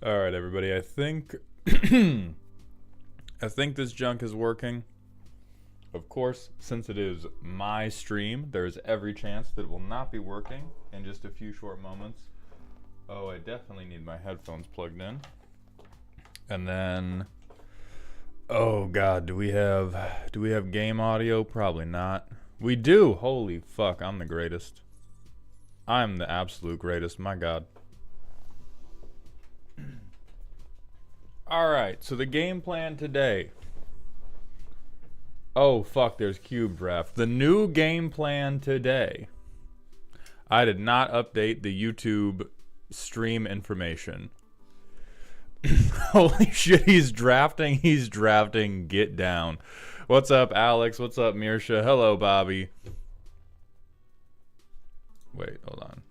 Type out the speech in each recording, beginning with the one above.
All right, everybody. I think I think this junk is working. Of course, since it is my stream, there's every chance that it will not be working in just a few short moments. Oh, I definitely need my headphones plugged in. And then, oh God, do we have game audio? Probably not. We do. Holy fuck, I'm the greatest. I'm the absolute greatest. My God. Alright, so the game plan today. Oh, fuck, there's Cube Draft. The new game plan today. I did not update the YouTube stream information. Holy shit, he's drafting. He's drafting. Get down. What's up, Alex? What's up, Mirsha? Hello, Bobby. Wait, hold on.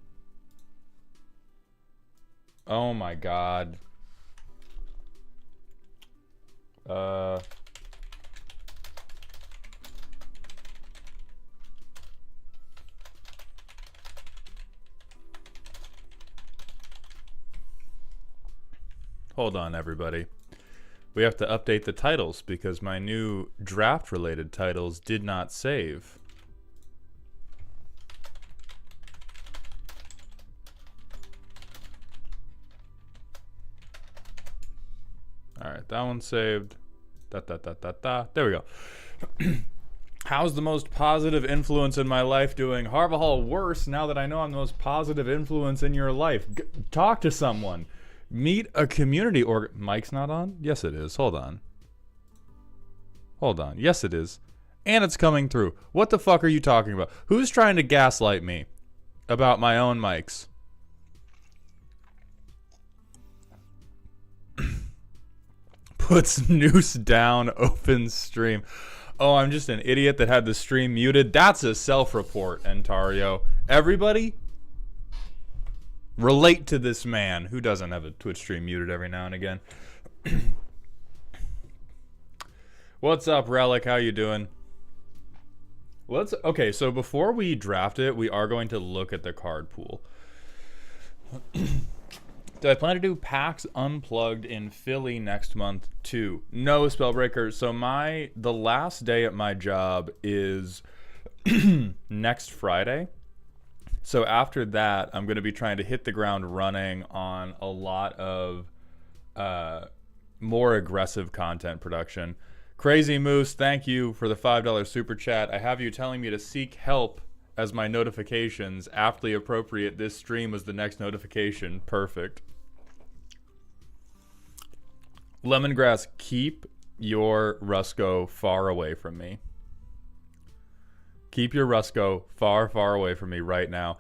Oh my God. Hold on, everybody. We have to update the titles because my new draft-related titles did not save. Alright, that one's saved. There we go. How's the most positive influence in my life doing? Harvahall, worse now that I know I'm the most positive influence in your life. Talk to someone. Meet a community Mike's not on? Yes, it is. Hold on. Hold on. Yes, it is. And it's coming through. What the fuck are you talking about? Who's trying to gaslight me about my own mics? Puts noose down, opens stream. Oh, I'm just an idiot that had the stream muted. That's a self-report, Entario. Everybody, relate to this man who doesn't have a Twitch stream muted every now and again. What's up, Relic? How you doing? Okay, so before we draft it, we are going to look at the card pool. Do I plan to do PAX Unplugged in Philly next month too? No, Spellbreaker. So the last day at my job is next Friday. So after that, I'm going to be trying to hit the ground running on a lot of more aggressive content production. Crazy Moose, thank you for the $5 super chat. I have you telling me to seek help as my notifications. Aptly appropriate. This stream was the next notification. Perfect. Lemongrass, keep your Rusco far away from me. Keep your Rusco far, far away from me right now.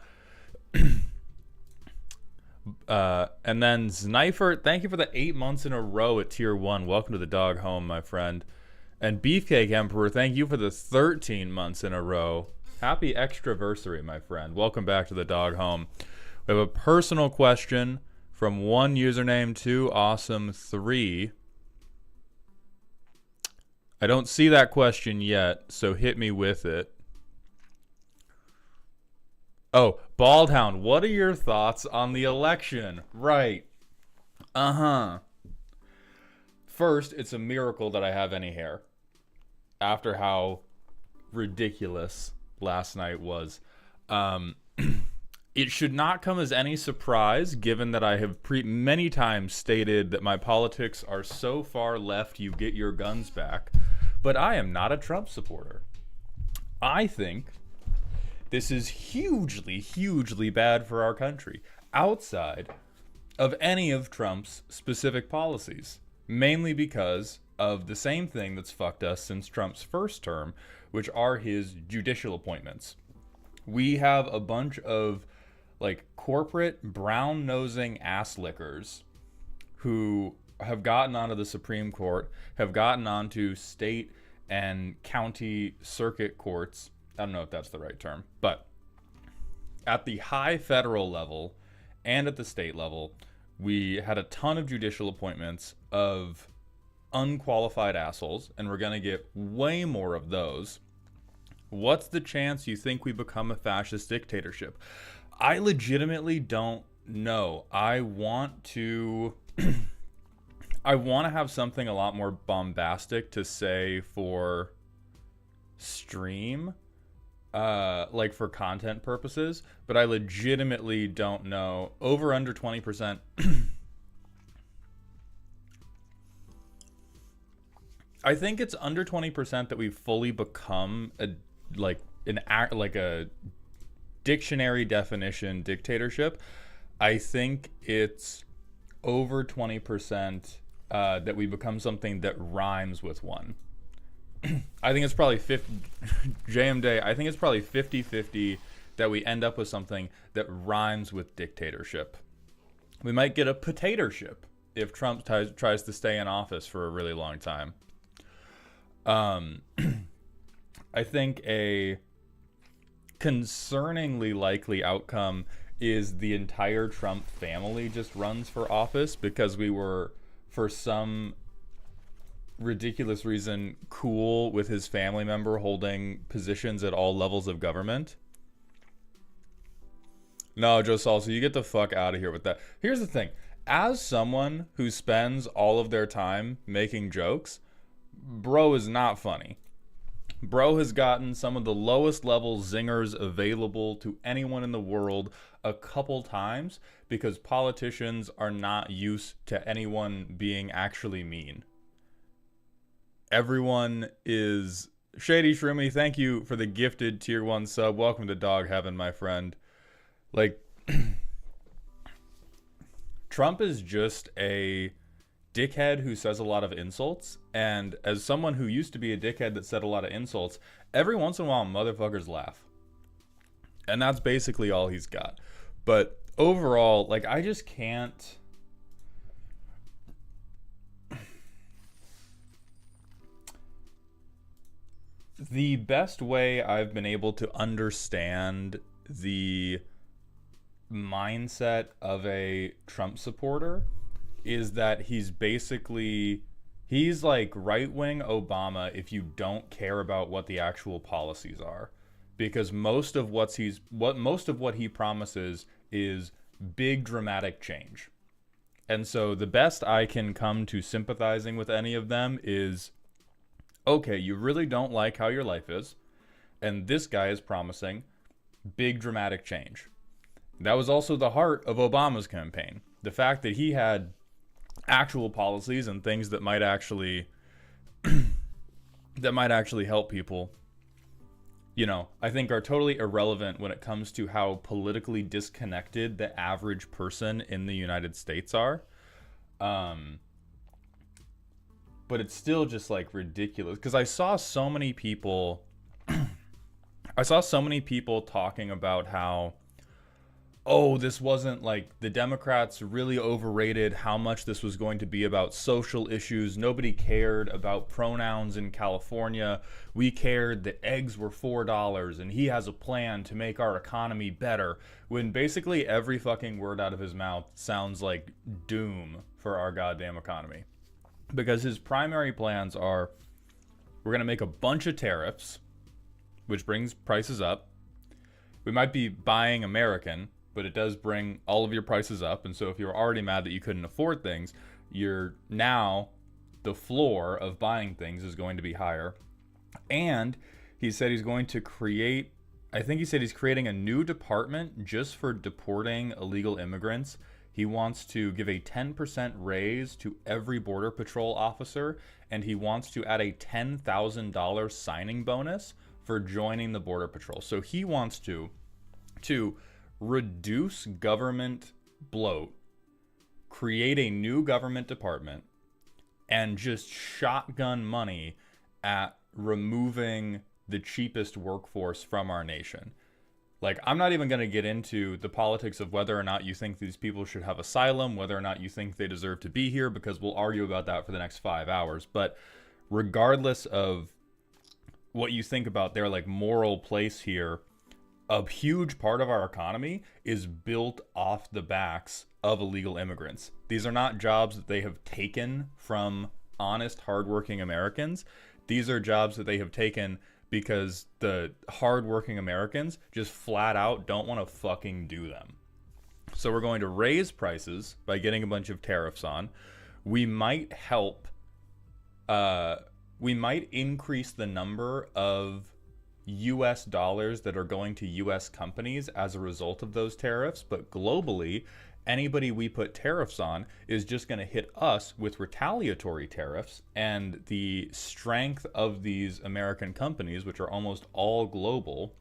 And then Snifer, thank you for the 8 months in a row at tier 1. Welcome to the dog home, my friend. And Beefcake Emperor, thank you for the 13 months in a row. Happy extraversary, my friend. Welcome back to the dog home. We have a personal question from one username to Awesome3. I don't see that question yet, so hit me with it. Oh, Baldhound, what are your thoughts on the election? Right. Uh-huh. First, it's a miracle that I have any hair. After how ridiculous last night was. It should not come as any surprise, given that I have many times stated that my politics are so far left you get your guns back. But I am not a Trump supporter. I think this is hugely, hugely bad for our country, outside of any of Trump's specific policies. Mainly because of the same thing that's fucked us since Trump's first term, which are his judicial appointments. We have a bunch of corporate brown-nosing ass lickers who have gotten onto the Supreme Court, have gotten onto state and county circuit courts. I don't know if that's the right term, but at the high federal level and at the state level, we had a ton of judicial appointments of unqualified assholes, and we're going to get way more of those. What's the chance you think we become a fascist dictatorship? I legitimately don't know. I want to I want to have something a lot more bombastic to say for stream, like for content purposes, but I legitimately don't know. Over under 20%. I think it's under 20% that we've fully become a dictionary definition dictatorship. I think it's over 20% that we become something that rhymes with one. I think it's probably 50 JM Day. I think it's probably 50-50 that we end up with something that rhymes with dictatorship. We might get a potatorship if Trump tries to stay in office for a really long time. I think a concerningly likely outcome is the entire Trump family just runs for office because we were, for some ridiculous reason, cool with his family member holding positions at all levels of government. No, Joe Salsa, you get the fuck out of here with that. Here's the thing. As someone who spends all of their time making jokes, bro is not funny. Bro has gotten some of the lowest level zingers available to anyone in the world a couple times because politicians are not used to anyone being actually mean. Everyone is Shady Shroomy. Thank you for the gifted tier 1 sub. Welcome to Dog Heaven, my friend. Like, Trump is just a dickhead who says a lot of insults, and as someone who used to be a dickhead that said a lot of insults, every once in a while motherfuckers laugh, and that's basically all he's got. But overall, like, I just can't. The best way I've been able to understand the mindset of a Trump supporter is that he's like right-wing Obama if you don't care about what the actual policies are, because most of what he promises is big dramatic change. And so the best I can come to sympathizing with any of them is, okay, you really don't like how your life is, and this guy is promising big dramatic change. That was also the heart of Obama's campaign. The fact that he had actual policies and things that might actually help people, you know, I think are totally irrelevant when it comes to how politically disconnected the average person in the United States are. But it's still just like ridiculous because I saw so many people talking about how, oh, this wasn't like, the Democrats really overrated how much this was going to be about social issues. Nobody cared about pronouns in California. We cared that eggs were $4 and he has a plan to make our economy better. When basically every fucking word out of his mouth sounds like doom for our goddamn economy. Because his primary plans are, we're going to make a bunch of tariffs, which brings prices up. We might be buying American, but it does bring all of your prices up. And so if you're already mad that you couldn't afford things, you're now, the floor of buying things is going to be higher. And he said he's going to create, I think he said he's creating a new department just for deporting illegal immigrants. He wants to give a 10% raise to every Border Patrol officer, and he wants to add a $10,000 signing bonus for joining the Border Patrol. So he wants to reduce government bloat, create a new government department, and just shotgun money at removing the cheapest workforce from our nation. Like, I'm not even going to get into the politics of whether or not you think these people should have asylum, whether or not you think they deserve to be here, because we'll argue about that for the next 5 hours. But regardless of what you think about their, like, moral place here, a huge part of our economy is built off the backs of illegal immigrants. These are not jobs that they have taken from honest, hardworking Americans. These are jobs that they have taken because the hardworking Americans just flat out don't want to fucking do them. So we're going to raise prices by getting a bunch of tariffs on. We might help, we might increase the number of US dollars that are going to US companies as a result of those tariffs, but globally, anybody we put tariffs on is just going to hit us with retaliatory tariffs, and the strength of these American companies, which are almost all global,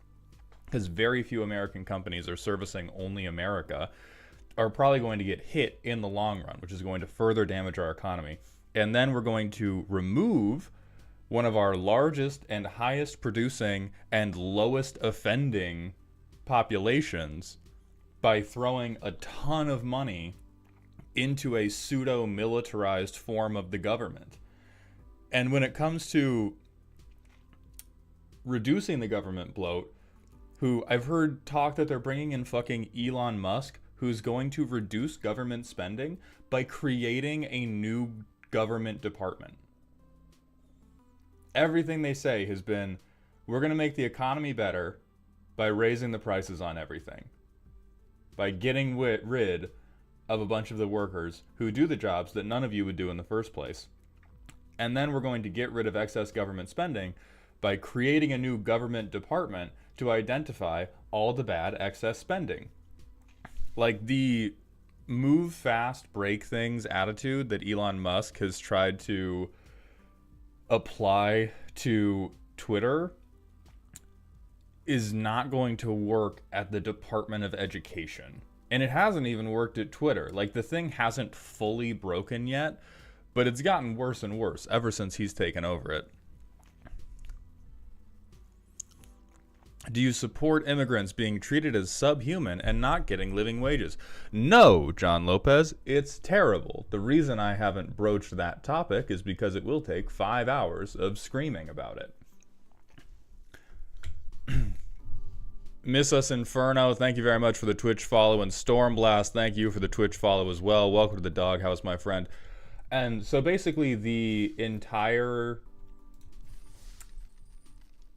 because very few American companies are servicing only America, are probably going to get hit in the long run, which is going to further damage our economy. And then we're going to remove one of our largest and highest producing and lowest offending populations by throwing a ton of money into a pseudo-militarized form of the government. And when it comes to reducing the government bloat, who I've heard talk that they're bringing in fucking Elon Musk, who's going to reduce government spending by creating a new government department. Everything they say has been, we're going to make the economy better by raising the prices on everything, by getting rid of a bunch of the workers who do the jobs that none of you would do in the first place. And then we're going to get rid of excess government spending by creating a new government department to identify all the bad excess spending. Like the move fast, break things attitude that Elon Musk has tried to apply to Twitter is not going to work at the Department of Education. And it hasn't even worked at Twitter. Like, the thing hasn't fully broken yet, but it's gotten worse and worse ever since he's taken over it. Do you support immigrants being treated as subhuman and not getting living wages? No, John Lopez, it's terrible. The reason I haven't broached that topic is because it will take 5 hours of screaming about it. Miss Us Inferno, thank you very much for the Twitch follow. And Stormblast, thank you for the Twitch follow as well. Welcome to the doghouse, my friend. And so basically the entire,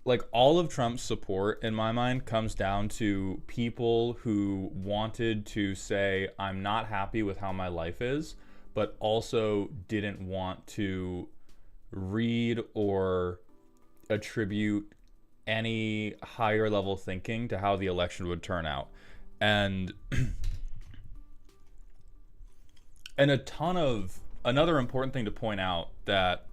like, all of Trump's support, in my mind, comes down to people who wanted to say, I'm not happy with how my life is, but also didn't want to read or attribute any higher level thinking to how the election would turn out. And a ton of, another important thing to point out that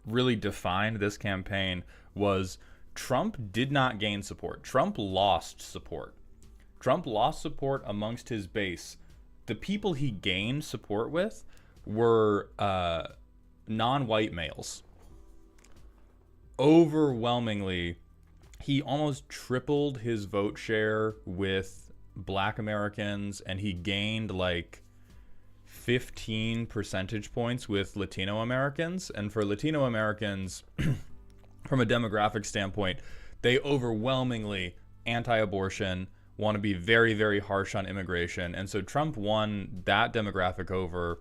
really defined this campaign was Trump did not gain support. Trump lost support. Trump lost support amongst his base. The people he gained support with were non-white males. Overwhelmingly, he almost tripled his vote share with Black Americans, and he gained like 15 percentage points with Latino Americans. And for Latino Americans, from a demographic standpoint, they overwhelmingly anti-abortion, want to be very, very harsh on immigration. And so Trump won that demographic over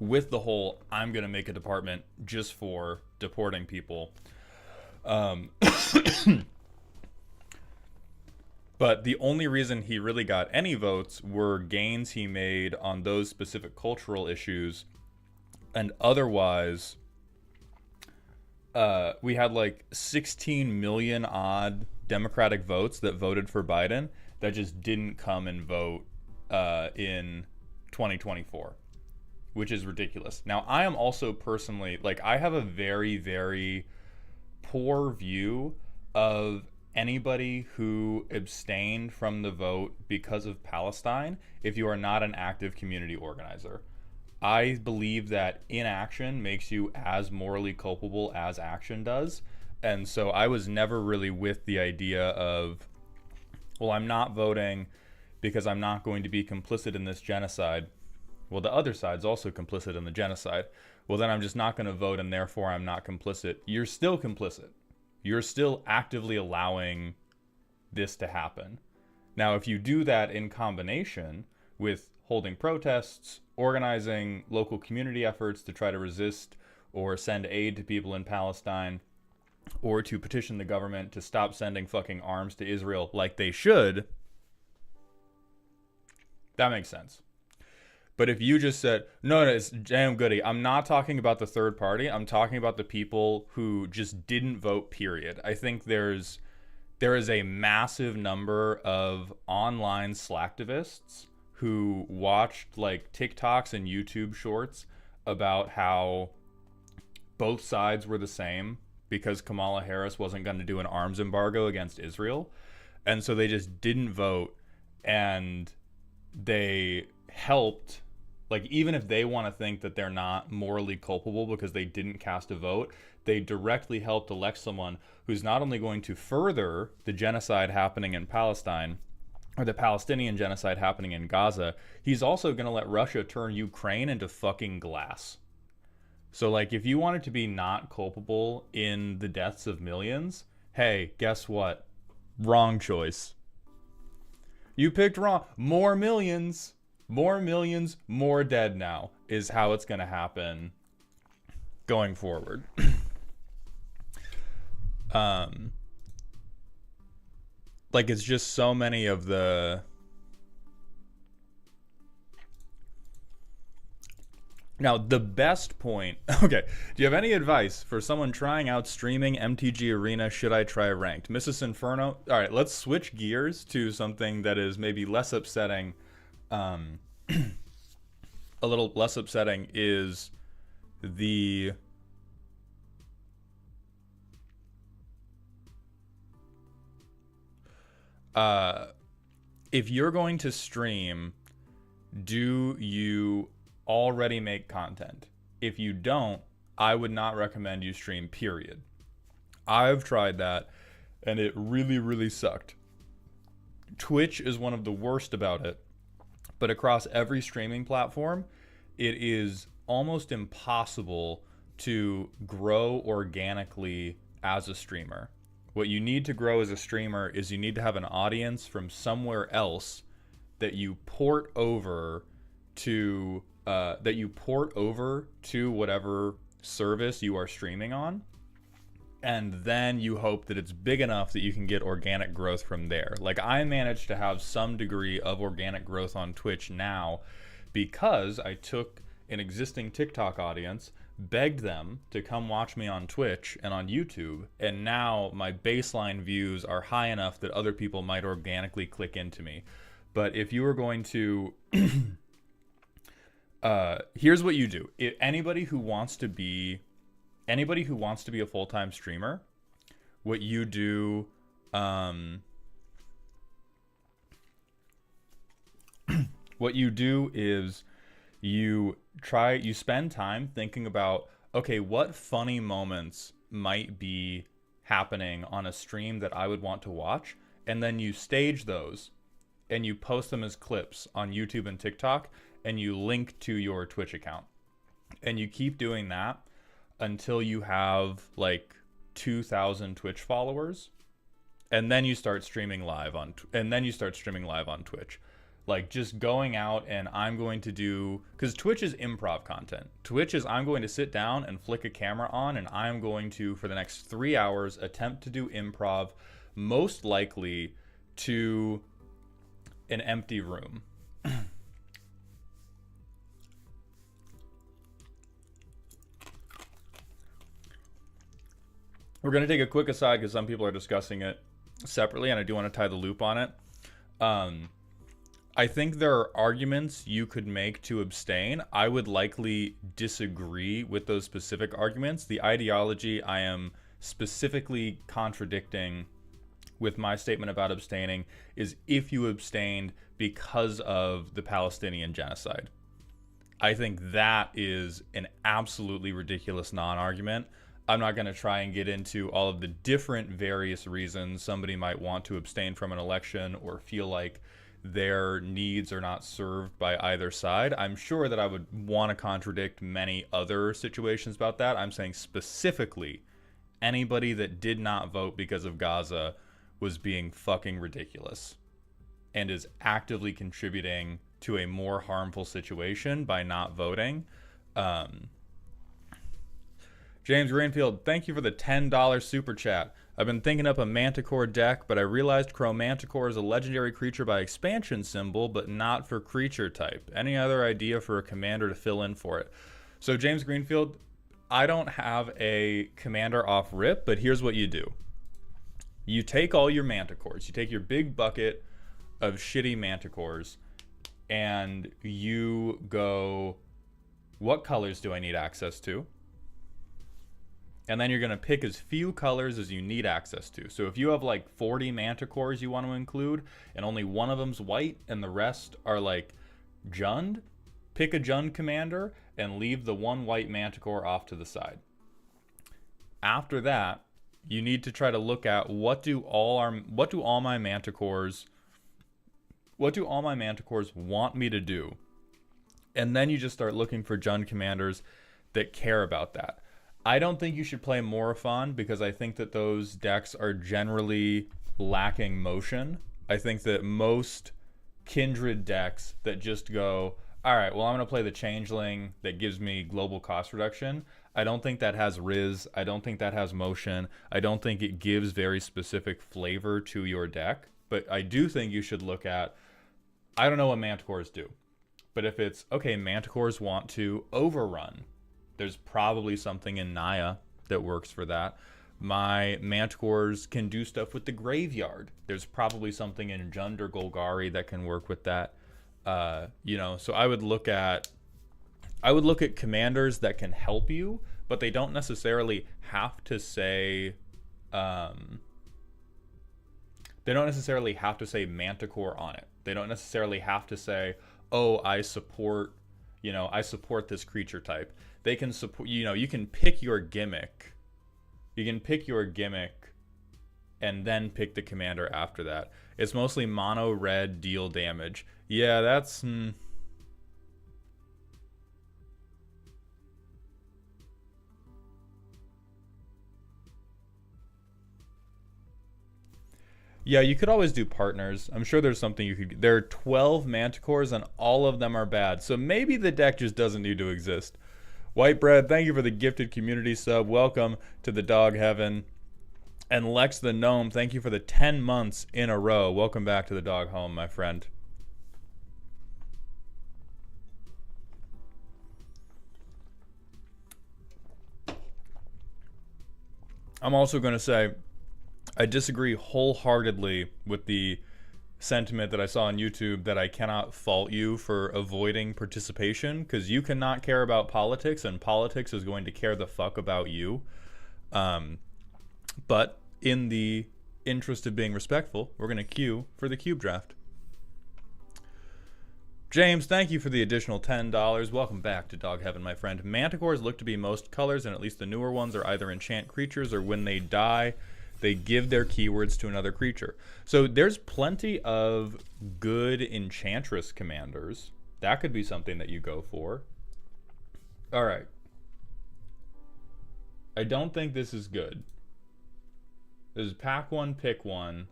with the whole, I'm going to make a department just for deporting people. But the only reason he really got any votes were gains he made on those specific cultural issues. And otherwise, we had like 16 million odd Democratic votes that voted for Biden that just didn't come and vote in 2024, which is ridiculous. Now, I am also personally, like, I have a very, very poor view of anybody who abstained from the vote because of Palestine if you are not an active community organizer. I believe that inaction makes you as morally culpable as action does. And so I was never really with the idea of, well, I'm not voting because I'm not going to be complicit in this genocide. Well, the other side's also complicit in the genocide. Well, then I'm just not going to vote, and therefore I'm not complicit. You're still complicit. You're still actively allowing this to happen. Now, if you do that in combination with holding protests, organizing local community efforts to try to resist or send aid to people in Palestine, or to petition the government to stop sending fucking arms to Israel like they should, that makes sense. But if you just said, no, it's damn goody, I'm not talking about the third party. I'm talking about the people who just didn't vote, period. I think there is a massive number of online slacktivists who watched like TikToks and YouTube shorts about how both sides were the same because Kamala Harris wasn't going to do an arms embargo against Israel. And so they just didn't vote, and they helped, like, even if they want to think that they're not morally culpable because they didn't cast a vote, they directly helped elect someone who's not only going to further the genocide happening in Palestine, or the Palestinian genocide happening in Gaza, he's also going to let Russia turn Ukraine into fucking glass. So, like, if you wanted to be not culpable in the deaths of millions, hey, guess what? Wrong choice. You picked wrong. More millions, more dead now is how it's going to happen going forward. Like, it's just so many of the... Now, the best point... Okay, do you have any advice for someone trying out streaming MTG Arena? Should I try ranked? Mrs. Inferno? All right, let's switch gears to something that is maybe less upsetting. A little less upsetting is the... if you're going to stream, do you already make content? If you don't, I would not recommend you stream, period. I've tried that, and it really, really sucked. Twitch is one of the worst about it, but across every streaming platform, it is almost impossible to grow organically as a streamer. What you need to grow as a streamer is you need to have an audience from somewhere else that you port over to whatever service you are streaming on, and then you hope that it's big enough that you can get organic growth from there. Like, I managed to have some degree of organic growth on Twitch now because I took an existing TikTok audience, begged them to come watch me on Twitch and on YouTube, and now my baseline views are high enough that other people might organically click into me. But if you were going to here's what you do. If anybody who wants to be a full-time streamer, what you do is you spend time thinking about, okay, what funny moments might be happening on a stream that I would want to watch, and then you stage those and you post them as clips on YouTube and TikTok, and you link to your Twitch account. And you keep doing that until you have like 2,000 Twitch followers, and then you start streaming live on Twitch. Like, just going out, and I'm going to do, because Twitch is improv content. Twitch is, I'm going to sit down and flick a camera on, and I'm going to, for the next 3 hours, attempt to do improv, most likely to an empty room. We're going to take a quick aside because some people are discussing it separately, and I do want to tie the loop on it. I think there are arguments you could make to abstain. I would likely disagree with those specific arguments. The ideology I am specifically contradicting with my statement about abstaining is if you abstained because of the Palestinian genocide. I think that is an absolutely ridiculous non-argument. I'm not going to try and get into all of the different various reasons somebody might want to abstain from an election or feel like their needs are not served by either side. I'm sure that I would want to contradict many other situations about that. I'm saying specifically, anybody that did not vote because of Gaza was being fucking ridiculous and is actively contributing to a more harmful situation by not voting. James Greenfield, thank you for the $10 super chat. I've been thinking up a Manticore deck, but I realized Chromanticore is a legendary creature by expansion symbol, but not for creature type. Any other idea for a commander to fill in for it? So James Greenfield, I don't have a commander off rip, but here's what you do. You take all your Manticores, you take your big bucket of shitty Manticores, and you go, what colors do I need access to? And then you're going to pick as few colors as you need access to. So if you have like 40 Manticores you want to include, and only one of them's white and the rest are like Jund, pick a Jund commander and leave the one white Manticore off to the side. After that, you need to try to look at what do all my Manticores want me to do? And then you just start looking for Jund commanders that care about that. I don't think you should play Morophon because I think that those decks are generally lacking motion. I think that most Kindred decks that just go, all right, well, I'm going to play the Changeling that gives me global cost reduction. I don't think that has Riz. I don't think that has motion. I don't think it gives very specific flavor to your deck. But I do think you should look at, I don't know what Manticores do. But if it's, okay, Manticores want to overrun, there's probably something in Naya that works for that. My Manticores can do stuff with the graveyard. There's probably something in Jund or Golgari that can work with that. So I would look at commanders that can help you, but they don't necessarily have to say Manticore on it. They don't necessarily have to say, oh, I support this creature type. They can support, you can pick your gimmick. You can pick your gimmick and then pick the commander after that. It's mostly mono red, deal damage. Yeah, that's... Yeah, you could always do partners. I'm sure there's something you could... There are 12 Manticores and all of them are bad. So maybe the deck just doesn't need to exist. White Bread, thank you for the gifted community sub. Welcome to the dog heaven. And Lex the Gnome, thank you for the 10 months in a row. Welcome back to the dog home, my friend. I'm also going to say, I disagree wholeheartedly with the sentiment that I saw on YouTube that I cannot fault you for avoiding participation, because you cannot care about politics and politics is going to care the fuck about you. But in the interest of being respectful, we're going to queue for the cube draft. James, thank you for the additional $10. Welcome back to Dog Heaven, my friend. Manticores look to be most colors, and at least the newer ones are either enchant creatures or when they die, they give their keywords to another creature. So there's plenty of good Enchantress commanders. That could be something that you go for. All right. I don't think this is good. This is pack one, pick one.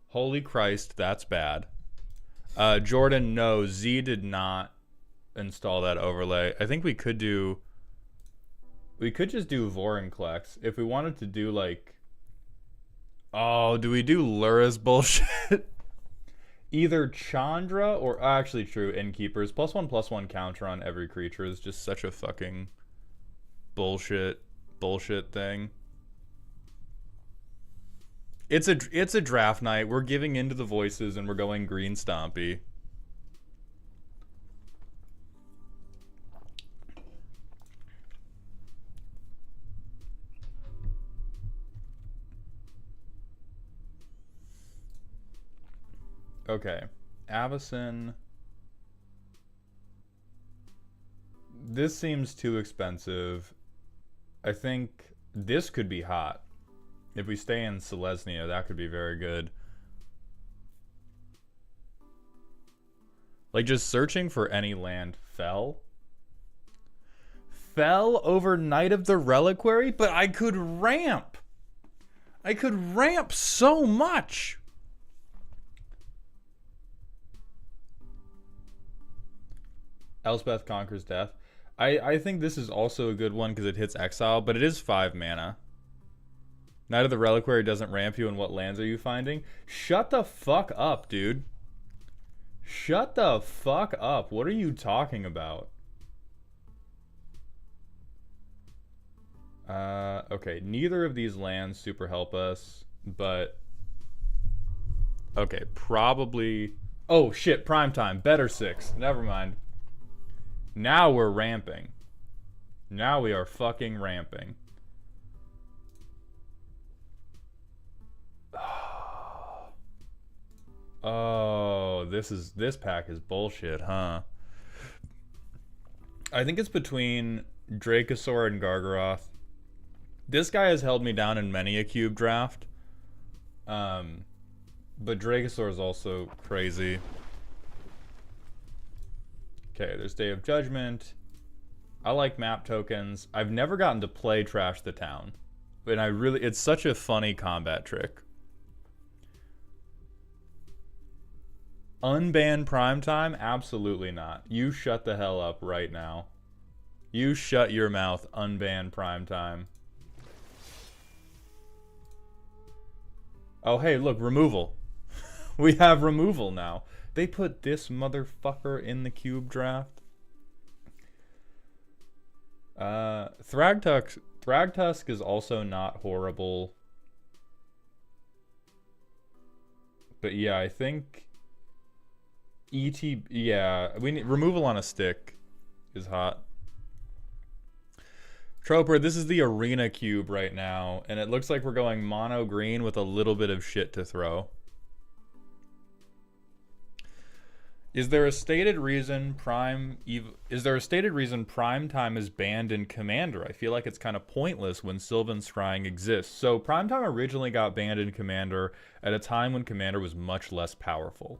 Holy Christ, that's bad. Jordan, no, Z did not install that overlay. I think we could just do Vorinclex if we wanted to do like, oh, do we do Lura's bullshit? Either Chandra or actually true Innkeepers. +1/+1 counter on every creature is just such a fucking bullshit thing. It's a draft night. We're giving into the voices and we're going green stompy. Okay, Avacyn. This seems too expensive. I think this could be hot. If we stay in Selesnya, that could be very good. Like, just searching for any land fell. Fell over Knight of the Reliquary, but I could ramp. I could ramp so much. Elspeth Conquers Death. I think this is also a good one because it hits exile, but it is 5 mana. Knight of the Reliquary doesn't ramp you, and what lands are you finding? Shut the fuck up, dude. Shut the fuck up. What are you talking about? Okay, neither of these lands super help us, but... Okay, probably... Oh, shit, prime time. Better 6. Never mind. Now we're ramping. Now we are fucking ramping. Oh, this pack is bullshit, huh? I think it's between Dracosaur and Gargaroth. This guy has held me down in many a cube draft. But Dracosaur is also crazy. Okay, there's Day of Judgment. I like map tokens. I've never gotten to play Trash the Town. And it's such a funny combat trick. Unban Primetime? Absolutely not. You shut the hell up right now. You shut your mouth, unban Primetime. Oh, hey, look, removal. We have removal now. They put this motherfucker in the cube draft. Thragtusk is also not horrible. But yeah, I think... yeah, we need removal on a stick is hot. Troper, this is the arena cube right now, and it looks like we're going mono green with a little bit of shit to throw. Is there a stated reason prime time is banned in Commander? I feel like it's kind of pointless when Sylvan Scrying exists. So prime time originally got banned in Commander at a time when Commander was much less powerful.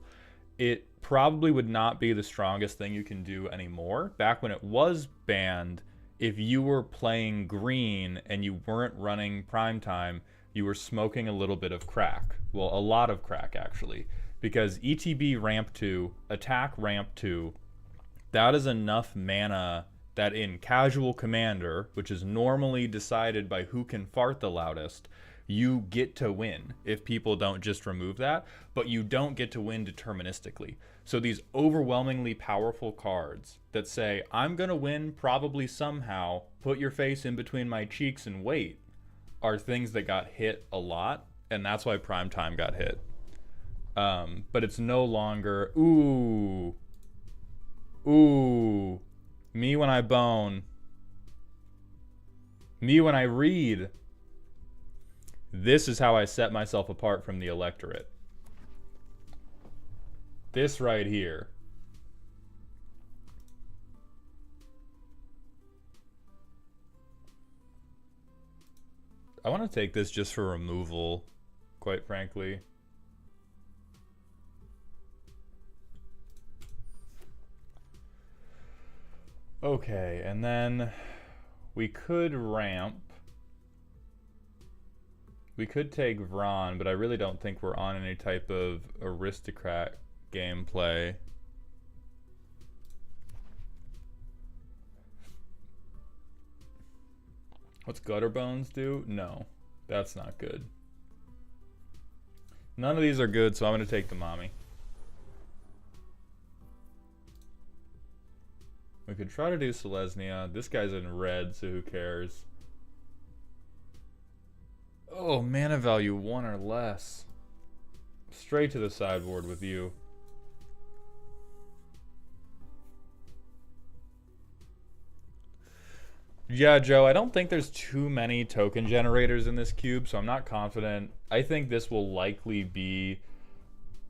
It probably would not be the strongest thing you can do anymore. Back when it was banned, if you were playing green and you weren't running primetime, you were smoking a little bit of crack. Well, a lot of crack, actually. Because ETB ramp 2, attack ramp 2, that is enough mana that in casual Commander, which is normally decided by who can fart the loudest, you get to win if people don't just remove that, but you don't get to win deterministically. So these overwhelmingly powerful cards that say, I'm gonna win probably somehow, put your face in between my cheeks and wait, are things that got hit a lot, and that's why Primetime got hit. But it's no longer, ooh, me when I bone, me when I read. This is how I set myself apart from the electorate. This right here. I want to take this just for removal, quite frankly. Okay, and then we could ramp. We could take Vron, but I really don't think we're on any type of aristocrat gameplay. What's Gutterbones do? No, that's not good. None of these are good, so I'm going to take the mommy. We could try to do Selesnya. This guy's in red, so who cares? Oh, mana value 1 or less. Straight to the sideboard with you. Yeah, Joe, I don't think there's too many token generators in this cube, so I'm not confident. I think this will likely be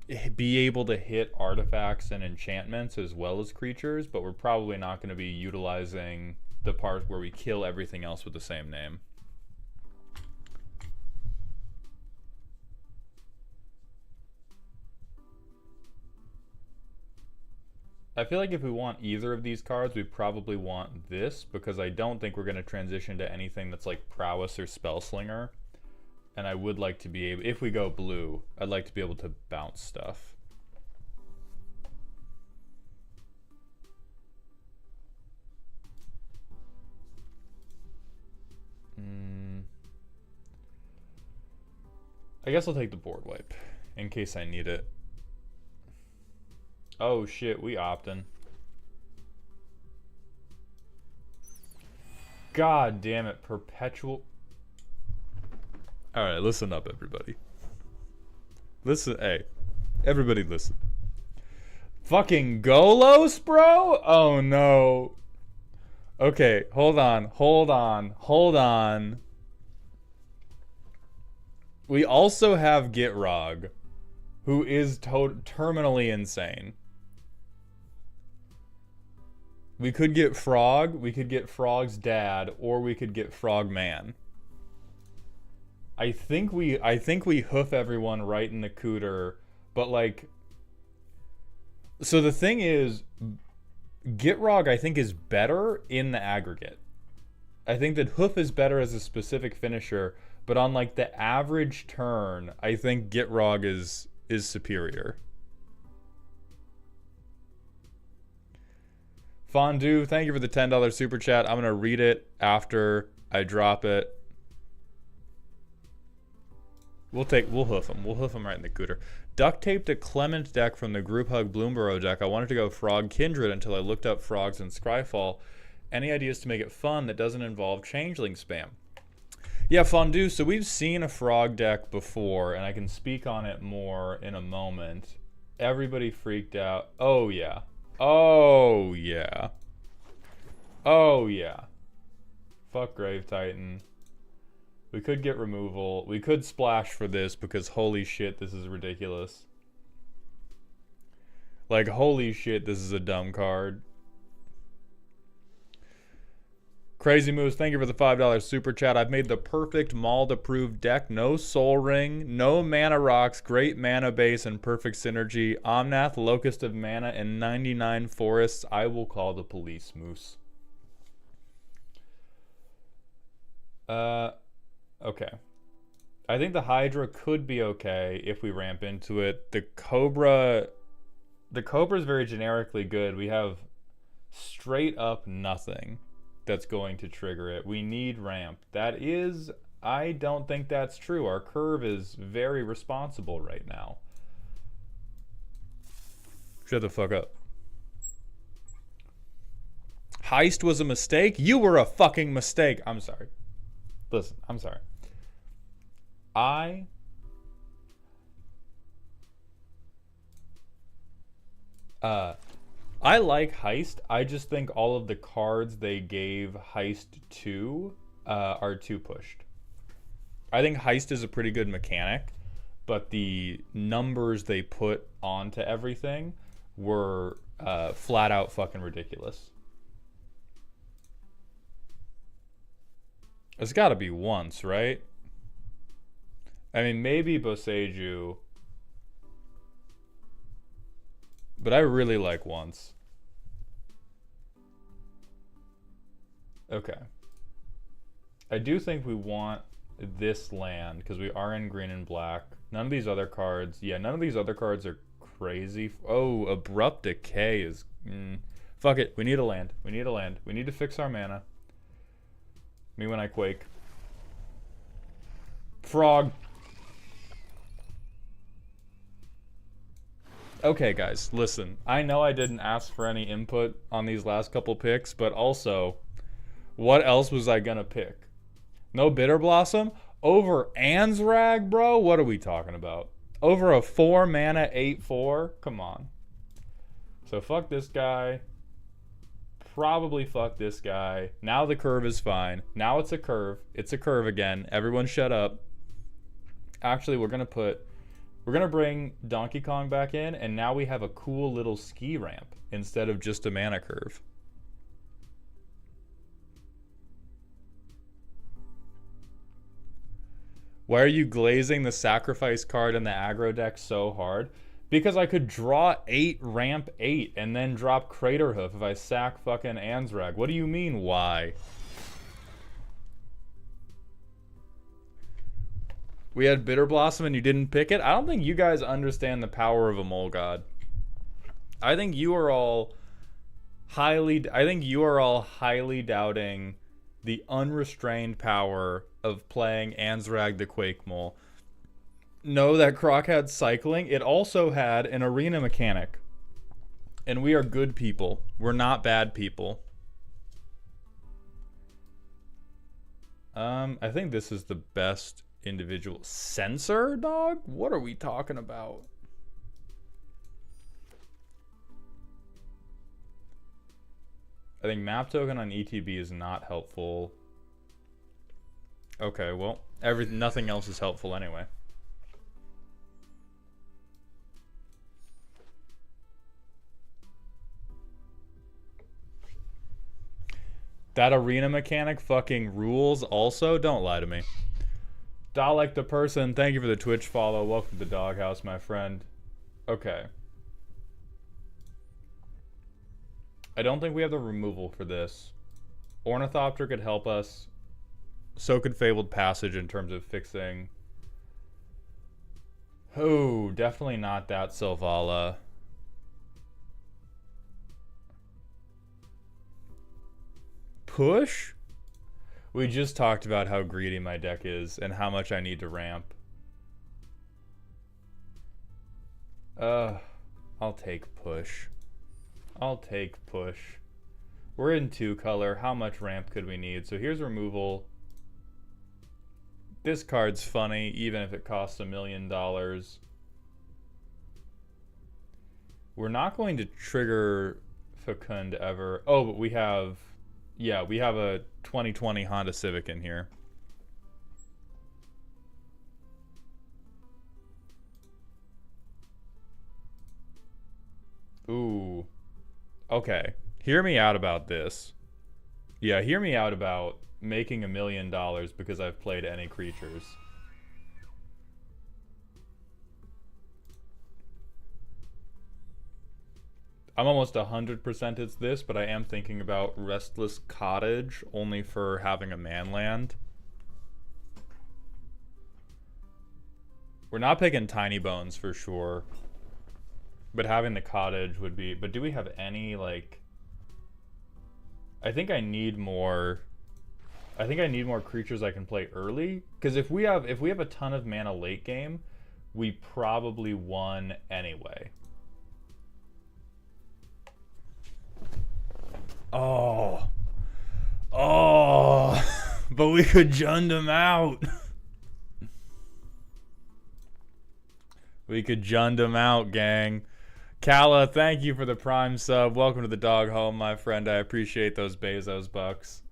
able to hit artifacts and enchantments as well as creatures, but we're probably not going to be utilizing the part where we kill everything else with the same name. I feel like if we want either of these cards, we probably want this, because I don't think we're going to transition to anything that's like Prowess or Spellslinger. And I would like to be able, if we go blue, I'd like to be able to bounce stuff. I guess I'll take the board wipe in case I need it. Oh shit, we optin'. God damn it, perpetual. Alright, listen up, everybody. Listen, hey. Everybody listen. Fucking Golos, bro? Oh no. Okay, hold on. We also have Gitrog, who is terminally insane. We could get Frog, we could get Frog's dad, or we could get Frogman. I think we hoof everyone right in the cooter, but like, so the thing is, Gitrog I think is better in the aggregate. I think that hoof is better as a specific finisher, but on like the average turn, I think Gitrog is superior. Fondue, thank you for the $10 super chat. I'm gonna read it after I drop it. We'll hoof him. We'll hoof him right in the cooter. Duct taped a Clement deck from the Group Hug Bloomborough deck. I wanted to go Frog Kindred until I looked up Frogs and Scryfall. Any ideas to make it fun that doesn't involve Changeling spam? Yeah, Fondue, so we've seen a Frog deck before, and I can speak on it more in a moment. Everybody freaked out. Oh, yeah. Oh, yeah. Oh, yeah. Fuck Grave Titan. We could get removal. We could splash for this because holy shit, this is ridiculous. Like, holy shit, this is a dumb card. Crazy Moose, thank you for the $5 super chat. I've made the perfect Mauled-approved deck. No Soul Ring, no Mana Rocks, great mana base, and perfect synergy. Omnath, Locust of Mana, and 99 Forests. I will call the police, Moose. Okay. I think the Hydra could be okay if we ramp into it. The Cobra is very generically good. We have straight up nothing that's going to trigger it. We need ramp. I don't think that's true. Our curve is very responsible right now. Shut the fuck up. Heist was a mistake? You were a fucking mistake. I'm sorry. Listen, I'm sorry. I like Heist. I just think all of the cards they gave Heist to are too pushed. I think Heist is a pretty good mechanic, but the numbers they put onto everything were flat out fucking ridiculous. It's gotta be once, right? I mean, maybe Boseiju, but I really like once. Okay. I do think we want this land because we are in green and black. None of these other cards, yeah, none of these other cards are crazy. Oh, Abrupt Decay is, fuck it. We need a land. We need a land. We need to fix our mana. Me when I quake. Frog. Okay, guys, listen. I know I didn't ask for any input on these last couple picks, but also, what else was I gonna pick? No Bitter Blossom? Over Ansrag, bro? What are we talking about? Over a 4 mana 8/4? Come on. So fuck this guy. Probably fuck this guy. Now the curve is fine. Now it's a curve. It's a curve again. Everyone shut up. Actually, we're gonna bring Donkey Kong back in, and now we have a cool little ski ramp instead of just a mana curve. Why are you glazing the sacrifice card in the aggro deck so hard? Because I could draw 8 ramp 8 and then drop Craterhoof if I sack fucking Ansrag. What do you mean, why? We had Bitter Blossom and you didn't pick it? I don't think you guys understand the power of a Mole God. I think you are all highly doubting the unrestrained power of playing Ansrag the Quake Mole. No, that Croc had cycling. It also had an arena mechanic. And we are good people. We're not bad people. I think this is the best individual. Sensor, dog? What are we talking about? I think map token on ETB is not helpful. Okay, well, nothing else is helpful anyway. That arena mechanic fucking rules also. Don't lie to me. Dalek the person, thank you for the Twitch follow. Welcome to the doghouse, my friend. Okay. I don't think we have the removal for this. Ornithopter could help us. So could Fabled Passage in terms of fixing. Oh, definitely not that Sylvala. Push? We just talked about how greedy my deck is and how much I need to ramp. I'll take push. I'll take push. We're in 2-color. How much ramp could we need? So here's removal. This card's funny, even if it costs $1 million. We're not going to trigger Fecund ever. Oh, but we have... Yeah, we have a 2020 Honda Civic in here. Ooh. Okay. Hear me out about this. Yeah, hear me out about making $1 million because I've played any creatures. I'm almost 100% it's this, but I am thinking about Restless Cottage only for having a manland. We're not picking Tiny Bones for sure. But having the cottage would be... But do we have any, like... I think I need more... I think I need more creatures I can play early. Because if we have a ton of mana late game, we probably won anyway. Oh. Oh. But we could jund him out. We could jund him out, gang. Kala, thank you for the Prime sub. Welcome to the dog home, my friend. I appreciate those Bezos bucks.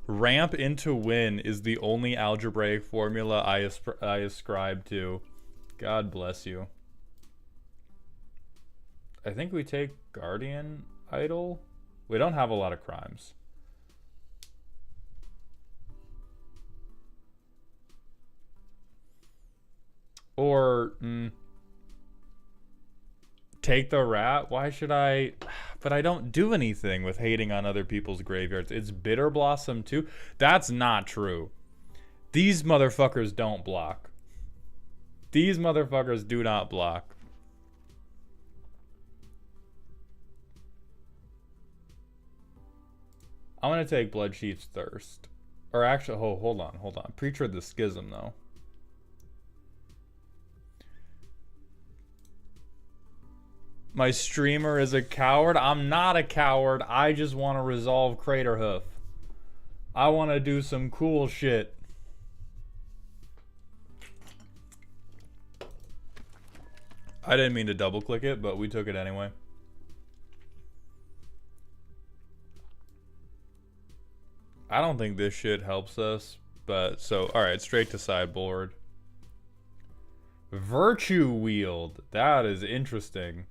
Ramp into win is the only algebraic formula I ascribe to. God bless you. I think we take Guardian Idol. We don't have a lot of crimes. Or take the rat. Why should I? But I don't do anything with hating on other people's graveyards. It's Bitter Blossom too. That's not true. These motherfuckers don't block. These motherfuckers do not block. I'm gonna take Bloodsheeth's Thirst. Or actually, oh, hold on. Preacher of the Schism though. My streamer is a coward. I'm not a coward. I just want to resolve Craterhoof. I want to do some cool shit. I didn't mean to double click it, but we took it anyway. I don't think this shit helps us, but so, alright, straight to sideboard. Virtue Wield. That is interesting.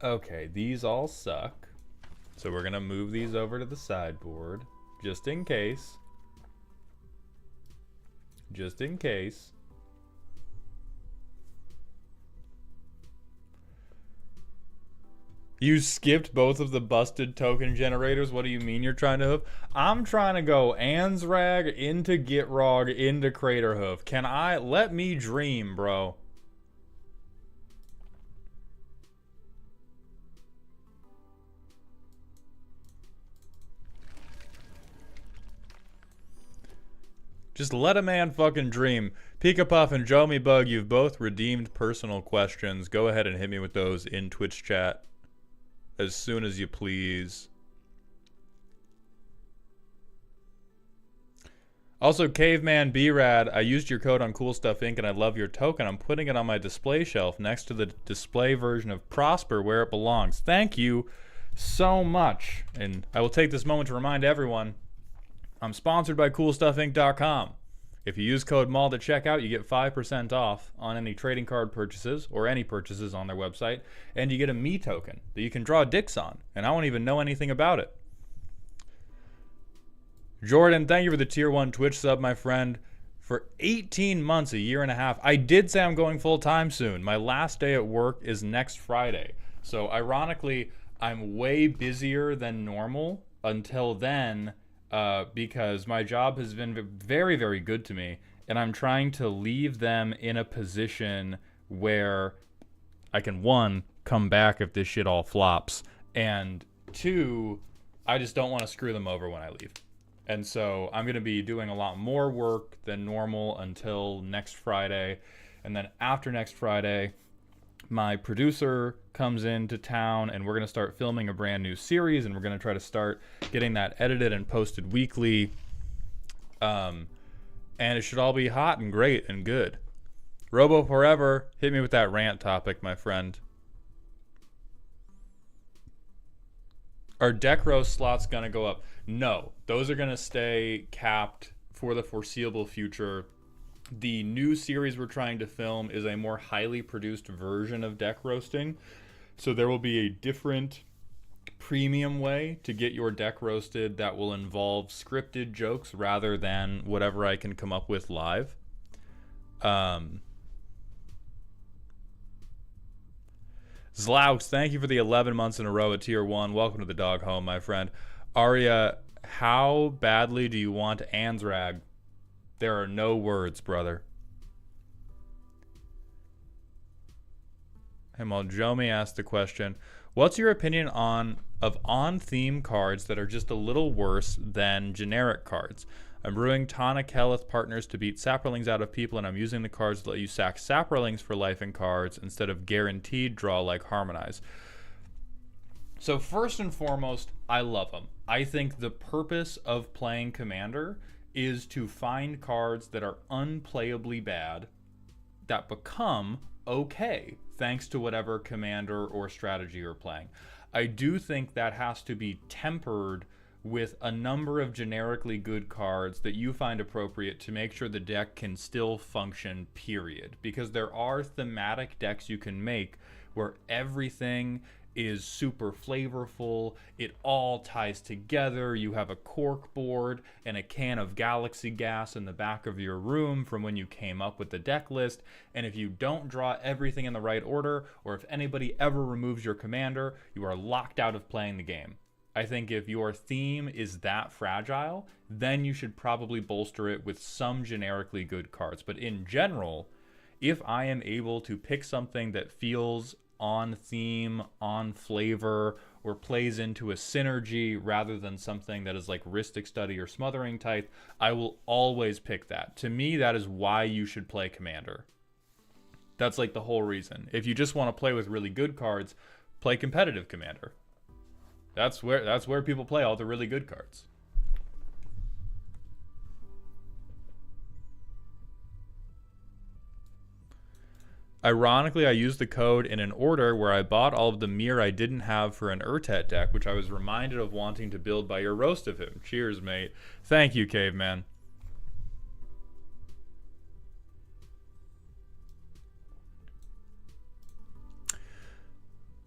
Okay, these all suck. So we're gonna move these over to the sideboard, just in case. Just in case. You skipped both of the busted token generators. What do you mean you're trying to hoof? I'm trying to go Ansrag into Gitrog into Craterhoof. Can I? Let me dream, bro. Just let a man fucking dream. Pika Puff and Joe Me Bug, you've both redeemed personal questions. Go ahead and hit me with those in Twitch chat as soon as you please. Also, Caveman B-Rad, I used your code on Cool Stuff Inc. and I love your token. I'm putting it on my display shelf next to the display version of Prosper where it belongs. Thank you so much. And I will take this moment to remind everyone, I'm sponsored by CoolStuffInc.com. If you use code MALD at checkout, you get 5% off on any trading card purchases or any purchases on their website, and you get a me token that you can draw dicks on, and I won't even know anything about it. Jordan, thank you for the tier 1 Twitch sub, my friend. For 18 months, a year and a half. I did say I'm going full-time soon. My last day at work is next Friday. So, ironically, I'm way busier than normal until then, because my job has been very, very good to me, and I'm trying to leave them in a position where I can, 1, come back if this shit all flops, and 2, I just don't want to screw them over when I leave. And so I'm going to be doing a lot more work than normal until next Friday, and then after next Friday, my producer comes into town and we're going to start filming a brand new series, and we're going to try to start getting that edited and posted weekly. And it should all be hot and great and good. Robo Forever, hit me with that rant topic, my friend. Are deck roast slots going to go up? No, those are going to stay capped for the foreseeable future. The new series we're trying to film is a more highly produced version of deck roasting. So there will be a different premium way to get your deck roasted that will involve scripted jokes rather than whatever I can come up with live. Zlaux, thank you for the 11 months in a row at tier 1. Welcome to the dog home, my friend. Arya, how badly do you want Ansrag? There are no words, brother. Jomi asked the question, what's your opinion of on-theme cards that are just a little worse than generic cards? I'm brewing Tana Keleth partners to beat Saprolings out of people, and I'm using the cards to let you sack Saprolings for life in cards instead of guaranteed draw like Harmonize. So first and foremost, I love them. I think the purpose of playing Commander is to find cards that are unplayably bad that become okay thanks to whatever commander or strategy you're playing. I do think that has to be tempered with a number of generically good cards that you find appropriate to make sure the deck can still function, period. Because there are thematic decks you can make where everything is super flavorful, it all ties together, you have a cork board and a can of galaxy gas in the back of your room from when you came up with the deck list, and if you don't draw everything in the right order, or if anybody ever removes your commander, you are locked out of playing the game. I think if your theme is that fragile, then you should probably bolster it with some generically good cards. But in general, if I am able to pick something that feels on theme, on flavor, or plays into a synergy rather than something that is like Rhystic Study or Smothering Tithe, I will always pick that. To me, that is why you should play Commander. That's like the whole reason. If you just want to play with really good cards, play competitive Commander. That's where people play all the really good cards. Ironically, I used the code in an order where I bought all of the mirror I didn't have for an Urtet deck, which I was reminded of wanting to build by your roast of him. Cheers, mate. Thank you, Caveman.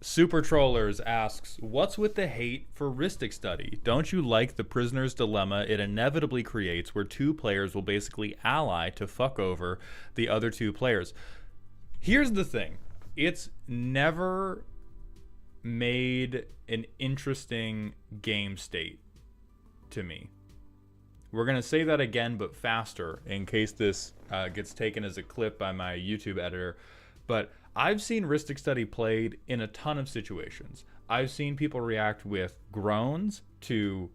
Super Trollers asks, what's with the hate for Rhystic Study? Don't you like the prisoner's dilemma it inevitably creates where two players will basically ally to fuck over the other two players? Here's the thing. It's never made an interesting game state to me. We're going to say that again, but faster, in case this gets taken as a clip by my YouTube editor. But I've seen Rhystic Study played in a ton of situations. I've seen people react with groans to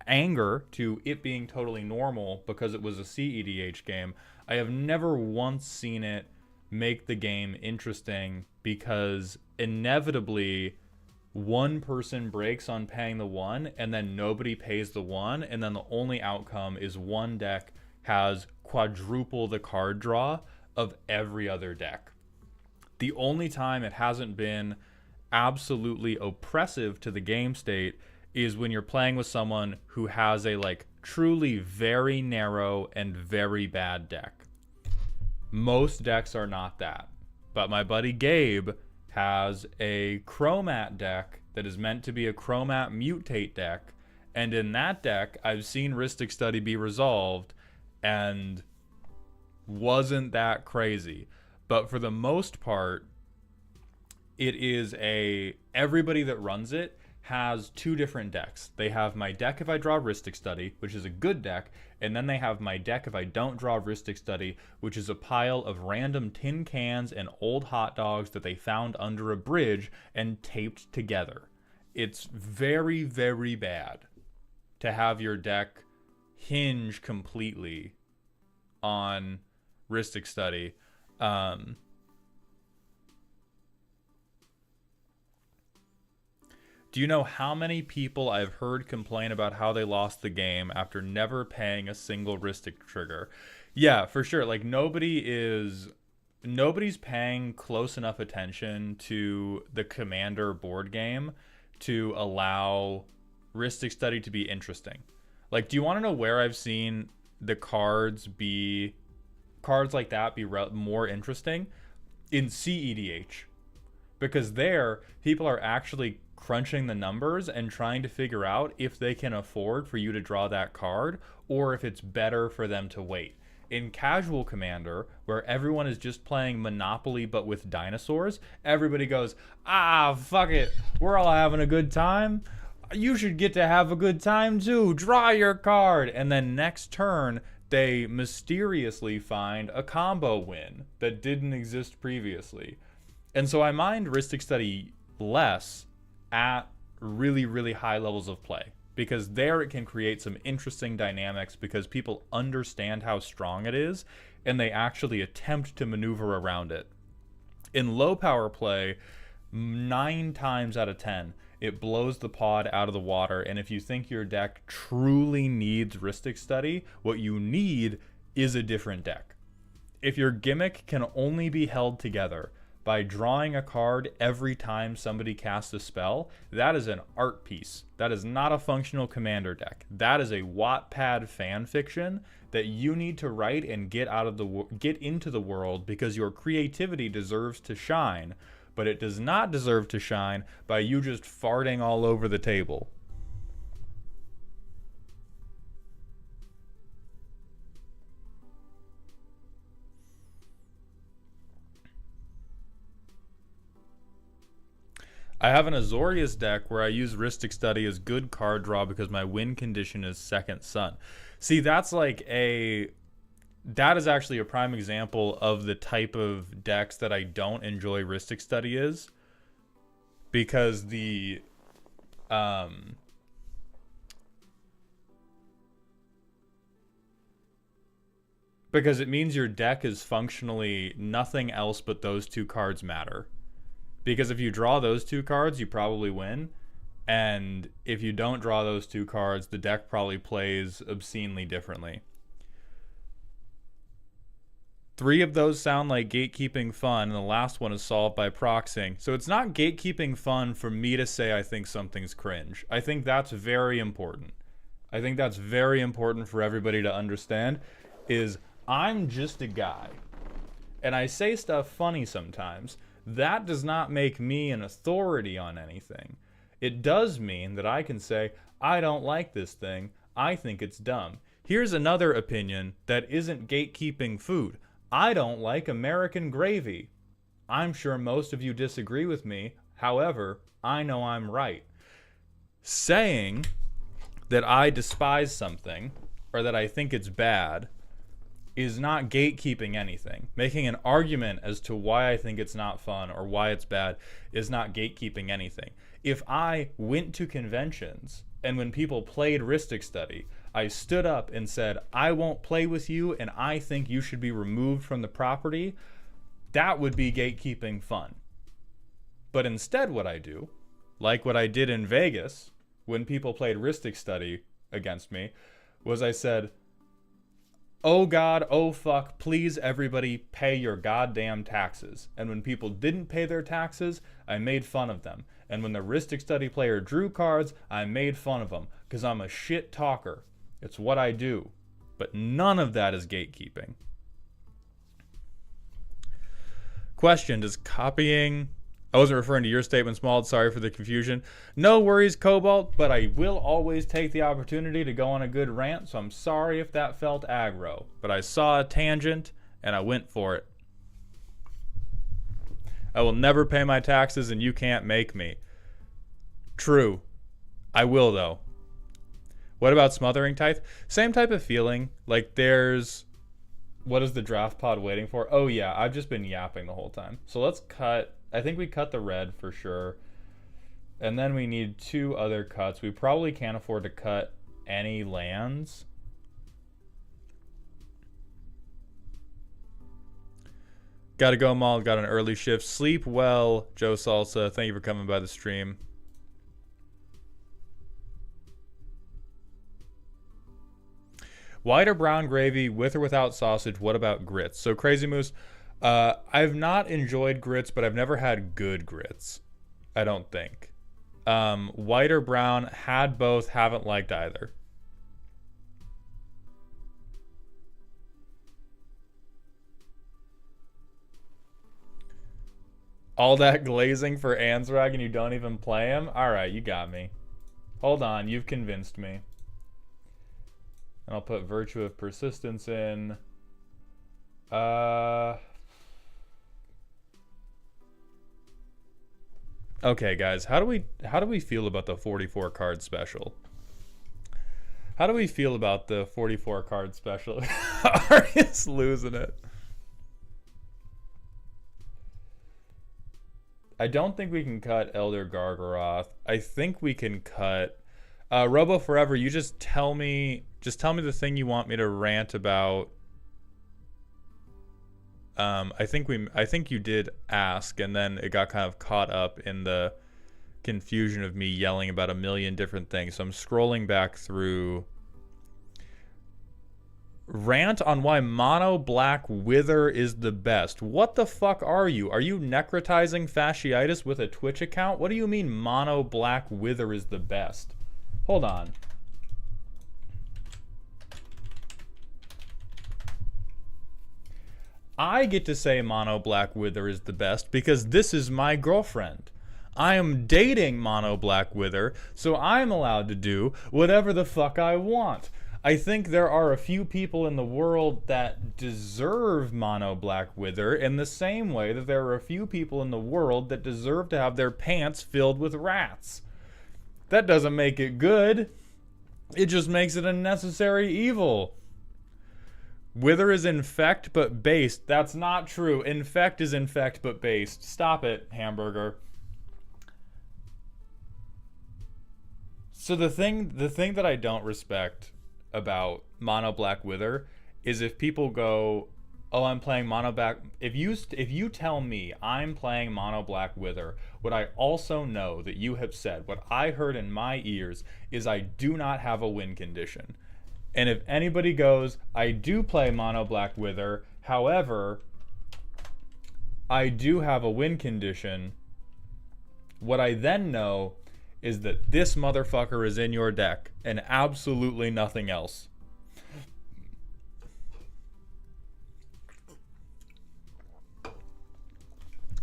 anger to it being totally normal because it was a CEDH game. I have never once seen it make the game interesting because inevitably one person breaks on paying the 1 and then nobody pays the 1, and then the only outcome is one deck has quadruple the card draw of every other deck. The only time it hasn't been absolutely oppressive to the game state is when you're playing with someone who has a like truly very narrow and very bad deck. Most decks are not that, but my buddy Gabe has a Chromat deck that is meant to be a Chromat Mutate deck, and in that deck I've seen Rhystic Study be resolved and wasn't that crazy. But for the most part, it is everybody that runs it has two different decks. They have my deck if I draw Rhystic Study, which is a good deck, and then they have my deck if I don't draw Rhystic Study, which is a pile of random tin cans and old hot dogs that they found under a bridge and taped together. It's very, very bad to have your deck hinge completely on Rhystic Study. Do you know how many people I've heard complain about how they lost the game after never paying a single Rhystic trigger? Yeah, for sure. Like nobody's paying close enough attention to the Commander board game to allow Rhystic Study to be interesting. Like, do you want to know where I've seen the cards like that be more interesting? In CEDH. Because there, people are actually crunching the numbers and trying to figure out if they can afford for you to draw that card or if it's better for them to wait. In Casual Commander, where everyone is just playing Monopoly but with dinosaurs, everybody goes, fuck it, we're all having a good time. You should get to have a good time too. Draw your card. And then next turn, they mysteriously find a combo win that didn't exist previously. And so I mind Rhystic Study less at really, really high levels of play, because there it can create some interesting dynamics because people understand how strong it is and they actually attempt to maneuver around it. In low power play, 9 times out of 10, it blows the pod out of the water, and if you think your deck truly needs Rhystic Study, what you need is a different deck. If your gimmick can only be held together by drawing a card every time somebody casts a spell, that is an art piece. That is not a functional Commander deck. That is a Wattpad fan fiction that you need to write and get into the world because your creativity deserves to shine, but it does not deserve to shine by you just farting all over the table. I have an Azorius deck where I use Rhystic Study as good card draw because my win condition is Second Sun. See, that is actually a prime example of the type of decks that I don't enjoy Rhystic Study is, because because it means your deck is functionally nothing else but those two cards matter. Because if you draw those two cards, you probably win. And if you don't draw those two cards, the deck probably plays obscenely differently. 3 of those sound like gatekeeping fun, and the last one is solved by proxying. So it's not gatekeeping fun for me to say I think something's cringe. I think that's very important. I think that's very important for everybody to understand, is I'm just a guy. And I say stuff funny sometimes. That does not make me an authority on anything. It does mean that I can say, I don't like this thing. I think it's dumb. Here's another opinion that isn't gatekeeping food. I don't like American gravy. I'm sure most of you disagree with me. However, I know I'm right. Saying that I despise something or that I think it's bad is not gatekeeping anything. Making an argument as to why I think it's not fun or why it's bad is not gatekeeping anything. If I went to conventions and when people played Rhystic Study, I stood up and said, I won't play with you and I think you should be removed from the property, that would be gatekeeping fun. But instead what I do, like what I did in Vegas when people played Rhystic Study against me, was I said, oh God, oh fuck, please everybody pay your goddamn taxes. And when people didn't pay their taxes, I made fun of them. And when the Rhystic Study player drew cards, I made fun of them. Because I'm a shit talker. It's what I do. But none of that is gatekeeping. Question, does copying... I wasn't referring to your statement, Smald. Sorry for the confusion. No worries, Cobalt, but I will always take the opportunity to go on a good rant, so I'm sorry if that felt aggro. But I saw a tangent, and I went for it. I will never pay my taxes, and you can't make me. True. I will, though. What about smothering tithe? Same type of feeling. Like there's... What is the draft pod waiting for? Oh, yeah, I've just been yapping the whole time. So let's cut... I think we cut the red for sure. And then we need 2 other cuts. We probably can't afford to cut any lands. Gotta go, Maul. Got an early shift. Sleep well, Joe Salsa. Thank you for coming by the stream. White or brown gravy, with or without sausage? What about grits? So Crazy Moose... I've not enjoyed grits, but I've never had good grits. I don't think. White or brown, had both, haven't liked either. All that glazing for Ansrag and you don't even play him? Alright, you got me. Hold on, you've convinced me. And I'll put Virtue of Persistence in. Okay, guys, how do we feel about the 44 card special? How do we feel about the 44 card special? Arius losing it. I don't think we can cut Elder Gargaroth. I think we can cut Robo Forever. You just tell me the thing you want me to rant about. I think you did ask, and then it got kind of caught up in the confusion of me yelling about a million different things. So I'm scrolling back through. Rant on why Mono Black Wither is the best. What the fuck are you? Are you necrotizing fasciitis with a Twitch account? What do you mean Mono Black Wither is the best? Hold on. I get to say Mono Black Wither is the best because this is my girlfriend. I am dating Mono Black Wither, so I'm allowed to do whatever the fuck I want. I think there are a few people in the world that deserve Mono Black Wither in the same way that there are a few people in the world that deserve to have their pants filled with rats. That doesn't make it good. It just makes it a necessary evil. Wither is infect but based. That's not true. Infect is infect but based. Stop it, Hamburger. So the thing that I don't respect about Mono Black Wither is if people go, oh, I'm playing Mono Black. If you tell me I'm playing Mono Black Wither, what I also know that you have said, what I heard in my ears, is I do not have a win condition. And if anybody goes, I do play Mono Black Wither, however, I do have a win condition, what I then know is that this motherfucker is in your deck and absolutely nothing else.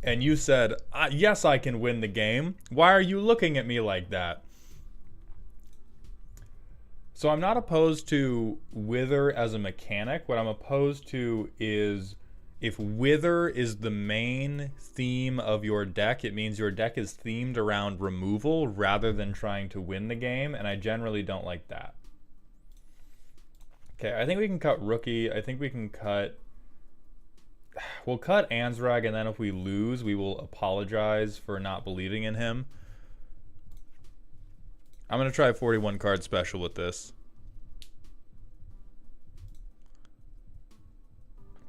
And you said, yes, I can win the game. Why are you looking at me like that? So I'm not opposed to Wither as a mechanic. What I'm opposed to is if Wither is the main theme of your deck, it means your deck is themed around removal rather than trying to win the game, and I generally don't like that. Okay, I think we can cut Rookie. I think we can cut... We'll cut Ansrag, and then if we lose, we will apologize for not believing in him. I'm going to try a 41 card special with this.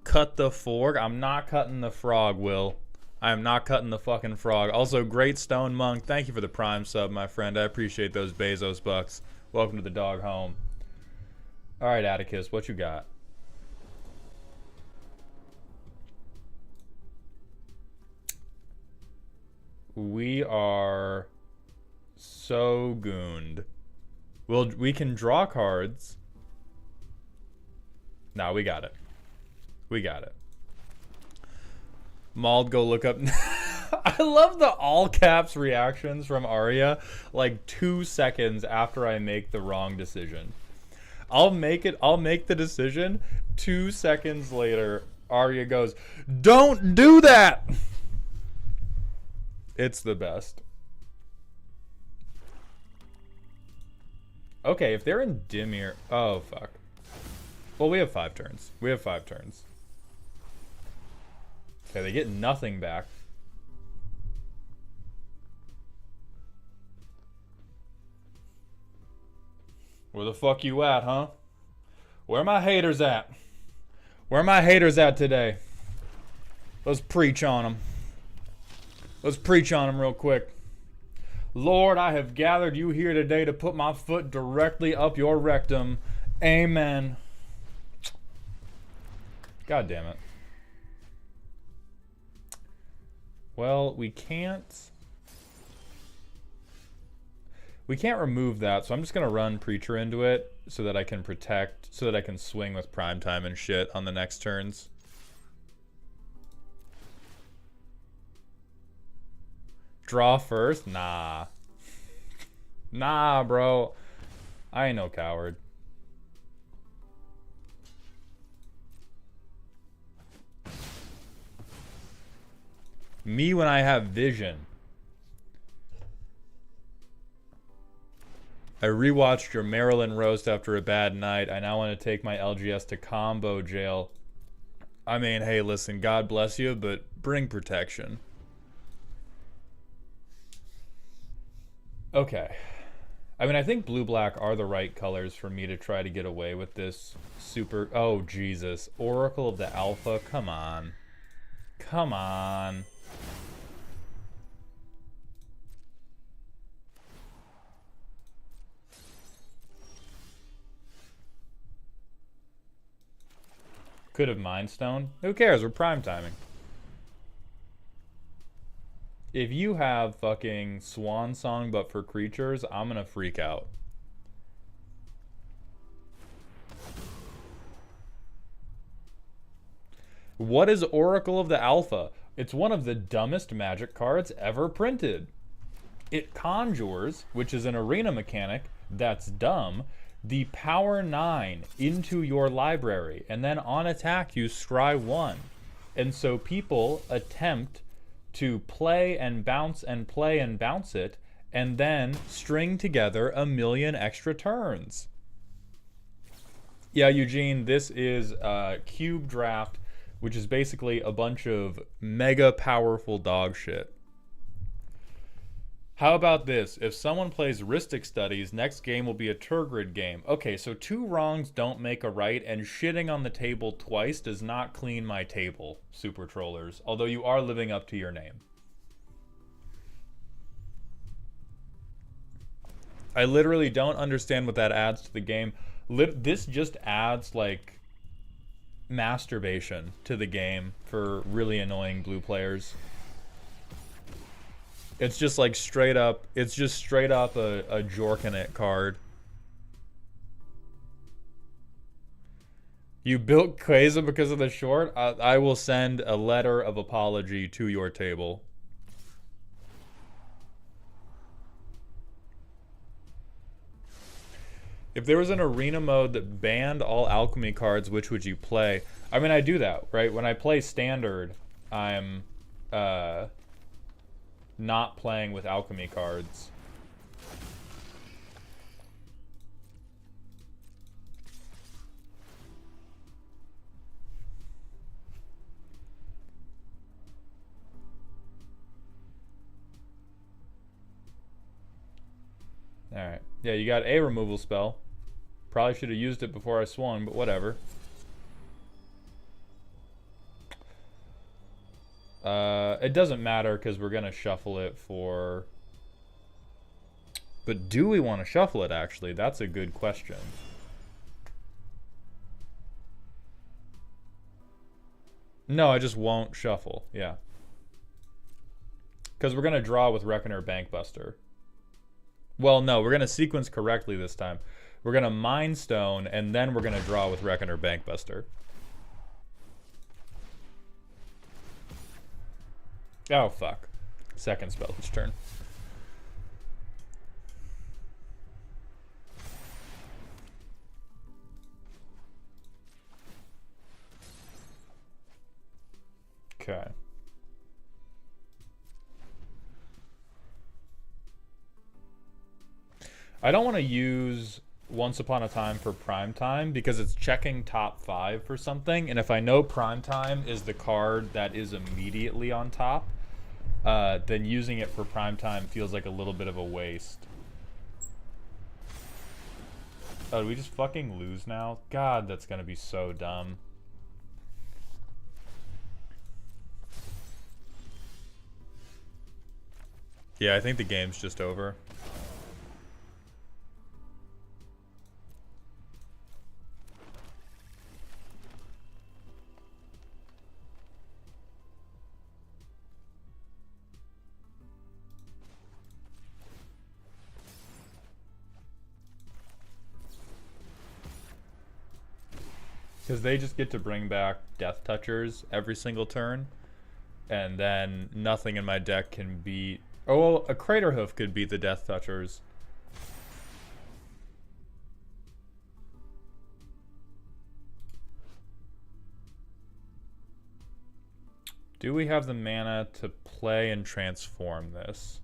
Cut the fork. I'm not cutting the frog, Will. I am not cutting the fucking frog. Also, Great Stone Monk, thank you for the Prime sub, my friend. I appreciate those Bezos bucks. Welcome to the dog home. All right, Atticus, what you got? We are so gooned. Well, we can draw cards. No, we got it. We got it. Mauled, go look up. I love the all caps reactions from Arya like 2 seconds after I make the wrong decision. I'll make the decision. 2 seconds later, Arya goes, "Don't do that!" It's the best. Okay, if they're in Dimir... Oh, fuck. Well, we have 5 turns. We have 5 turns. Okay, they get nothing back. Where the fuck you at, huh? Where my haters at? Where my haters at today? Let's preach on them. Let's preach on them real quick. Lord, I have gathered you here today to put my foot directly up your rectum. Amen. God damn it. Well, we can't remove that, so I'm just gonna run Preacher into it so that I can protect, so that I can swing with Primetime and shit on the next turns. Draw first? Nah. Nah, bro. I ain't no coward. Me when I have vision. I rewatched your Maryland roast after a bad night. I now want to take my LGS to combo jail. I mean, hey, listen, God bless you, but bring protection. Okay. I mean, I think blue-black are the right colors for me to try to get away with this super... Oh, Jesus. Oracle of the Alpha? Come on. Come on. Could have Mind Stone. Who cares? We're prime timing. If you have fucking Swan Song but for creatures, I'm gonna freak out. What is Oracle of the Alpha? It's one of the dumbest Magic cards ever printed. It conjures, which is an arena mechanic that's dumb, the power 9 into your library, and then on attack you scry 1. And so people attempt to play and bounce and play and bounce it, and then string together a million extra turns. Yeah, Eugene, this is Cube Draft, which is basically a bunch of mega powerful dog shit. How about this? If someone plays Rhystic Studies, next game will be a Turgid game. Okay, so 2 wrongs don't make a right, and shitting on the table twice does not clean my table, Super Trollers. Although you are living up to your name. I literally don't understand what that adds to the game. This just adds, like, masturbation to the game for really annoying blue players. It's just like straight up, it's just straight up a Jorkanet card. You built Quasar because of the short? I will send a letter of apology to your table. If there was an arena mode that banned all alchemy cards, which would you play? I mean, I do that, right? When I play standard, I'm not playing with alchemy cards. Alright. Yeah, you got a removal spell. Probably should have used it before I swung, but whatever. It doesn't matter because we're going to shuffle it for... But do we want to shuffle it, actually? That's a good question. No, I just won't shuffle. Yeah. Because we're going to draw with Reckoner Bankbuster. Well, no, we're going to sequence correctly this time. We're going to Mind Stone, and then we're going to draw with Reckoner Bankbuster. Oh, fuck. Second spell each turn. Okay. I don't want to use Once Upon a Time for Prime Time because it's checking top 5 for something, and if I know Prime Time is the card that is immediately on top, then using it for Prime Time feels like a little bit of a waste. Oh, do we just fucking lose now? God, that's gonna be so dumb. Yeah, I think the game's just over. Because they just get to bring back Death Touchers every single turn. And then nothing in my deck can beat... Oh, well, a Crater Hoof could beat the Death Touchers. Do we have the mana to play and transform this?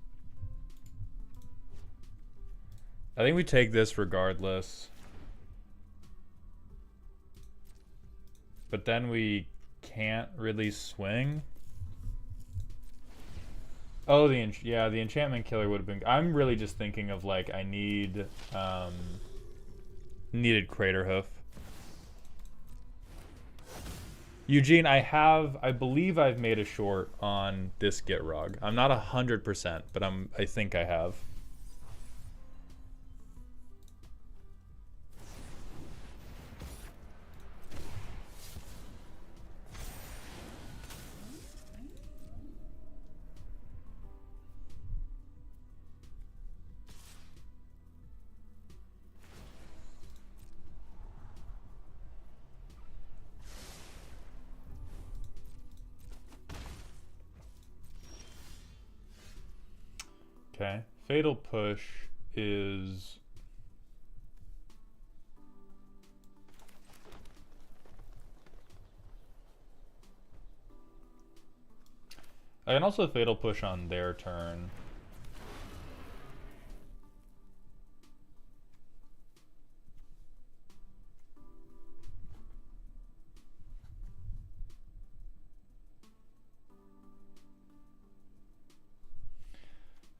I think we take this regardless. But then we can't really swing. Oh, the enchantment killer would have been... I'm really just thinking of, like, I need... needed Crater Hoof. Eugene, I believe I've made a short on this Gitrog. I'm not 100%, but I think I have. Okay. Fatal Push is... I can also Fatal Push on their turn.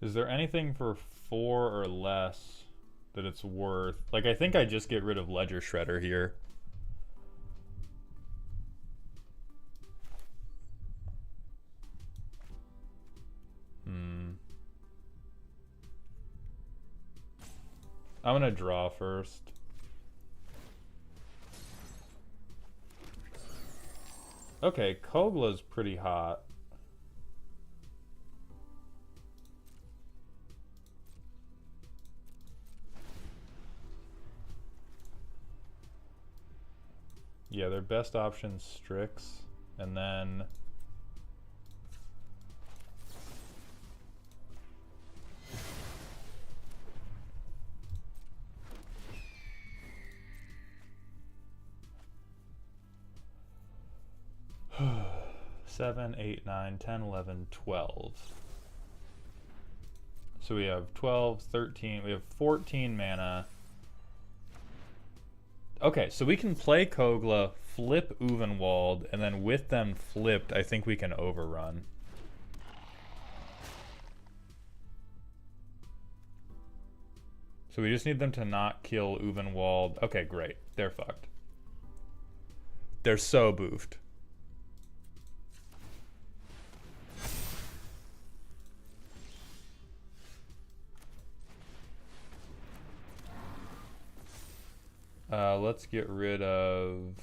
Is there anything for 4 or less that it's worth? Like, I think I just get rid of Ledger Shredder here. I'm gonna draw first. Okay, Kogla's pretty hot. Yeah, their best option's Strix, and then... 7, 8, 9, 10, 11, 12. So we have 12, 13, we have 14 mana. Okay, so we can play Kogla, flip Uvenwald, and then with them flipped, I think we can overrun. So we just need them to not kill Uvenwald. Okay, great. They're fucked. They're so boofed. Let's get rid of...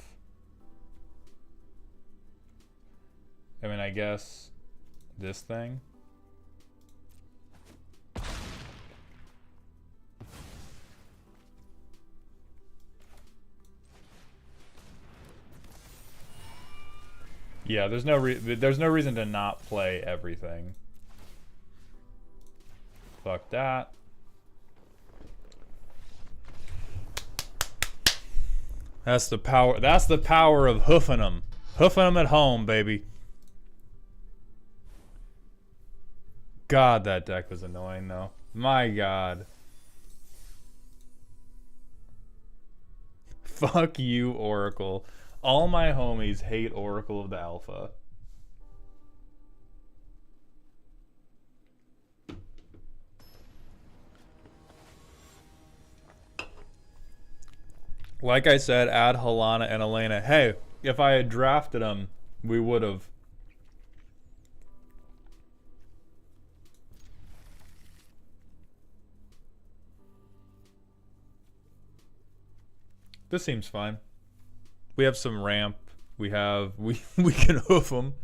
I mean, I guess this thing. Yeah, there's no reason to not play everything. Fuck that. That's the power. That's the power of hoofing them. Hoofing them at home, baby. God, that deck was annoying, though. My God. Fuck you, Oracle. All my homies hate Oracle of the Alpha. Like I said, add Halana and Elena. Hey, if I had drafted them, we would have. This seems fine. We have some ramp. We can hoof them.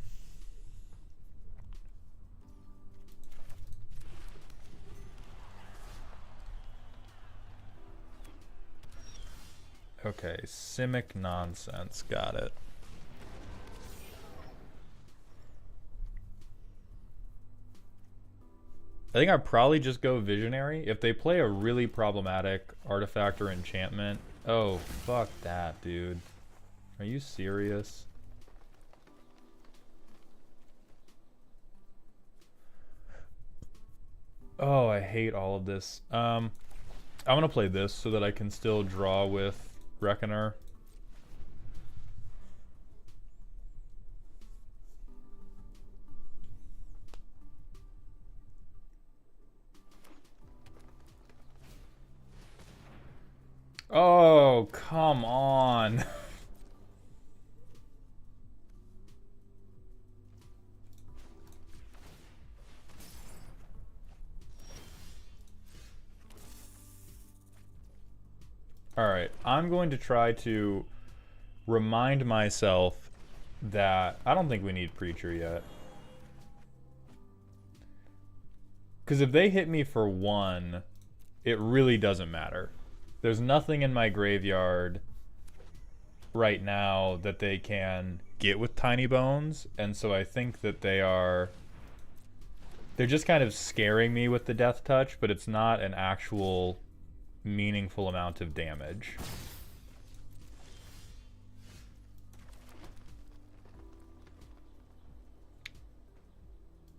Okay, Simic nonsense. Got it. I think I'd probably just go Visionary. If they play a really problematic artifact or enchantment... Oh, fuck that, dude. Are you serious? Oh, I hate all of this. I'm gonna play this so that I can still draw with Reckoner. Oh, come on. Alright, I'm going to try to remind myself that I don't think we need Preacher yet. Because if they hit me for 1, it really doesn't matter. There's nothing in my graveyard right now that they can get with Tiny Bones, and so I think that they're just kind of scaring me with the Death Touch, but it's not an actual meaningful amount of damage.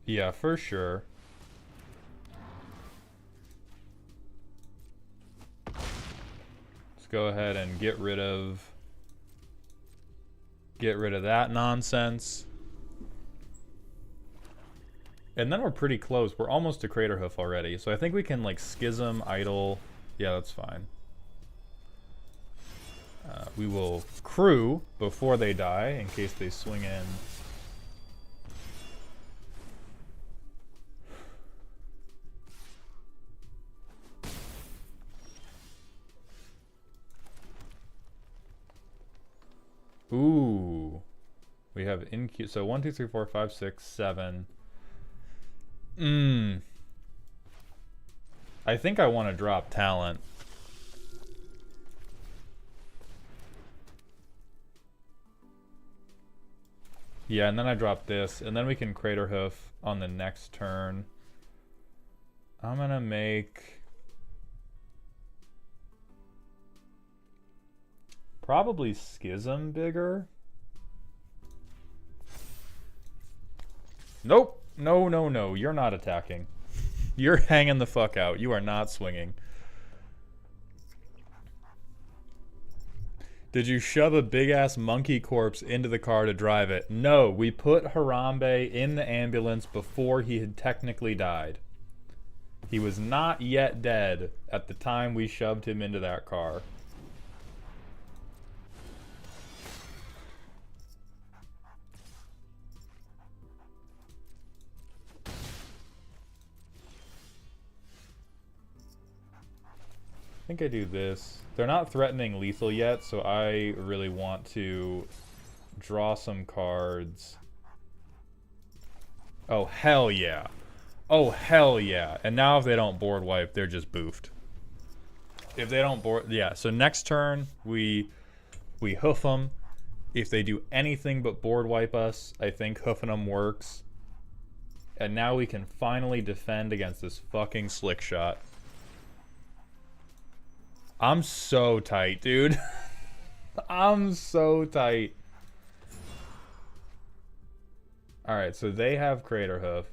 Yeah, for sure. Let's go ahead and get rid of that nonsense. And then we're pretty close. We're almost to Craterhoof already. So I think we can like Schism, Idle. Yeah, that's fine. We will Crew before they die in case they swing in. Ooh. We have InQ. So 1, 2, 3, 4, 5, 6, 7. I think I want to drop Talent. Yeah, and then I drop this, and then we can Craterhoof on the next turn. I'm gonna make... probably Schism bigger. Nope. No, no, no. You're not attacking. You're hanging the fuck out. You are not swinging. Did you shove a big-ass monkey corpse into the car to drive it? No, we put Harambe in the ambulance before he had technically died. He was not yet dead at the time we shoved him into that car. I think I do this. They're not threatening lethal yet, so I really want to draw some cards. Oh, hell yeah. Oh, hell yeah. And now if they don't board wipe, they're just boofed. If they don't board... Yeah, so next turn, we hoof them. If they do anything but board wipe us, I think hoofing them works. And now we can finally defend against this fucking slick shot. I'm so tight, dude. I'm so tight. Alright, so they have Crater Hoof.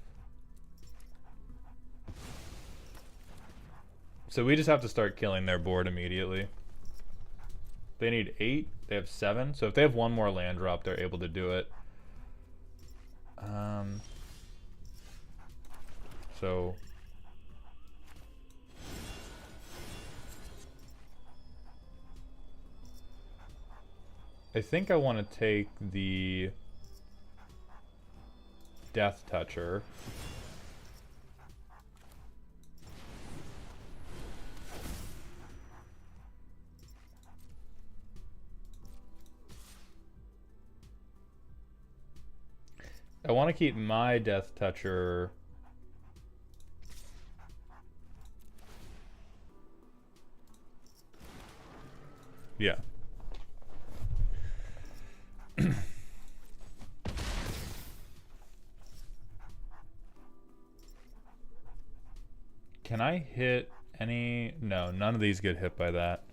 So we just have to start killing their board immediately. They need 8. They have 7. So if they have one more land drop, they're able to do it. So... I think I want to take the Death Toucher. I want to keep my Death Toucher. Yeah. Can I hit any... No, none of these get hit by that.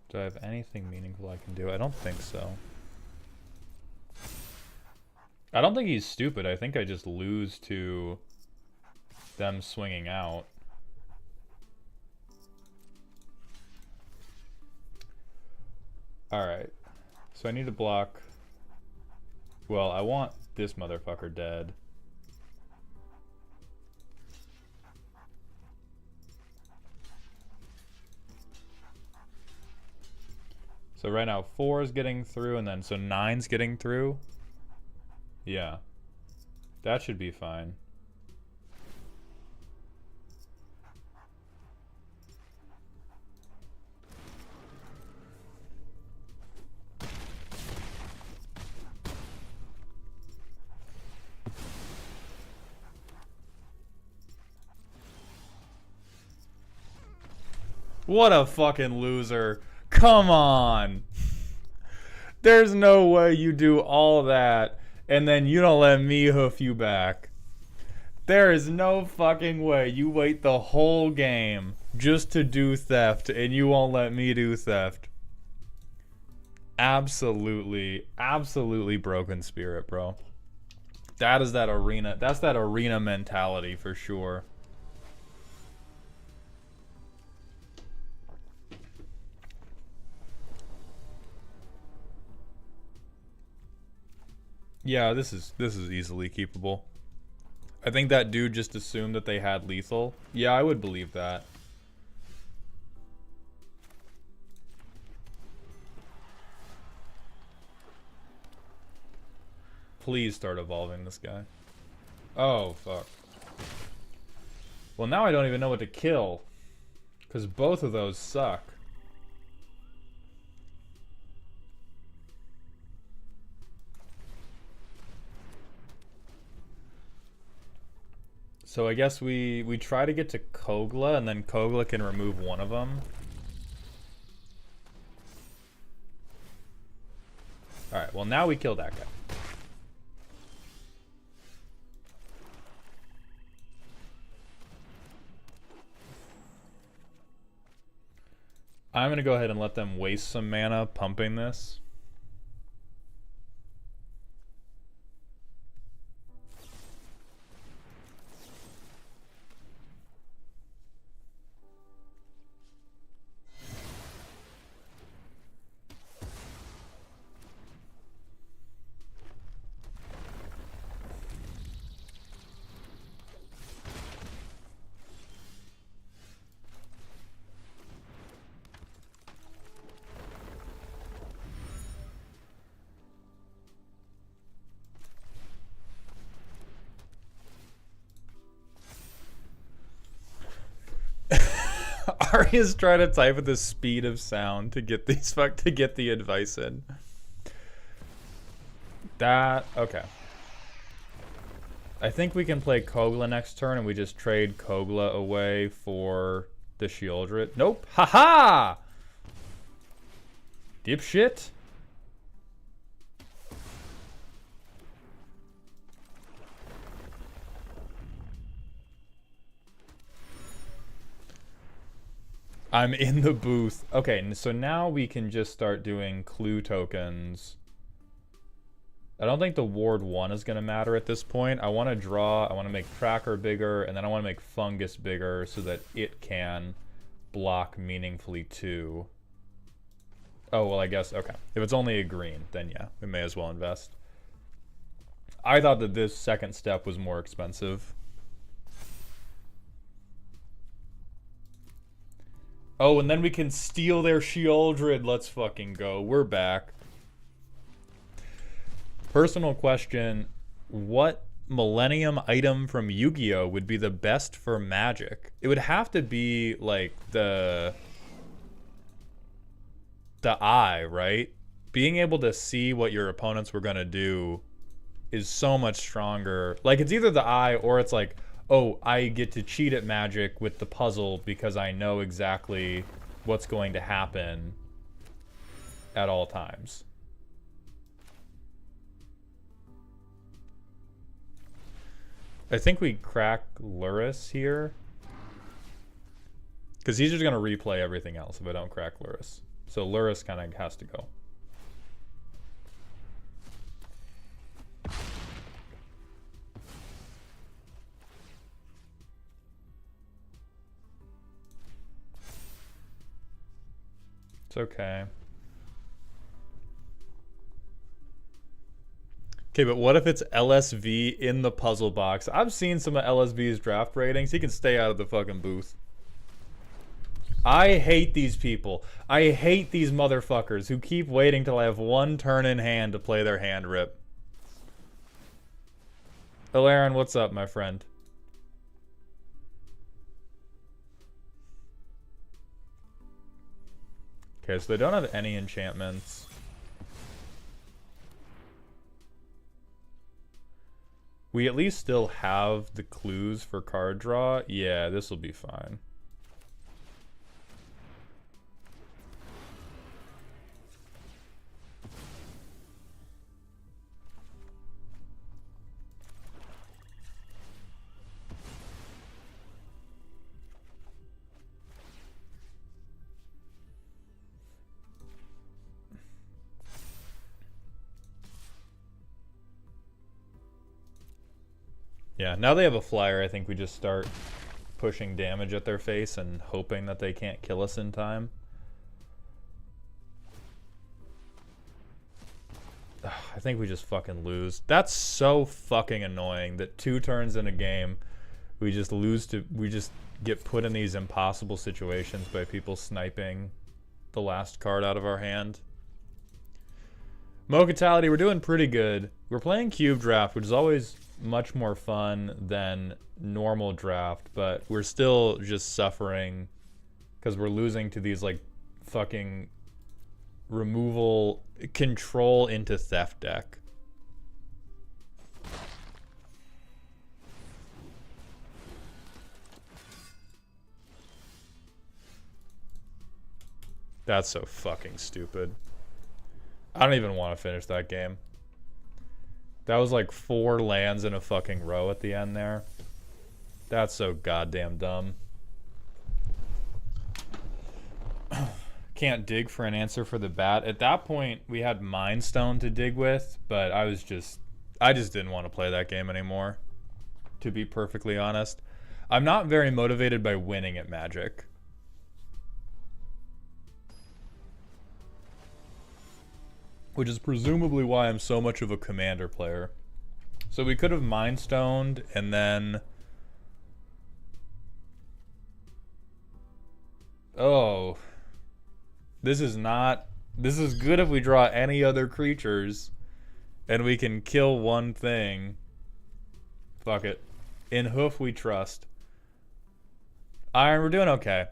Do I have anything meaningful I can do? I don't think so. I don't think he's stupid. I think I just lose to them swinging out. Alright. So I need to block... Well, I want this motherfucker dead. So right now 4 is getting through, and then so 9's getting through. Yeah. That should be fine. What a fucking loser. Come on. There's no way you do all that and then you don't let me hoof you back. There is no fucking way you wait the whole game just to do theft and you won't let me do theft. Absolutely, absolutely broken spirit, bro. That is that arena. That's that arena mentality for sure. Yeah, this is easily keepable. I think that dude just assumed that they had lethal. Yeah, I would believe that. Please start evolving this guy. Oh, fuck. Well, now I don't even know what to kill. Because both of those suck. So I guess we try to get to Kogla, and then Kogla can remove one of them. Alright, well now we kill that guy. I'm going to go ahead and let them waste some mana pumping this. Arya's trying to type at the speed of sound to get these to get the advice in. That okay. I think we can play Kogla next turn and we just trade Kogla away for the Sheoldred. Nope. Haha! Dipshit. I'm in the booth. Okay, so now we can just start doing clue tokens. I don't think the ward 1 is going to matter at this point. I want to draw, I want to make tracker bigger, and then I want to make fungus bigger so that it can block meaningfully too. Oh, well, I guess, okay. If it's only a green, then yeah, we may as well invest. I thought that this second step was more expensive. Oh, and then we can steal their Sheoldred. Let's fucking go. We're back. Personal question. What Millennium item from Yu-Gi-Oh! Would be the best for Magic? It would have to be, like, the eye, right? Being able to see what your opponents were going to do is so much stronger. Like, it's either the eye or it's like, oh, I get to cheat at Magic with the puzzle because I know exactly what's going to happen at all times. I think we crack Luris here. Because he's just going to replay everything else if I don't crack Luris. So Luris kind of has to go. It's okay. Okay, but what if it's LSV in the puzzle box? I've seen some of LSV's draft ratings. He can stay out of the fucking booth. I hate these people. I hate these motherfuckers who keep waiting till I have one turn in hand to play their hand rip. Aaron, what's up, my friend? Okay, so they don't have any enchantments. We at least still have the clues for card draw. Yeah, this will be fine. Yeah, now they have a flyer, I think we just start pushing damage at their face and hoping that they can't kill us in time. Ugh, I think we just fucking lose. That's so fucking annoying that 2 turns in a game, we just get put in these impossible situations by people sniping the last card out of our hand. Mocatality, we're doing pretty good. We're playing Cube Draft, which is always much more fun than normal draft, but we're still just suffering because we're losing to these like fucking removal control into theft deck. That's so fucking stupid. I don't even want to finish that game. That was like 4 lands in a fucking row at the end there. That's so goddamn dumb. can't dig for an answer for the bat. At that point, we had Mind Stone to dig with, but I just didn't want to play that game anymore, to be perfectly honest. I'm not very motivated by winning at Magic. Which is presumably why I'm so much of a Commander player. So we could have Mind Stoned and then... Oh. This is good if we draw any other creatures and we can kill one thing. Fuck it. In Hoof we trust. Iron, we're doing okay.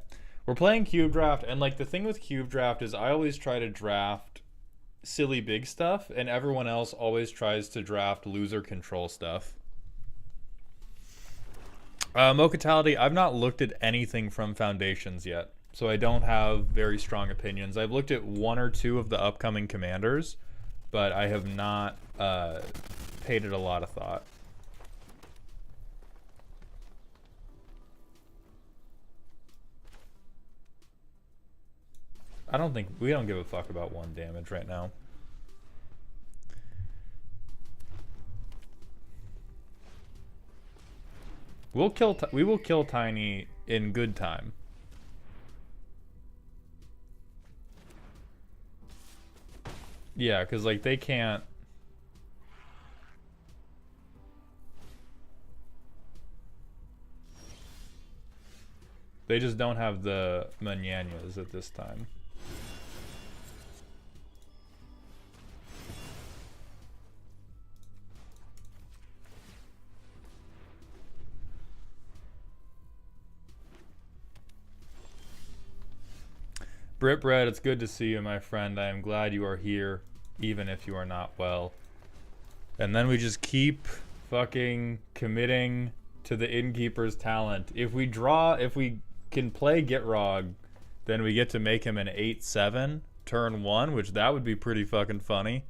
We're playing Cube Draft, and like the thing with Cube Draft is I always try to draft silly big stuff, and everyone else always tries to draft loser control stuff. Mocatality, I've not looked at anything from Foundations yet, so I don't have very strong opinions. I've looked at one or two of the upcoming commanders, but I have not paid it a lot of thought. We don't give a fuck about 1 damage right now. We will kill Tiny in good time. Yeah, because like they can't. They just don't have the Mananias at this time. Brit Bread, it's good to see you, my friend. I am glad you are here, even if you are not well. And then we just keep fucking committing to the Innkeeper's talent. If we can play Gitrog, then we get to make him an 8/7 turn 1, which that would be pretty fucking funny.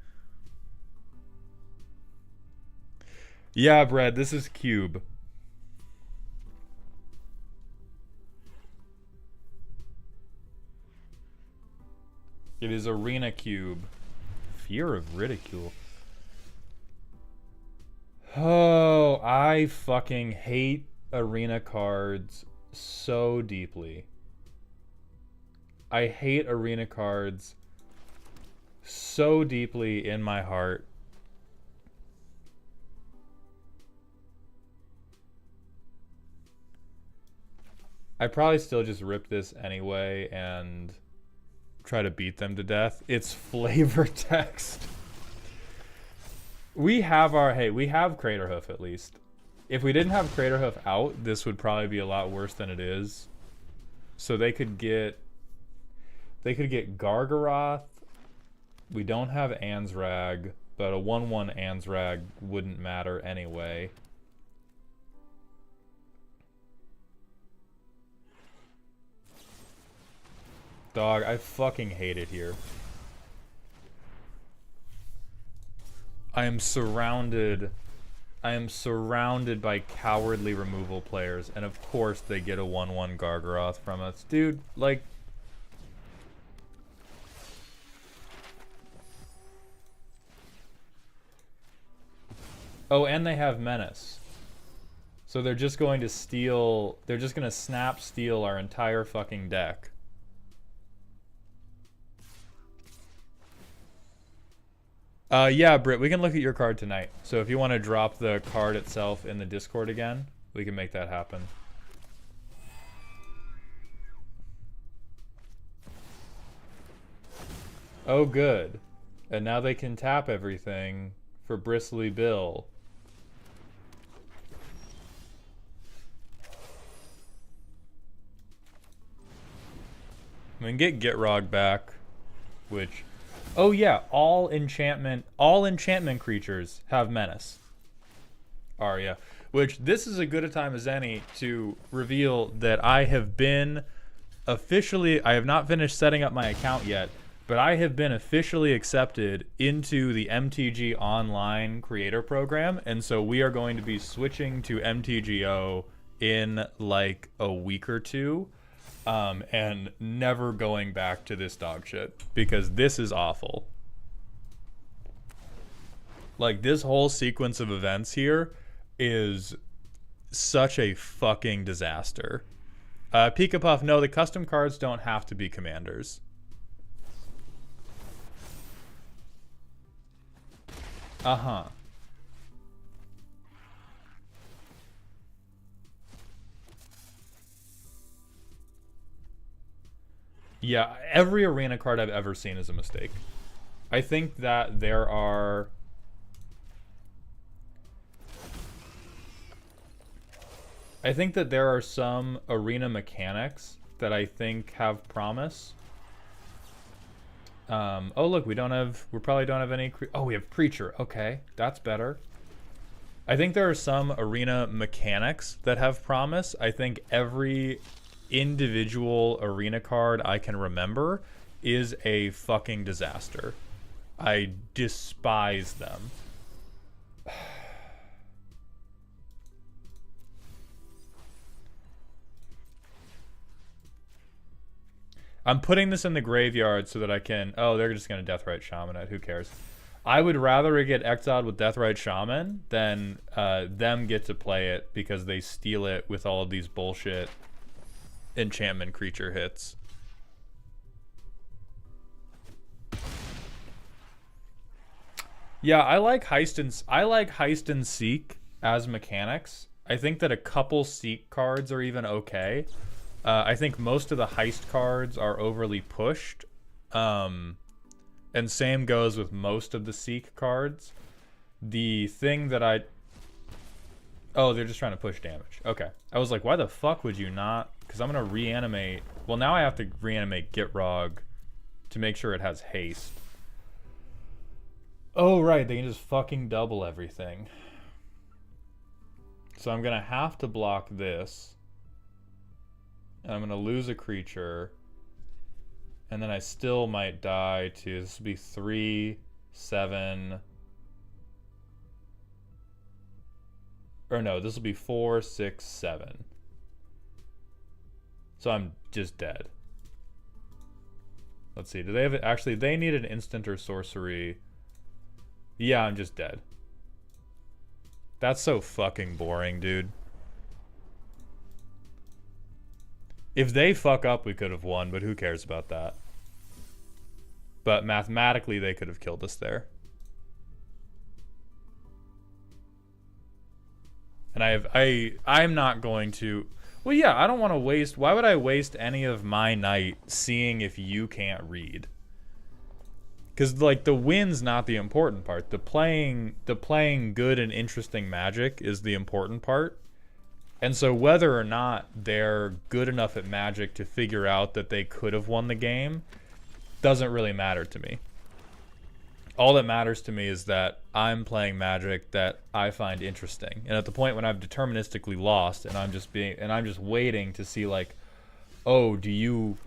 Yeah, Brad, this is Cube. It is Arena Cube. Fear of Ridicule. Oh, I fucking hate Arena cards so deeply. I hate Arena cards so deeply in my heart. I probably still just rip this anyway and try to beat them to death. It's flavor text. We have Craterhoof at least. If we didn't have Craterhoof out, this would probably be a lot worse than it is. So they could get Gargaroth. We don't have Ansrag, but a 1/1 Ansrag wouldn't matter anyway. Dog, I fucking hate it here. I am surrounded by cowardly removal players, and of course they get a 1/1 Gargaroth from us. Dude, like... Oh, and they have Menace. So they're just going to steal... They're just going to snap steal our entire fucking deck. Yeah, Britt, we can look at your card tonight. So if you want to drop the card itself in the Discord again, we can make that happen. Oh, good. And now they can tap everything for Bristly Bill. I mean, get Gitrog back, which... Oh yeah, all enchantment creatures have Menace. Arya. Which, this is as good a time as any to reveal that I have not finished setting up my account yet, but I have been officially accepted into the MTG Online Creator Program, and so we are going to be switching to MTGO in like a week or two. and never going back to this dog shit because this is awful. Like, this whole sequence of events here is such a fucking disaster. Pika Puff, no, the custom cards don't have to be commanders. Uh-huh. Yeah, every arena card I've ever seen is a mistake. I think that there are... I think that there are some arena mechanics that I think have promise. Oh, look, we probably don't have any... Oh, we have Preacher. Okay, that's better. I think there are some arena mechanics that have promise. I think every individual arena card I can remember is a fucking disaster. I despise them. I'm putting this in the graveyard so that I can... Oh, they're just going to Deathrite Shaman it. Who cares? I would rather it get exiled with Deathrite Shaman than them get to play it because they steal it with all of these bullshit enchantment creature hits. Yeah, I like Heist and Seek as mechanics. I think that a couple Seek cards are even okay. I think most of the Heist cards are overly pushed. And same goes with most of the Seek cards. The thing that I... Oh, they're just trying to push damage. Okay. I was like, why the fuck would you not... Because I'm going to reanimate... Well, now I have to reanimate Gitrog to make sure it has haste. Oh, right. They can just fucking double everything. So I'm going to have to block this. And I'm going to lose a creature. And then I still might die to... This will be 3, 7... Or no, this will be 4, 6, 7. So I'm just dead. Let's see. Do they have... Actually, they need an instant or sorcery. Yeah, I'm just dead. That's so fucking boring, dude. If they fuck up, we could have won, but who cares about that? But mathematically, they could have killed us there. And I'm not going to... Well, yeah, I don't want to waste... Why would I waste any of my night seeing if you can't read? Because, like, the win's not the important part. The playing good and interesting Magic is the important part. And so whether or not they're good enough at Magic to figure out that they could have won the game doesn't really matter to me. All that matters to me is that I'm playing Magic that I find interesting. And at the point when I've deterministically lost and I'm just waiting to see, like, oh, do you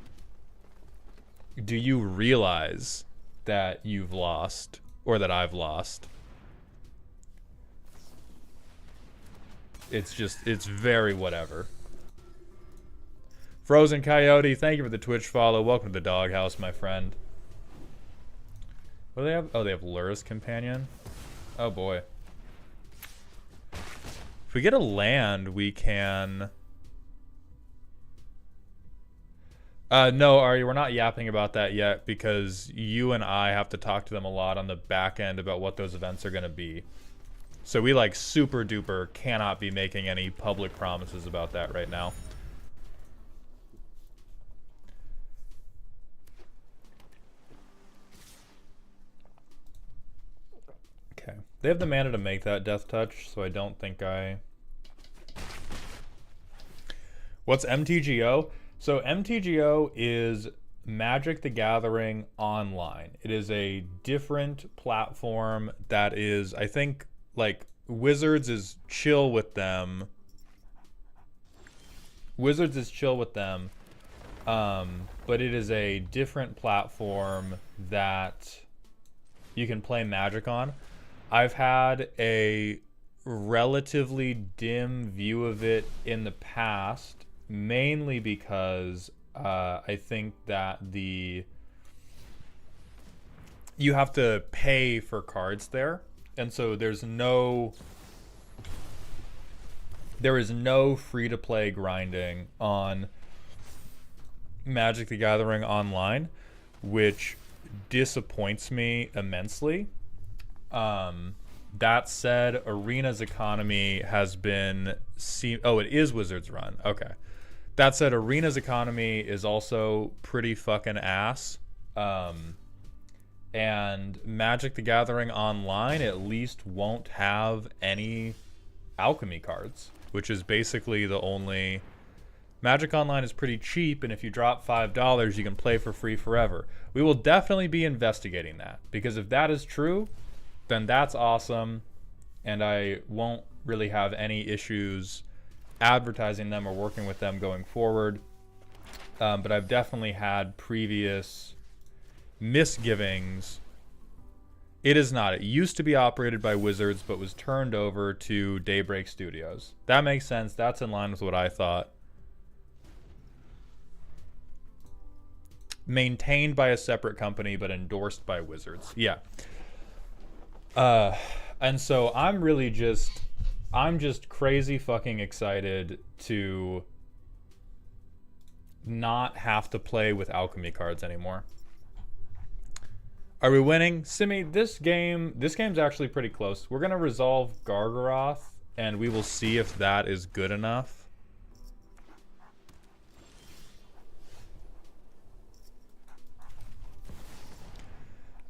realize that you've lost or that I've lost? It's very whatever. Frozen Coyote, thank you for the Twitch follow. Welcome to the doghouse, my friend. What do they have? Oh, they have Lurrus Companion. Oh boy. If we get a land, we can... no, Ari, we're not yapping about that yet because you and I have to talk to them a lot on the back end about what those events are going to be. So we, like, super duper cannot be making any public promises about that right now. Okay. They have the mana to make that Death Touch, so I don't think I... What's MTGO? So MTGO is Magic the Gathering online. It is a different platform that is, I think, like, Wizards is chill with them. But it is a different platform that you can play Magic on. I've had a relatively dim view of it in the past, mainly because I think that you have to pay for cards there, and so there is no free to play grinding on Magic the Gathering Online, which disappoints me immensely. That said, Arena's economy has been it is Wizards run. Okay. That said, Arena's economy is also pretty fucking ass. And Magic the Gathering Online at least won't have any alchemy cards, which is basically the only... Magic Online is pretty cheap, and if you drop $5, you can play for free forever. We will definitely be investigating that, because if that is true, then that's awesome, and I won't really have any issues advertising them or working with them going forward. But I've definitely had previous misgivings. It is not. It used to be operated by Wizards, but was turned over to Daybreak Studios. That makes sense. That's in line with what I thought. Maintained by a separate company, but endorsed by Wizards. Yeah. And so I'm just crazy fucking excited to not have to play with alchemy cards anymore. Are we winning? Simi, this game's actually pretty close. We're gonna resolve Gargaroth, and we will see if that is good enough.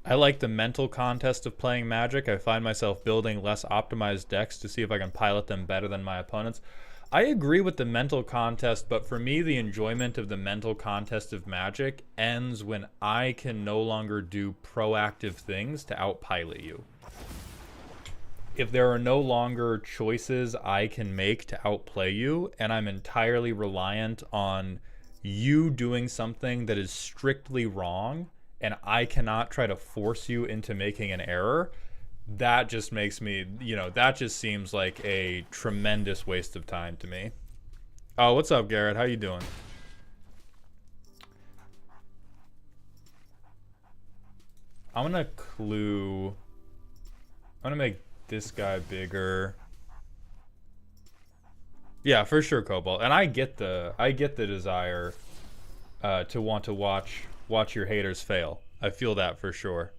I like the mental contest of playing Magic. I find myself building less optimized decks to see if I can pilot them better than my opponents. I agree with the mental contest, but for me, the enjoyment of the mental contest of Magic ends when I can no longer do proactive things to outpilot you. If there are no longer choices I can make to outplay you, and I'm entirely reliant on you doing something that is strictly wrong, and I cannot try to force you into making an error, that just makes me, that just seems like a tremendous waste of time to me. Oh, what's up, Garrett? How you doing? I'm gonna make this guy bigger. Yeah, for sure, Cobalt. And I get the desire to want to watch your haters fail. I feel that for sure.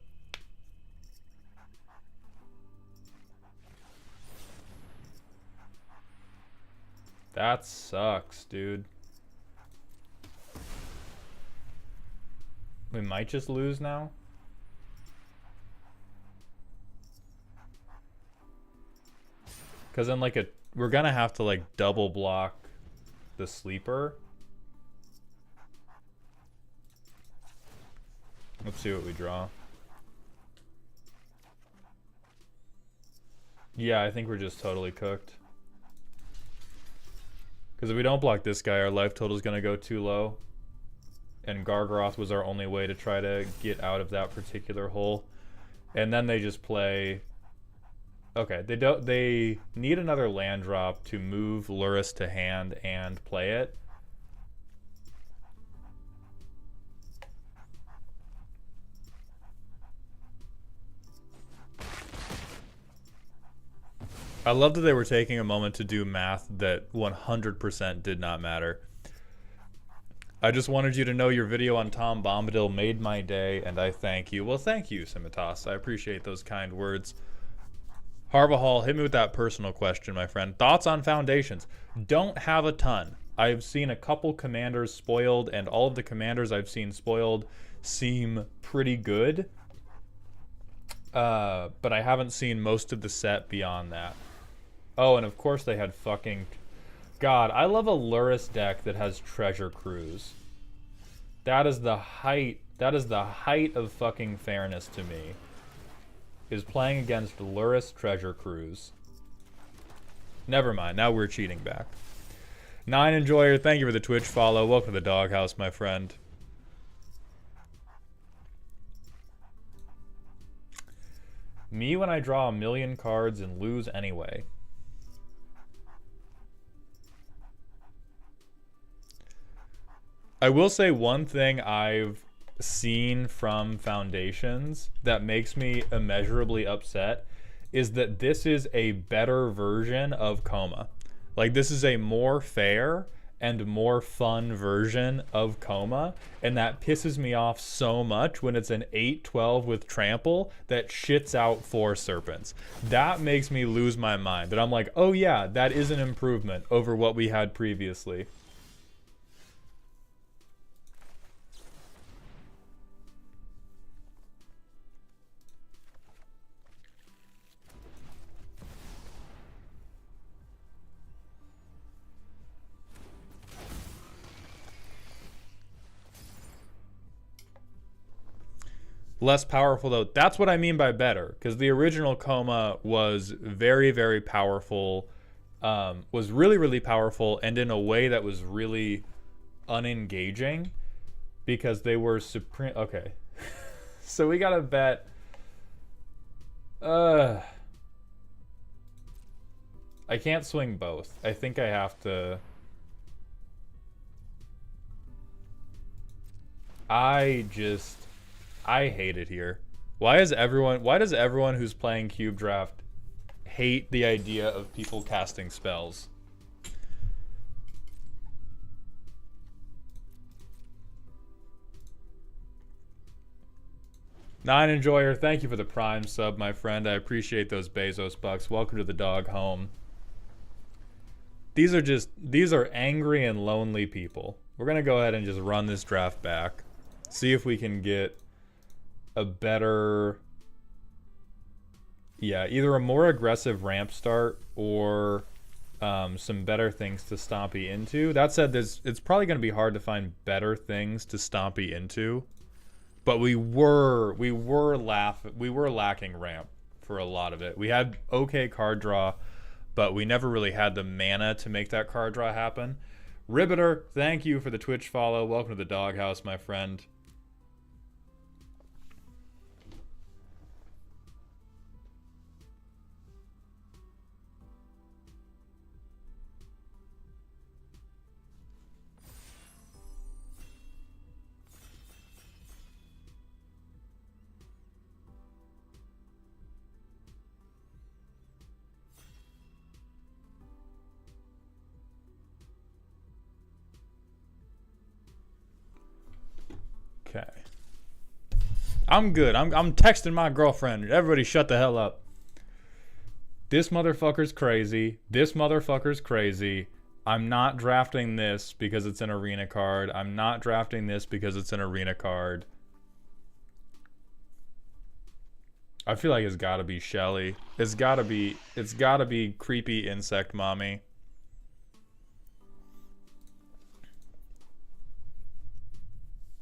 That sucks, dude. We might just lose now. Because then we're gonna have to double block the sleeper. Let's see what we draw. Yeah, I think we're just totally cooked. Because if we don't block this guy, our life total is going to go too low. And Gargaroth was our only way to try to get out of that particular hole. And then they just play... Okay, they need another land drop to move Lurrus to hand and play it. I love that they were taking a moment to do math that 100% did not matter. I just wanted you to know your video on Tom Bombadil made my day, and I thank you. Well, thank you, Simitas. I appreciate those kind words. Harvahal, hit me with that personal question, my friend. Thoughts on Foundations? Don't have a ton. I've seen a couple commanders spoiled, and all of the commanders I've seen spoiled seem pretty good. But I haven't seen most of the set beyond that. Oh, and of course they had fucking... God, I love a Lurrus deck that has Treasure Cruise. That is the height of fucking fairness to me. Is playing against Lurrus Treasure Cruise. Never mind, now we're cheating back. Nine Enjoyer, thank you for the Twitch follow. Welcome to the doghouse, my friend. Me when I draw a million cards and lose anyway. I will say one thing I've seen from foundations that makes me immeasurably upset is that this is a better version of Coma. Like, this is a more fair and more fun version of Coma, and that pisses me off so much when it's an 8/12 with trample that shits out 4 serpents. That makes me lose my mind. That I'm like, oh yeah, that is an improvement over what we had previously. Less powerful though. That's what I mean by better, because the original Coma was very, very powerful, was really, really powerful, and in a way that was really unengaging because they were supreme. Okay, so we gotta bet. I can't swing both. I think I have to. I hate it here. Why does everyone who's playing Cube Draft hate the idea of people casting spells? Nine Enjoyer, thank you for the Prime sub, my friend. I appreciate those Bezos bucks. Welcome to the dog home. These are angry and lonely people. We're gonna go ahead and just run this draft back. See if we can get a better, yeah, either a more aggressive ramp start or some better things to Stompy into. That said, it's probably going to be hard to find better things to Stompy into, but we were lacking ramp for a lot of it. We had okay card draw, but we never really had the mana to make that card draw happen. Ribbiter, thank you for the Twitch follow. Welcome to the doghouse, my friend. Okay. I'm good. I'm texting my girlfriend. Everybody shut the hell up. This motherfucker's crazy. This motherfucker's crazy. I'm not drafting this because it's an arena card. I'm not drafting this because it's an arena card. I feel like it's gotta be Shelly. It's gotta be creepy insect mommy.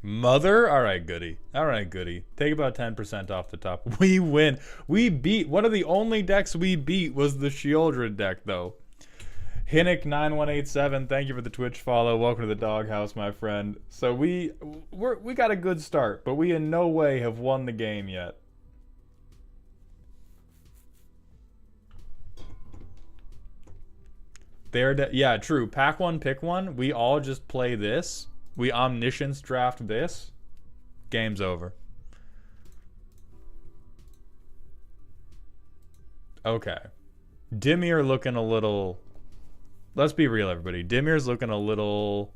Mother? Alright, goody. Alright, goody. Take about 10% off the top. We win. We beat. One of the only decks we beat was the Shieldred deck, though. Hinnick9187, thank you for the Twitch follow. Welcome to the doghouse, my friend. So we got a good start, but we in no way have won the game yet. Yeah, true. Pack one, pick one. We all just play this. We omniscience draft this. Game's over. Okay. Dimir looking a little... Let's be real, everybody. Dimir's looking a little...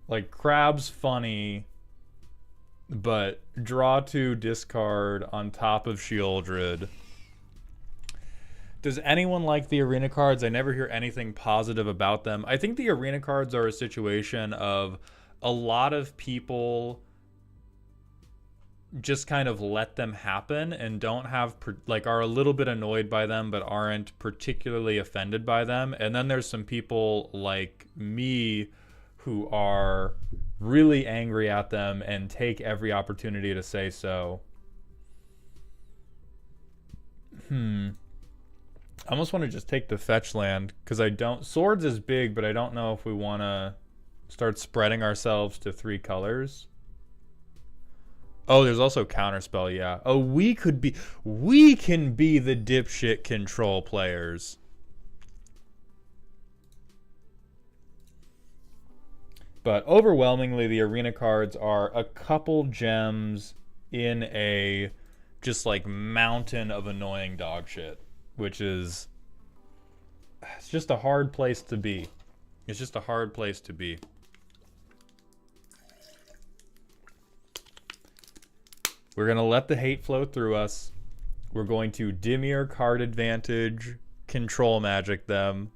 Like, Crab's funny, but draw 2, discard on top of Shieldred. Does anyone like the arena cards? I never hear anything positive about them. I think the arena cards are a situation of a lot of people just kind of let them happen and don't have, like, are a little bit annoyed by them but aren't particularly offended by them. And then there's some people like me who are really angry at them and take every opportunity to say so. I almost want to just take the fetch land, because I don't... Swords is big, but I don't know if we want to start spreading ourselves to 3 colors. Oh, there's also Counterspell, yeah. Oh, we can be the dipshit control players. But overwhelmingly, the arena cards are a couple gems in a just like mountain of annoying dog shit, which is, it's just a hard place to be. It's just a hard place to be. We're going to let the hate flow through us. We're going to Dimir card advantage, control magic them.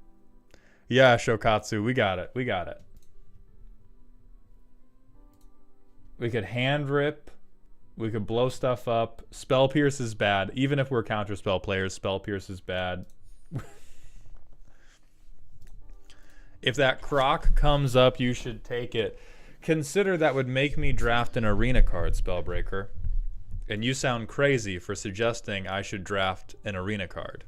Yeah, Shokatsu, we got it. We got it. We could hand rip. We could blow stuff up. Spell Pierce is bad. Even if we're counterspell players, Spell Pierce is bad. If that Croc comes up, you should take it. Consider that would make me draft an arena card, Spellbreaker. And you sound crazy for suggesting I should draft an arena card.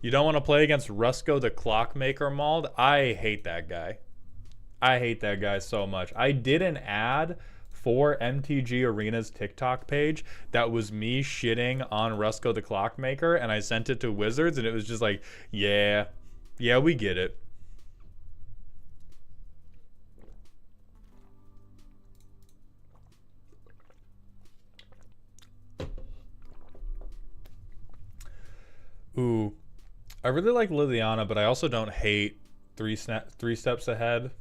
You don't want to play against Rusko the Clockmaker Mauled? I hate that guy. I hate that guy so much. I did an ad for MTG Arena's TikTok page that was me shitting on Rusko the Clockmaker, and I sent it to Wizards, and it was just like, yeah, we get it. Ooh. I really like Liliana, but I also don't hate three steps ahead.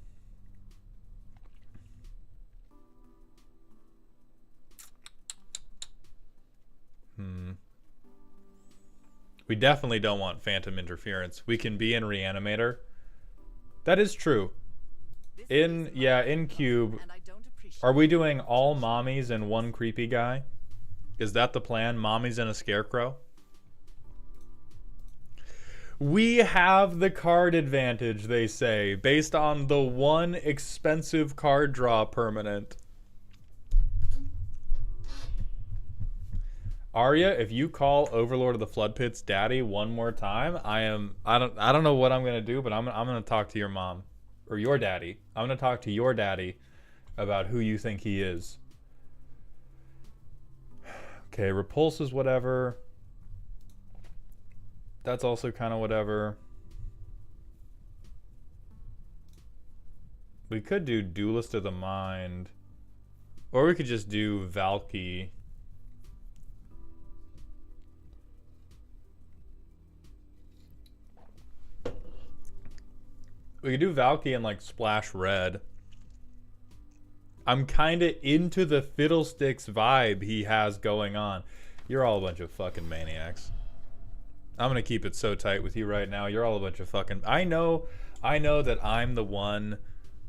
We definitely don't want Phantom Interference. We can be in Reanimator. That is true. In Cube, are we doing all mommies and one creepy guy? Is that the plan? Mommies and a Scarecrow? We have the card advantage, they say, based on the one expensive card draw permanent. Arya, if you call Overlord of the Flood Pits daddy one more time, I don't know what I'm gonna do, but I'm gonna talk to your mom or your daddy. I'm gonna talk to your daddy about who you think he is. Okay, Repulse is whatever. That's also kind of whatever. We could do Duelist of the Mind, or we could just do Valky. We could do Valky and like Splash Red. I'm kind of into the Fiddlesticks vibe he has going on. You're all a bunch of fucking maniacs. I'm going to keep it so tight with you right now. You're all a bunch of fucking... I know that I'm the one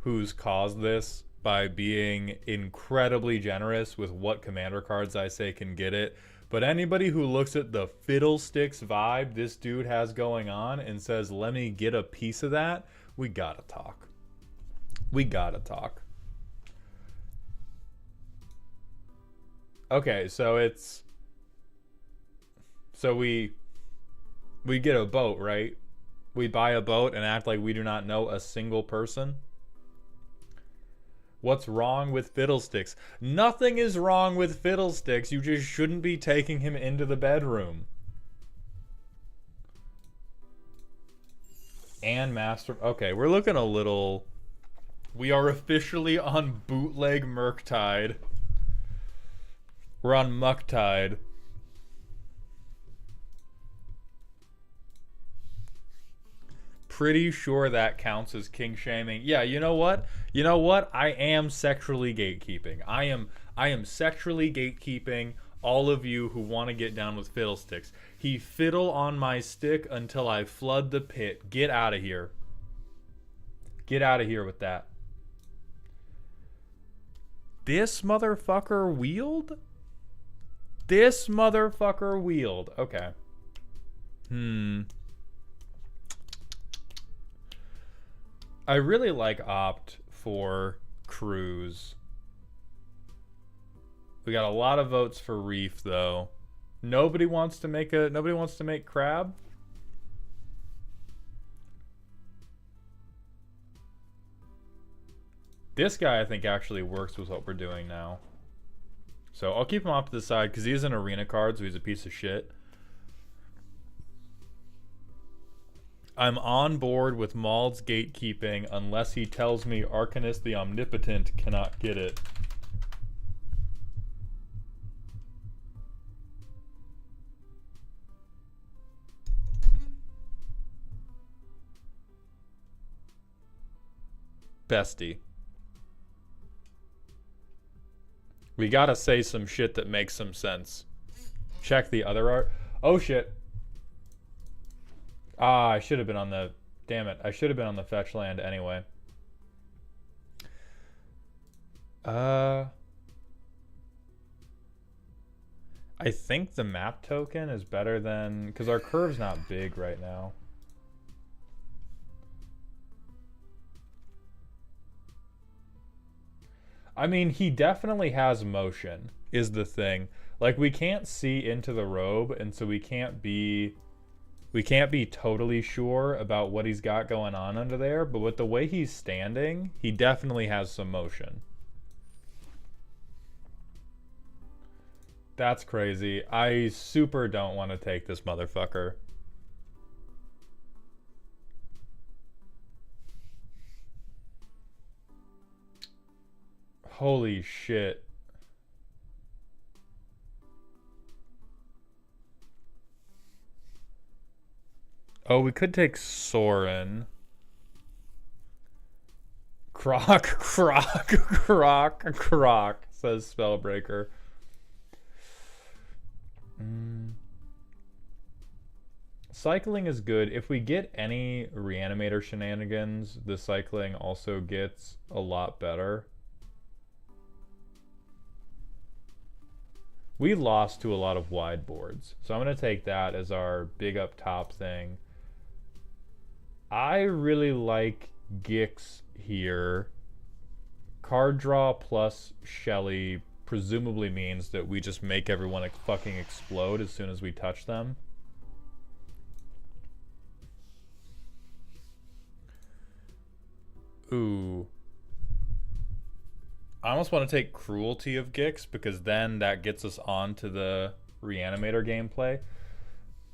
who's caused this by being incredibly generous with what commander cards I say can get it. But anybody who looks at the Fiddlesticks vibe this dude has going on and says, let me get a piece of that, we gotta talk. We gotta talk. Okay, so it's... So we get a boat, right? We buy a boat and act like we do not know a single person. What's wrong with Fiddlesticks? Nothing is wrong with Fiddlesticks. You just shouldn't be taking him into the bedroom. And Master... Okay, we're looking a little... We are officially on bootleg Murktide. We're on Mucktide. Pretty sure that counts as king shaming. Yeah, you know what? You know what? I am sexually gatekeeping. I am sexually gatekeeping all of you who want to get down with Fiddlesticks. He fiddle on my stick until I flood the pit. Get out of here. Get out of here with that. This motherfucker wheeled? This motherfucker wheeled. Okay. I really like Opt for Cruise. We got a lot of votes for Reef though. Nobody wants to make Crab. This guy I think actually works with what we're doing now. So I'll keep him off to the side because he's an arena card, so he's a piece of shit. I'm on board with Maul's gatekeeping unless he tells me Arcanist the Omnipotent cannot get it. Bestie. We gotta say some shit that makes some sense. Check the other art. Oh shit. Ah, I should have been on the... Damn it. I should have been on the fetch land anyway. I think the map token is better than... Because our curve's not big right now. I mean, he definitely has motion, is the thing. Like, we can't see into the robe, and so we can't be totally sure about what he's got going on under there, but with the way he's standing, he definitely has some motion. That's crazy. I super don't want to take this motherfucker. Holy shit. Oh, we could take Soren. Croc, says Spellbreaker. Cycling is good. If we get any reanimator shenanigans, the cycling also gets a lot better. We lost to a lot of wide boards, so I'm going to take that as our big up top thing. I really like Gix here. Card draw plus Shelly presumably means that we just make everyone fucking explode as soon as we touch them. Ooh. I almost want to take Cruelty of Gix because then that gets us on to the Reanimator gameplay.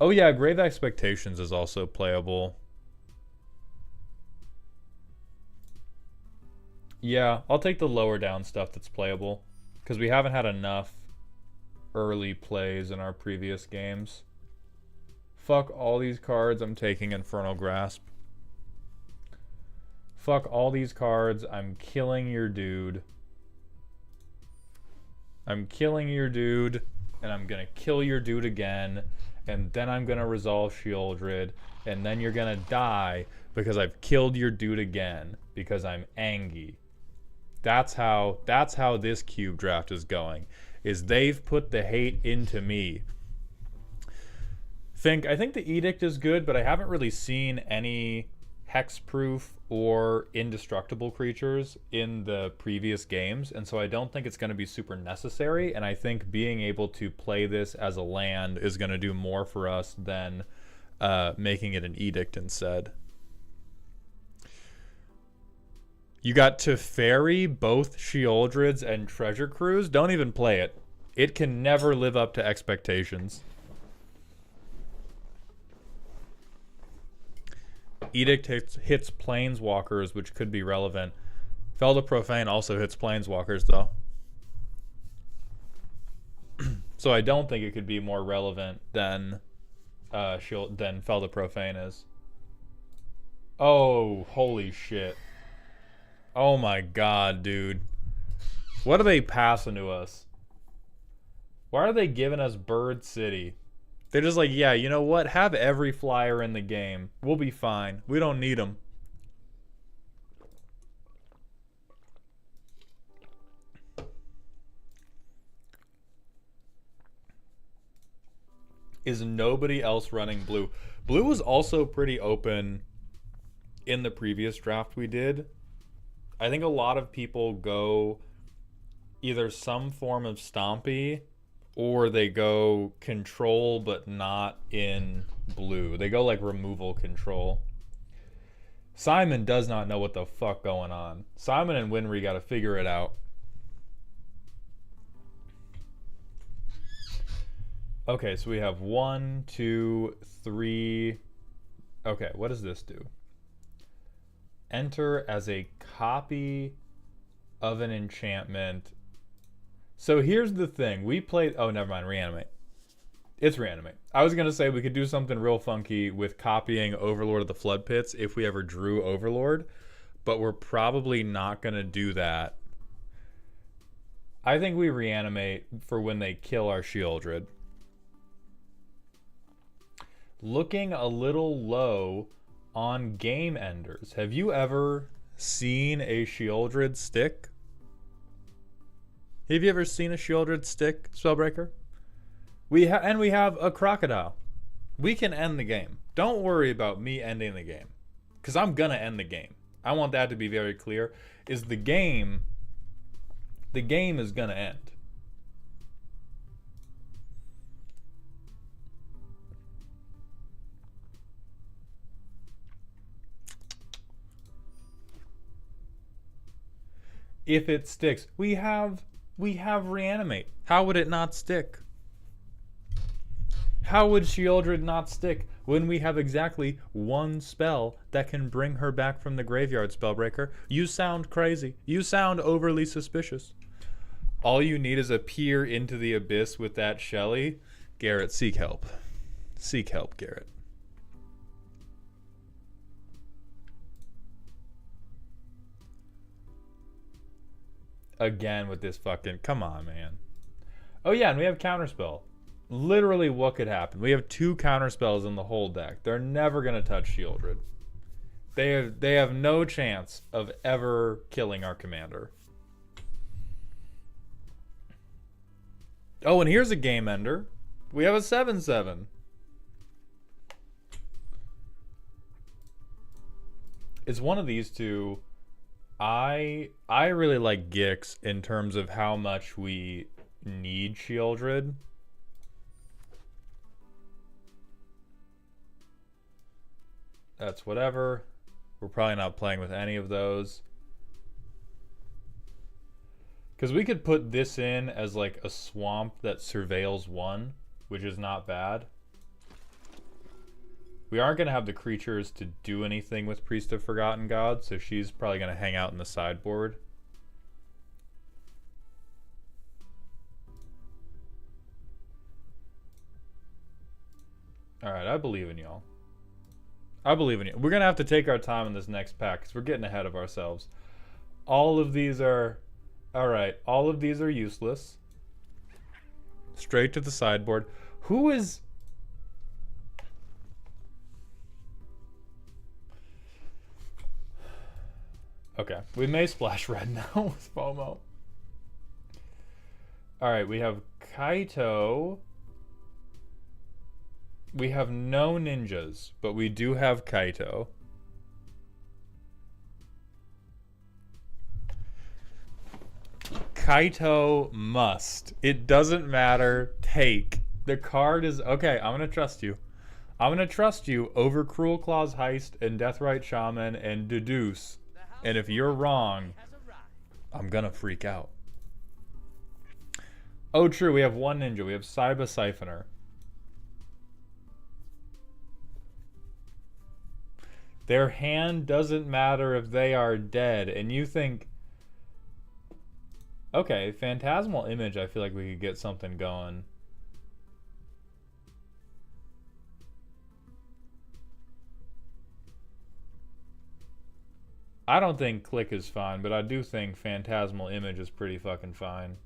Oh yeah, Grave Expectations is also playable. Yeah, I'll take the lower down stuff that's playable because we haven't had enough early plays in our previous games. Fuck all these cards, I'm taking Infernal Grasp. Fuck all these cards, I'm killing your dude. I'm killing your dude, and I'm gonna kill your dude again, and then I'm gonna resolve Shieldred, and then you're gonna die because I've killed your dude again because I'm angry. That's how this cube draft is going. Is they've put the hate into me. I think the Edict is good, but I haven't really seen any hexproof or indestructible creatures in the previous games, and so I don't think it's going to be super necessary, and I think being able to play this as a land is going to do more for us than making it an Edict instead. You got Teferi, both Shieldreds, and Treasure Cruise? Don't even play it. It can never live up to expectations. Edict hits Planeswalkers, which could be relevant. Felda Profane also hits Planeswalkers, though. So I don't think it could be more relevant than Felda Profane is. Oh, holy shit. Oh my god, dude. What are they passing to us? Why are they giving us Bird City? They're just like, yeah, you know what? Have every flyer in the game. We'll be fine. We don't need them. Is nobody else running blue? Blue was also pretty open in the previous draft we did. I think a lot of people go either some form of Stompy or they go control but not in blue. They go like removal control. Simon does not know what the fuck going on. Simon and Winry gotta figure it out. Okay, so we have 1, 2, 3. Okay, what does this do? Enter as a copy of an enchantment. So here's the thing. We played... Oh, never mind. Reanimate. It's reanimate. I was going to say we could do something real funky with copying Overlord of the Flood Pits if we ever drew Overlord, but we're probably not going to do that. I think we reanimate for when they kill our Shieldred. Looking a little low on game enders. Have you ever seen a Shieldred stick? Have you ever seen a Shieldred stick, Spellbreaker? We have a crocodile. We can end the game. Don't worry about me ending the game, because I'm gonna end the game. I want that to be very clear. The game is gonna end. If it sticks, we have reanimate. How would it not stick? How would Shieldred not stick when we have exactly one spell that can bring her back from the graveyard, Spellbreaker? You sound crazy. You sound overly suspicious. All you need is a peer into the abyss with that Shelly. Garrett, seek help. Seek help, Garrett. Again with this fucking... Come on, man. Oh yeah, and we have Counterspell. Literally, what could happen? We have 2 counterspells in the whole deck. They're never going to touch Shieldred. They have no chance of ever killing our commander. Oh, and here's a game ender. We have a 7/7. It's one of these two. I really like Gix in terms of how much we need Shieldred. That's whatever. We're probably not playing with any of those. Because we could put this in as like a swamp that surveils 1, which is not bad. We aren't going to have the creatures to do anything with Priest of Forgotten God, so she's probably going to hang out in the sideboard. Alright, I believe in y'all. I believe in you. We're going to have to take our time in this next pack because we're getting ahead of ourselves. All of these are... Alright, all of these are useless. Straight to the sideboard. Who is... Okay, we may splash red now with FOMO. Alright, we have Kaito... We have no ninjas, but we do have Kaito. Kaito must. It doesn't matter. Take. The card is... Okay, I'm going to trust you. I'm going to trust you over Cruel Claw's Heist and Deathrite Shaman and Deduce. And if you're wrong, I'm going to freak out. Oh, true. We have 1 ninja. We have Saiba Siphoner. Their hand doesn't matter if they are dead. And you think... Okay, Phantasmal Image, I feel like we could get something going. I don't think Click is fine, but I do think Phantasmal Image is pretty fucking fine.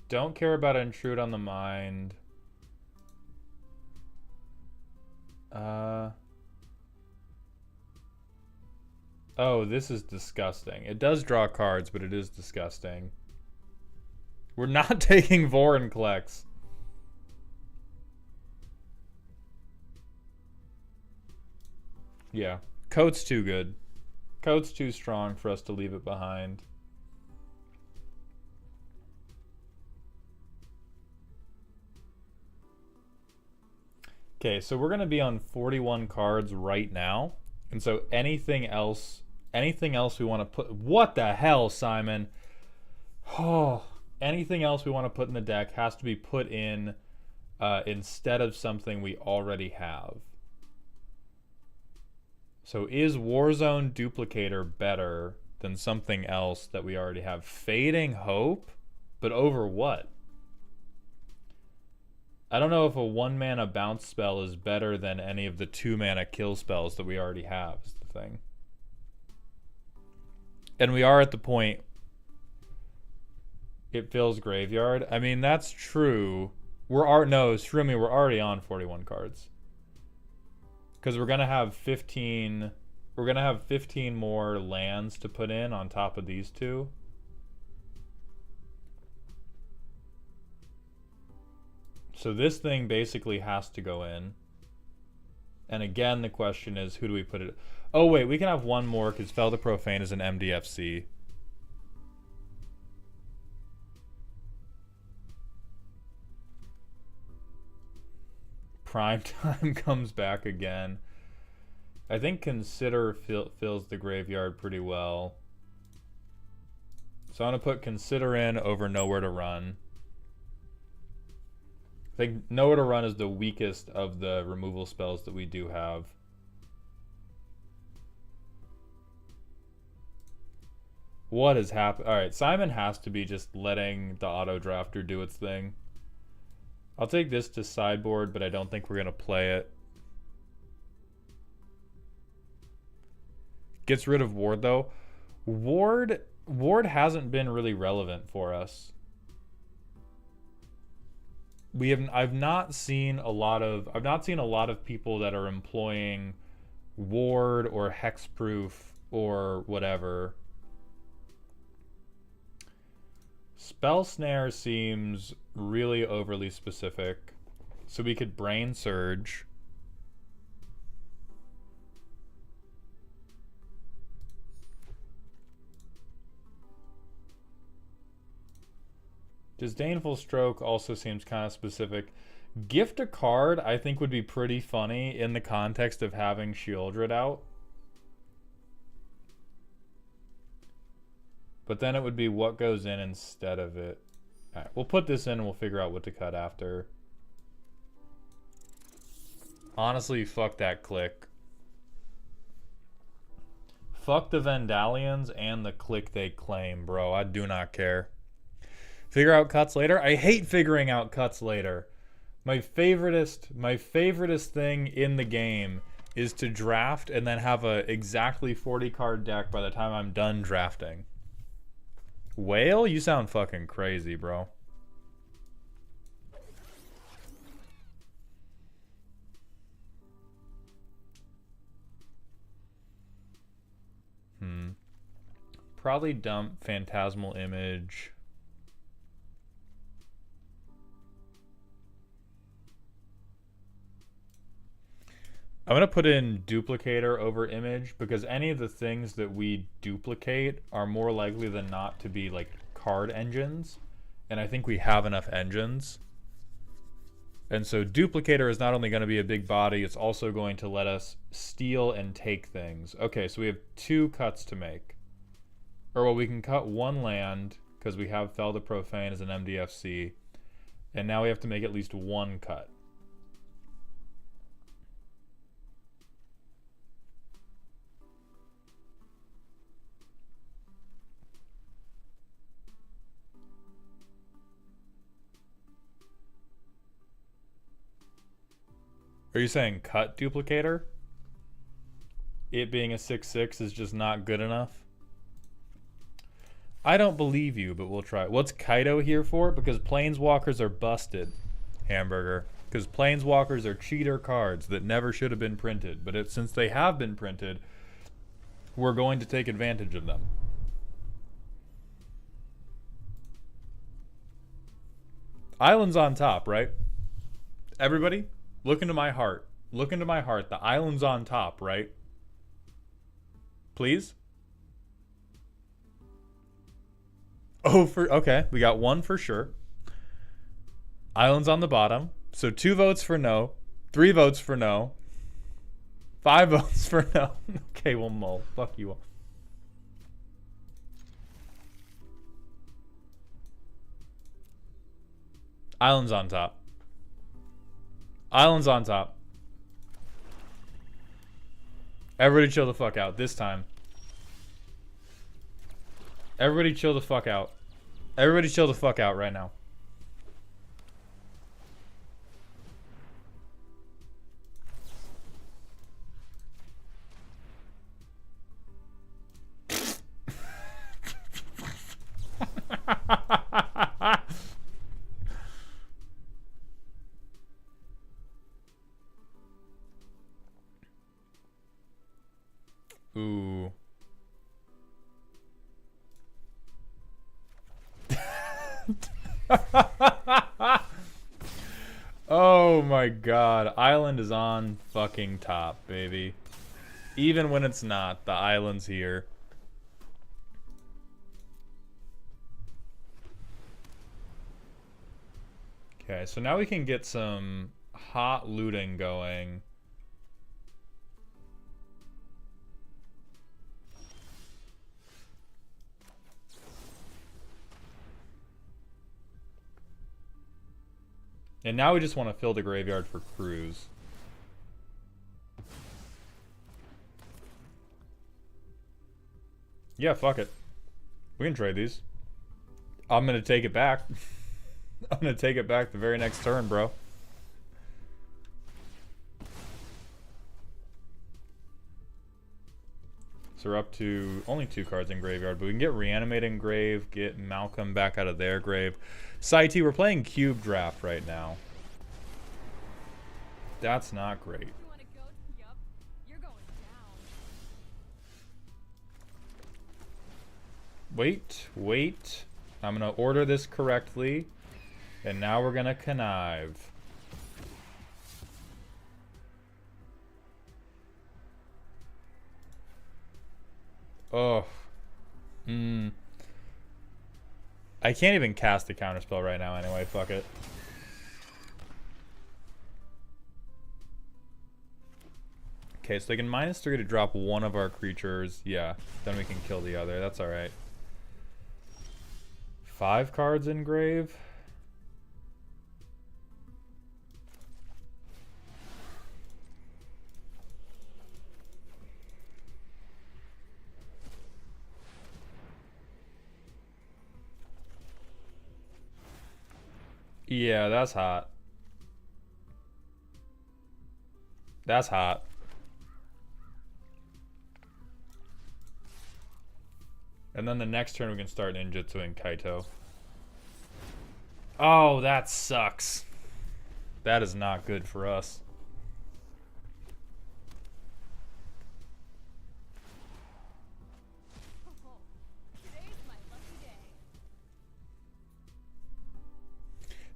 Don't care about Intrude on the Mind. Oh, this is disgusting. It does draw cards, but it is disgusting. We're not taking Vorinclex. Yeah. Coat's too good. Coat's too strong for us to leave it behind. Okay, so we're going to be on 41 cards right now. And so anything else Anything else we want to put? What the hell, Simon? Oh, anything else we want to put in the deck has to be put in instead of something we already have. So is Warzone Duplicator better than something else that we already have? Fading Hope? But over what? I don't know if a 1-mana bounce spell is better than any of the 2-mana kill spells that we already have, is the thing. And we are at the point it fills graveyard. I mean, that's true. Shroomy, we're already on 41 cards. Because we're gonna have 15 more lands to put in on top of these two. So this thing basically has to go in. And again, the question is, who do we put it? Oh wait, we can have one more because Fel the Profane is an MDFC. Prime Time comes back again. I think Consider fills the graveyard pretty well. So I'm going to put Consider in over Nowhere to Run. I think Nowhere to Run is the weakest of the removal spells that we do have. What has happened? Alright, Simon has to be just letting the auto drafter do its thing. I'll take this to sideboard, but I don't think we're going to play it. Gets rid of Ward, though. Ward hasn't been really relevant for us. I've not seen a lot of people that are employing Ward or Hexproof or whatever. Spell Snare seems really overly specific. So we could Brain Surge. Disdainful Stroke also seems kind of specific. Gift a card, I think, would be pretty funny in the context of having Sheoldred out. But then it would be what goes in instead of it. All right, we'll put this in and we'll figure out what to cut after. Honestly, fuck that click. Fuck the Vandalions and the click they claim, bro. I do not care. Figure out cuts later? I hate figuring out cuts later. My favoritist thing in the game is to draft and then have a exactly 40 card deck by the time I'm done drafting. Whale? You sound fucking crazy, bro. Probably dump Phantasmal Image. I'm going to put in Duplicator over Image because any of the things that we duplicate are more likely than not to be like card engines. And I think we have enough engines. And so Duplicator is not only going to be a big body, it's also going to let us steal and take things. Okay, so we have 2 cuts to make. Or well, we can cut 1 land because we have Fel the Profane as an MDFC. And now we have to make at least 1 cut. Are you saying cut Duplicator? It being a 6/6 is just not good enough? I don't believe you, but we'll try. What's Kaido here for? Because Planeswalkers are busted, Hamburger. Because Planeswalkers are cheater cards that never should have been printed. But since they have been printed, we're going to take advantage of them. Island's on top, right? Everybody? Look into my heart. Look into my heart. The island's on top, right? Please? Oh, okay. We got 1 for sure. Island's on the bottom. So 2 votes for no. 3 votes for no. 5 votes for no. Okay, we'll mull. Fuck you all. Island's on top. Island's on top. Everybody chill the fuck out this time. Everybody chill the fuck out. Everybody chill the fuck out right now. Ooh. Oh my god. Island is on fucking top, baby. Even when it's not, the island's here. Okay, so now we can get some hot looting going. And now we just want to fill the graveyard for crews. Yeah, fuck it. We can trade these. I'm gonna take it back. I'm gonna take it back the very next turn, bro. So we're up to only 2 cards in graveyard, but we can get Reanimating Grave, get Malcolm back out of their grave. Saiti, we're playing Cube Draft right now. That's not great. Wait. I'm gonna order this correctly. And now we're gonna connive. Oh. I can't even cast a counterspell right now anyway, fuck it. Okay, so they can -3 to drop one of our creatures. Yeah, then we can kill the other. That's alright. 5 cards in grave. Yeah, that's hot. That's hot. And then the next turn we can start Ninjutsu and Kaito. Oh, that sucks. That is not good for us.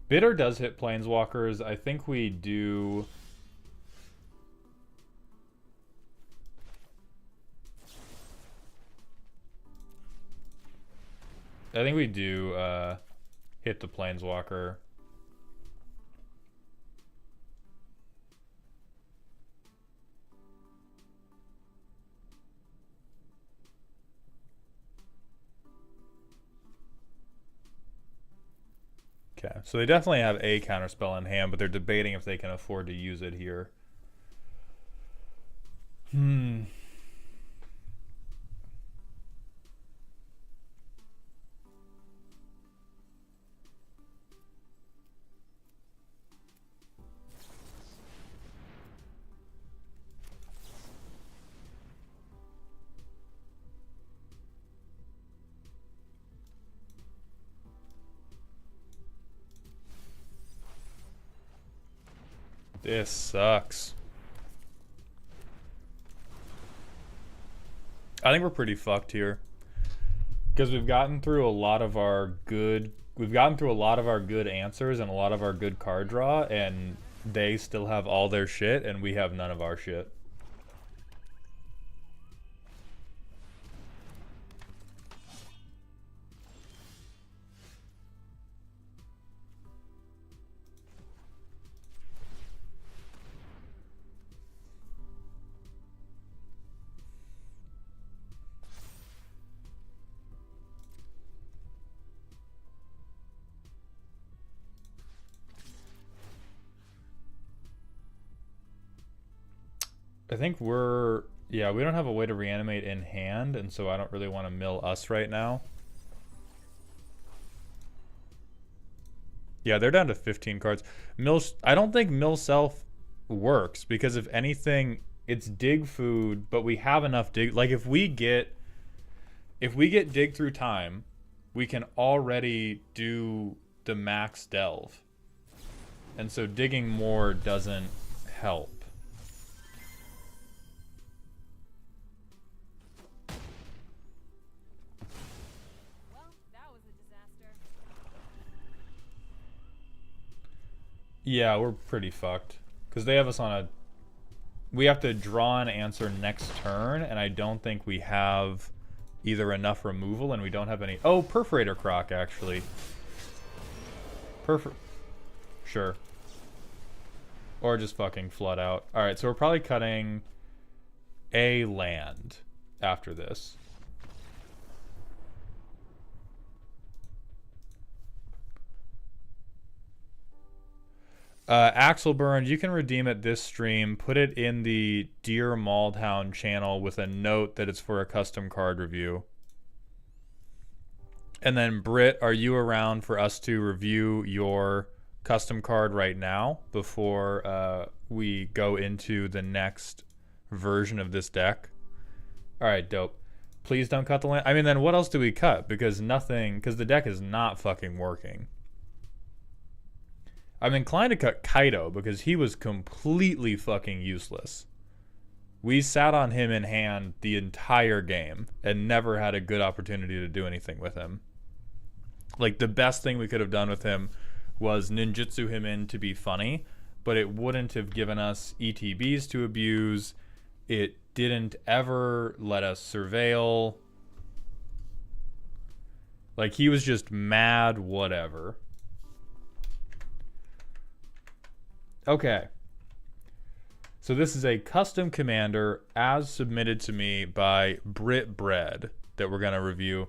Bitter does hit Planeswalkers. I think we do... hit the Planeswalker. Okay, so they definitely have a counterspell in hand, but they're debating if they can afford to use it here. This sucks. I think we're pretty fucked here. Because we've gotten through a lot of our good answers and a lot of our good card draw, and they still have all their shit and we have none of our shit. I think we're... Yeah, we don't have a way to reanimate in hand, and so I don't really want to mill us right now. Yeah, they're down to 15 cards. I don't think mill self works, because if anything, it's dig food, but we have enough dig. Like, if we get dig through time, we can already do the max delve. And so digging more doesn't help. Well, that was a disaster. Yeah, we're pretty fucked. Because they have us on a... We have to draw an answer next turn, and I don't think we have either enough removal, and we don't have any... Oh, Perforator Croc, actually. Sure. Or just fucking flood out. Alright, so we're probably cutting a land after this. Axel Burns, you can redeem it this stream. Put it in the Dear Maultown channel with a note that it's for a custom card review. And then, Britt, are you around for us to review your custom card right now before we go into the next version of this deck? Alright, dope. Please don't cut the land. I mean, then what else do we cut? Because the deck is not fucking working. I'm inclined to cut Kaido because he was completely fucking useless. We sat on him in hand the entire game and never had a good opportunity to do anything with him. Like, the best thing we could have done with him was ninjutsu him in to be funny, but it wouldn't have given us ETBs to abuse. It didn't ever let us surveil. Like, he was just mad whatever. Okay. So this is a custom commander as submitted to me by Brit Bread that we're going to review.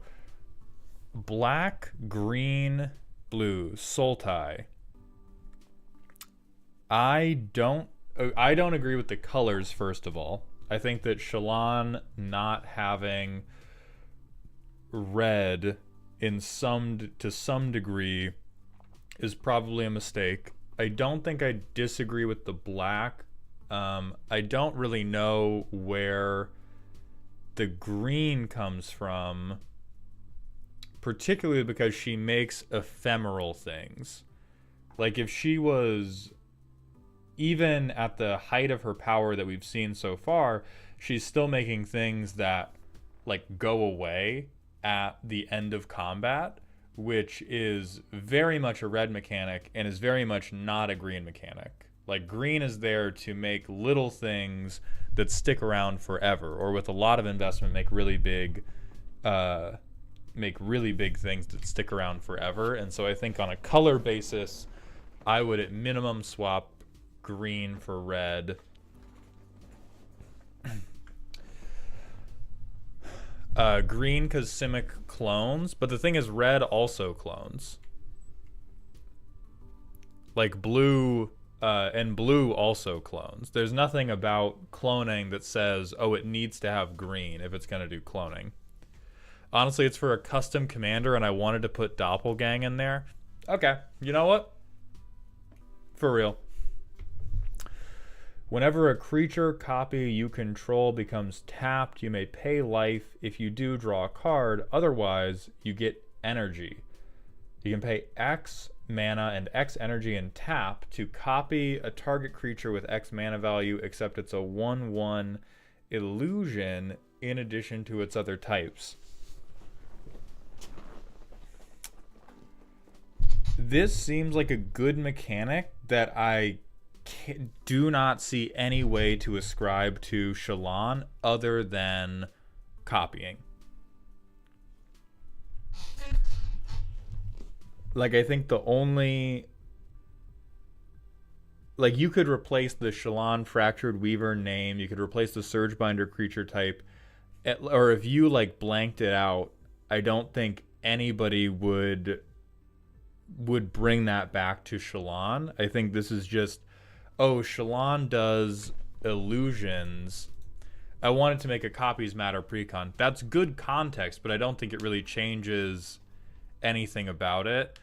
Black, green, blue, Sultai. I don't agree with the colors, first of all. I think that Shallan not having red to some degree is probably a mistake. I don't think I disagree with the black. I don't really know where the green comes from, particularly because she makes ephemeral things. Like, if she was, even at the height of her power that we've seen so far, she's still making things that, like, go away at the end of combat, which is very much a red mechanic and is very much not a green mechanic. Like, green is there to make little things that stick around forever, or with a lot of investment make really big things that stick around forever. And so I think on a color basis, I would at minimum swap green for red. Green because Simic clones, but the thing is red also clones. Like blue, and blue also clones. There's nothing about cloning that says, oh, it needs to have green if it's going to do cloning. Honestly, it's for a custom commander, and I wanted to put Doppelgang in there. Okay, you know what? For real. Whenever a creature copy you control becomes tapped, you may pay life. If you do, draw a card. Otherwise, you get energy. You can pay X mana and X energy and tap to copy a target creature with X mana value, except it's a 1/1 illusion in addition to its other types. This seems like a good mechanic that I do not see any way to ascribe to Shallan other than copying. Like, I think the only... Like, you could replace the Shallan Fractured Weaver name, you could replace the Surgebinder creature type, or if you, like, blanked it out, I don't think anybody would bring that back to Shallan. I think this is just... Oh, Shallan does illusions. I wanted to make a copies matter precon. That's good context, but I don't think it really changes anything about it.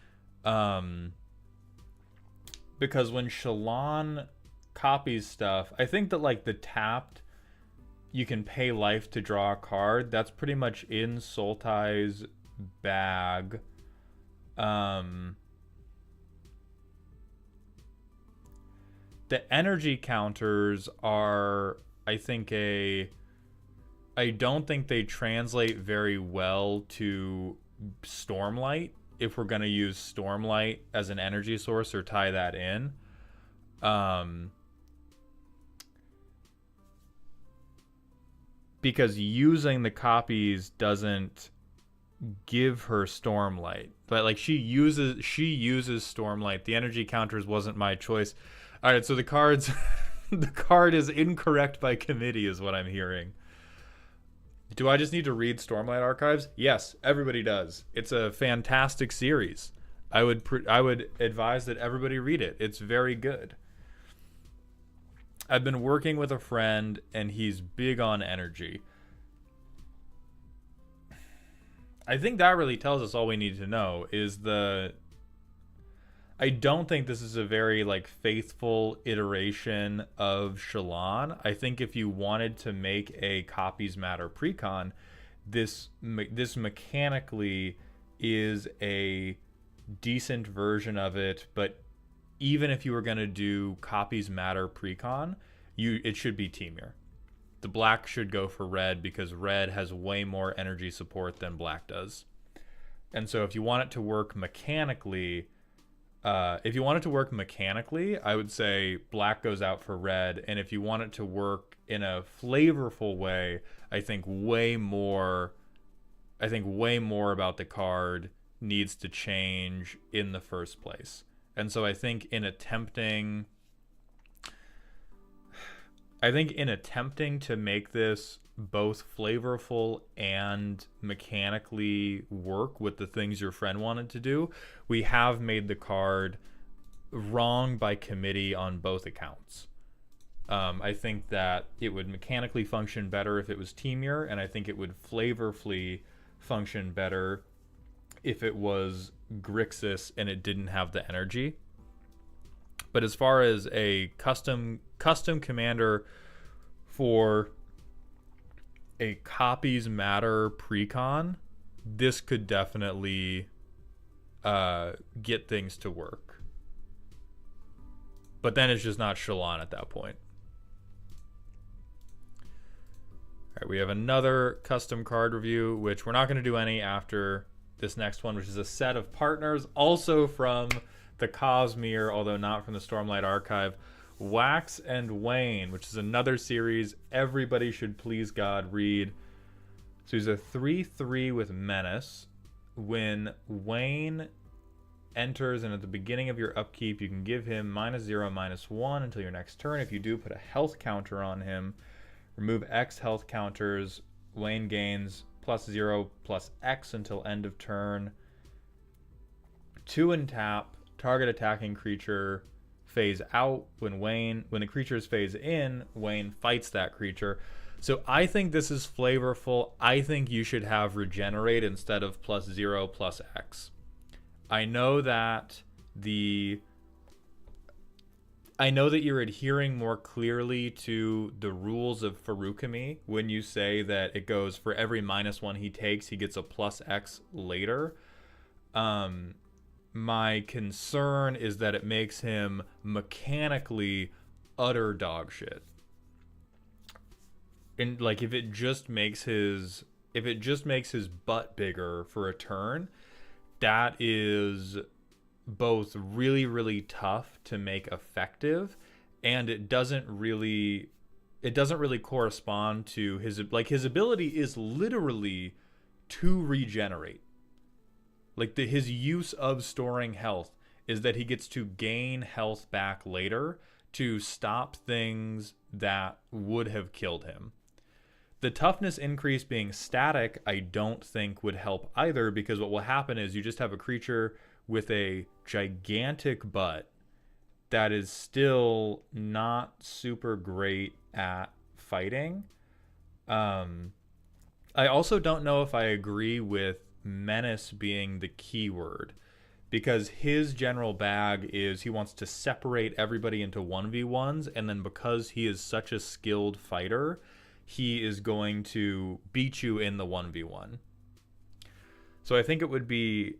Because when Shallan copies stuff, I think that like the tapped, you can pay life to draw a card. That's pretty much in Sultai's bag. The energy counters are, I think, I don't think they translate very well to Stormlight if we're going to use Stormlight as an energy source or tie that in. Because using the copies doesn't give her Stormlight. But like she uses Stormlight. The energy counters wasn't my choice. All right, so the cards the card is incorrect by committee is what I'm hearing. Do I just need to read Stormlight Archives? Yes, everybody does. It's a fantastic series. I would advise that everybody read it. It's very good. I've been working with a friend and he's big on energy. I think that really tells us all we need to know is I don't think this is a very like faithful iteration of Shallan. I think if you wanted to make a copies matter precon, this mechanically is a decent version of it, but even if you were going to do copies matter precon, it should be Temur. The black should go for red because red has way more energy support than black does. And so if you want it to work mechanically, I would say black goes out for red. And if you want it to work in a flavorful way, I think way more about the card needs to change in the first place. And so I think in attempting to make this both flavorful and mechanically work with the things your friend wanted to do, we have made the card wrong by committee on both accounts. I think that it would mechanically function better if it was Temur, and I think it would flavorfully function better if it was Grixis and it didn't have the energy. But as far as a custom commander for a copies matter precon, this could definitely get things to work. But then it's just not Shallan at that point. All right, we have another custom card review, which we're not going to do any after this next one, which is a set of partners, also from the Cosmere, although not from the Stormlight Archive. Wax and Wayne, which is another series everybody should please God read. So he's a 3/3 with Menace. When Wayne enters and at the beginning of your upkeep, you can give him -0/-1 until your next turn. If you do, put a health counter on him. Remove X health counters. Wayne gains +0/+X until end of turn. 2 and tap. Target attacking creature phase out. When the creatures phase in, Wayne fights that creature. So I think this is flavorful. I think you should have regenerate instead of +0/+X. I know that you're adhering more clearly to the rules of Farukami when you say that it goes for every -1 he takes, he gets a +X later. My concern is that it makes him mechanically utter dog shit. And like if it just makes his butt bigger for a turn, that is both really, really tough to make effective, and it doesn't really correspond to his ability is literally to regenerate. Like his use of storing health is that he gets to gain health back later to stop things that would have killed him. The toughness increase being static, I don't think would help either, because what will happen is you just have a creature with a gigantic butt that is still not super great at fighting. I also don't know if I agree with menace being the keyword, because his general bag is he wants to separate everybody into 1v1s, and then because he is such a skilled fighter, he is going to beat you in the 1v1. So I think it would be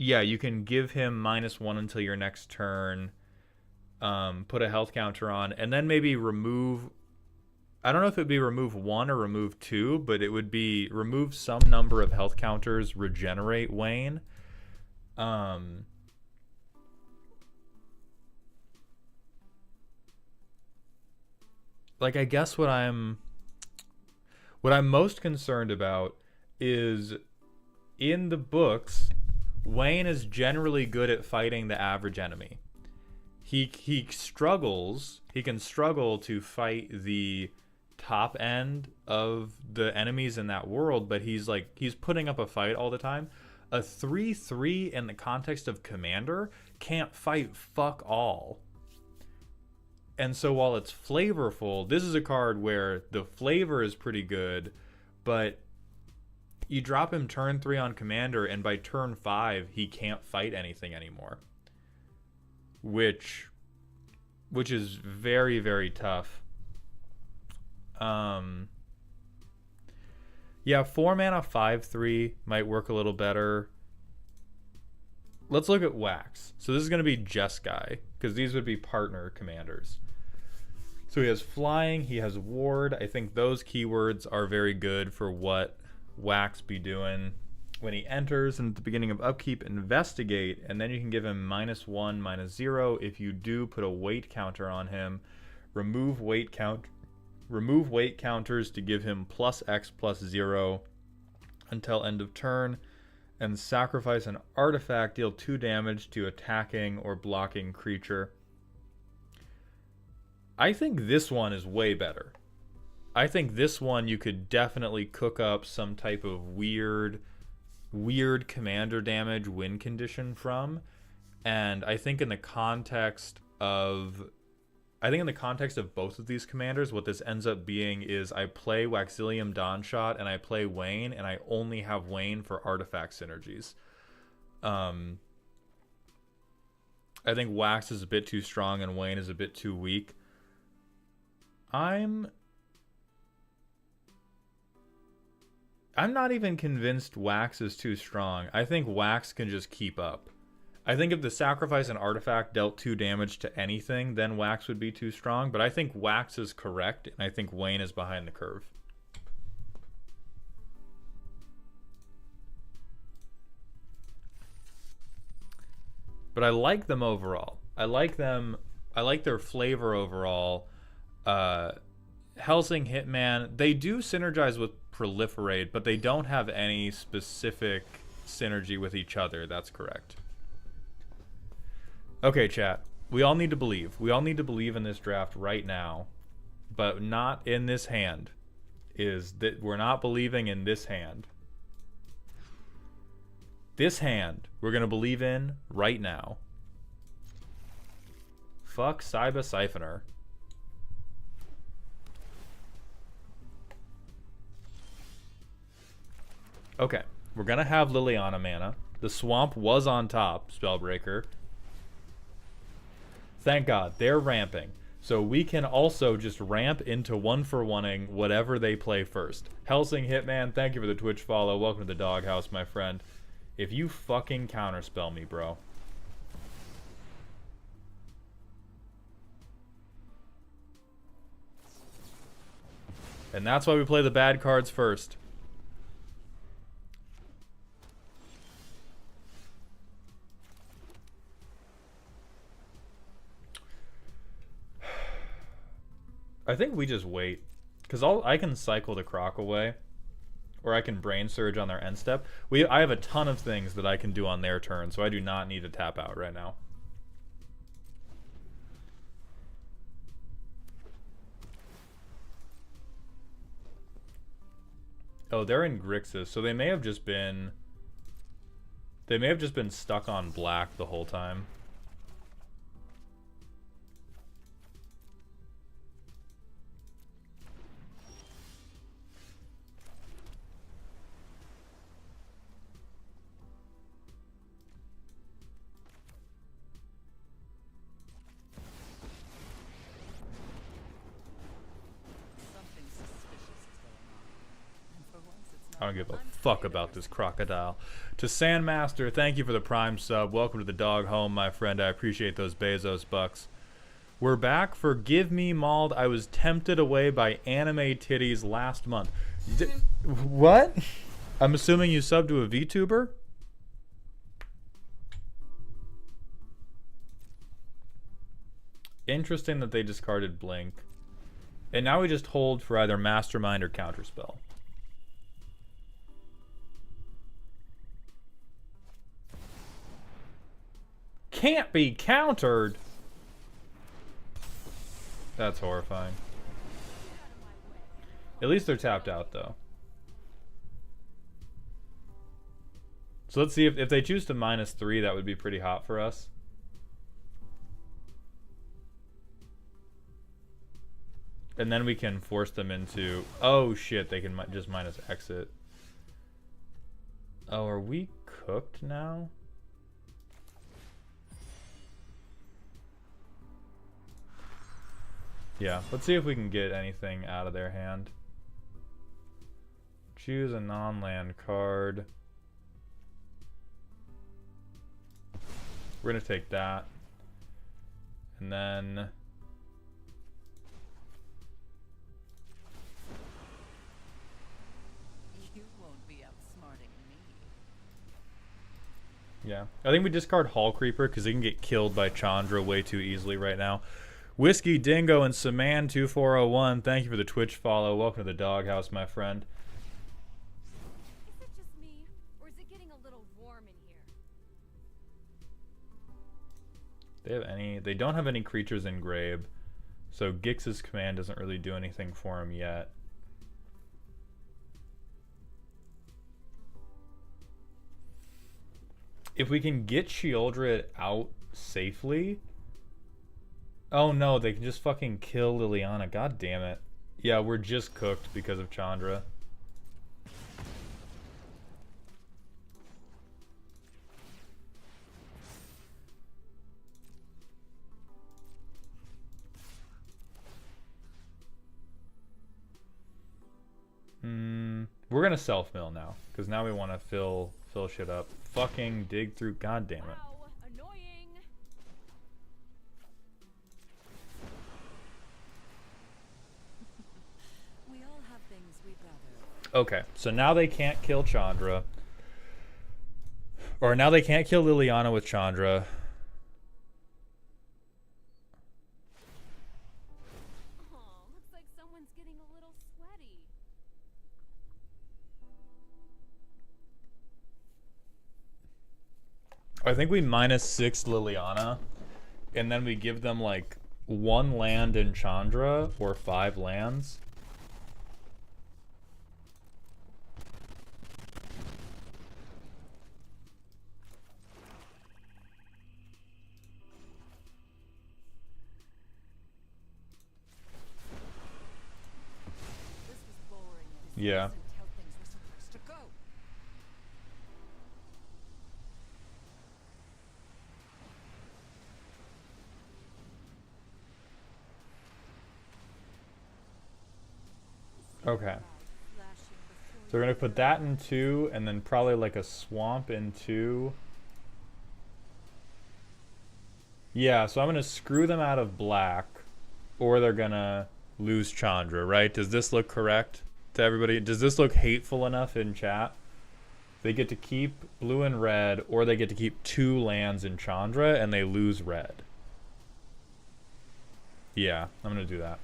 you can give him -1 until your next turn, put a health counter on, and then maybe remove, I don't know if it would be remove 1 or remove 2, but it would be remove some number of health counters, regenerate Wayne. Like, I guess what I'm most concerned about is, in the books, Wayne is generally good at fighting the average enemy. He struggles. He can struggle to fight the top end of the enemies in that world, but he's putting up a fight all the time. A 3/3 in the context of Commander can't fight fuck all. And so while it's flavorful, this is a card where the flavor is pretty good, but you drop him turn 3 on Commander, and by turn 5 he can't fight anything anymore, which is very, very tough. Yeah, 4 mana 5/3 might work a little better. Let's look at Wax. So this is going to be Jeskai, because these would be partner commanders. So he has flying, he has ward. I think those keywords are very good for what Wax be doing. When he enters, and at the beginning of upkeep, investigate, and then you can give him -1, -0. If you do, put a weight counter on him. Remove weight counters to give him +X/+0 until end of turn, and sacrifice an artifact, deal 2 damage to attacking or blocking creature. I think this one is way better. I think this one you could definitely cook up some type of weird commander damage win condition from. And I think in the context of both of these commanders, what this ends up being is I play Waxilium Dawnshot and I play Wayne, and I only have Wayne for artifact synergies. I think Wax is a bit too strong and Wayne is a bit too weak. I'm not even convinced Wax is too strong. I think Wax can just keep up. I think if the sacrifice and artifact dealt 2 damage to anything, then Wax would be too strong. But I think Wax is correct, and I think Wayne is behind the curve. But I like them overall. I like their flavor overall. Helsing Hitman, they do synergize with Proliferate, but they don't have any specific synergy with each other. That's correct. Okay, chat. We all need to believe. We all need to believe in this draft right now, but not in this hand. Is that we're not believing in this hand. This hand we're going to believe in right now. Fuck Cyber Siphoner. Okay, we're going to have Liliana mana. The swamp was on top, Spellbreaker. Thank God, they're ramping. So we can also just ramp into 1-for-1ing whatever they play first. Helsing Hitman, thank you for the Twitch follow. Welcome to the doghouse, my friend. If you fucking counterspell me, bro. And that's why we play the bad cards first. I think we just wait, because I can cycle the Croc away, or I can Brain Surge on their end step. I have a ton of things that I can do on their turn, so I do not need to tap out right now. Oh, they're in Grixis, so they may have just been... They may have just been stuck on black the whole time. I don't give a fuck about this crocodile. To Sandmaster, thank you for the Prime sub. Welcome to the dog home, my friend. I appreciate those Bezos bucks. We're back for Give Me Mauled. I was tempted away by anime titties last month. What? I'm assuming you subbed to a VTuber? Interesting that they discarded Blink. And now we just hold for either Mastermind or Counterspell. Can't be countered. That's horrifying. At least they're tapped out, though. So let's see if they choose to -3, that would be pretty hot for us. And then we can force them into... Oh, shit, they can just minus exit. Oh, are we cooked now? Yeah, let's see if we can get anything out of their hand. Choose a non-land card. We're gonna take that. And then... You won't be outsmarting me. Yeah, I think we discard Hall Creeper because he can get killed by Chandra way too easily right now. Whiskey Dingo and Saman2401, thank you for the Twitch follow. Welcome to the doghouse, my friend. Is it just me, or is it getting a little warm in here? They don't have any creatures in Grave, so Gix's command doesn't really do anything for him yet. If we can get Sheoldred out safely... Oh no, they can just fucking kill Liliana. God damn it. Yeah, we're just cooked because of Chandra. We're gonna self-mill now, because now we want to fill shit up. Fucking dig through. God damn it. Ow, annoying. We all have things we'd rather. Okay, so now they can't kill Chandra. Or now they can't kill Liliana with Chandra. Aw, looks like someone's getting a little sweaty. I think we -6 Liliana, and then we give them like 1 land in Chandra or 5 lands. This was boring. Yeah. This isn't how things were supposed to go. Okay. So we're gonna put that in 2, and then probably like a swamp in 2. Yeah, so I'm gonna screw them out of black, or they're gonna lose Chandra, right? Does this look correct to everybody? Does this look hateful enough in chat? They get to keep blue and red, or they get to keep 2 lands in Chandra, and they lose red. Yeah, I'm gonna do that.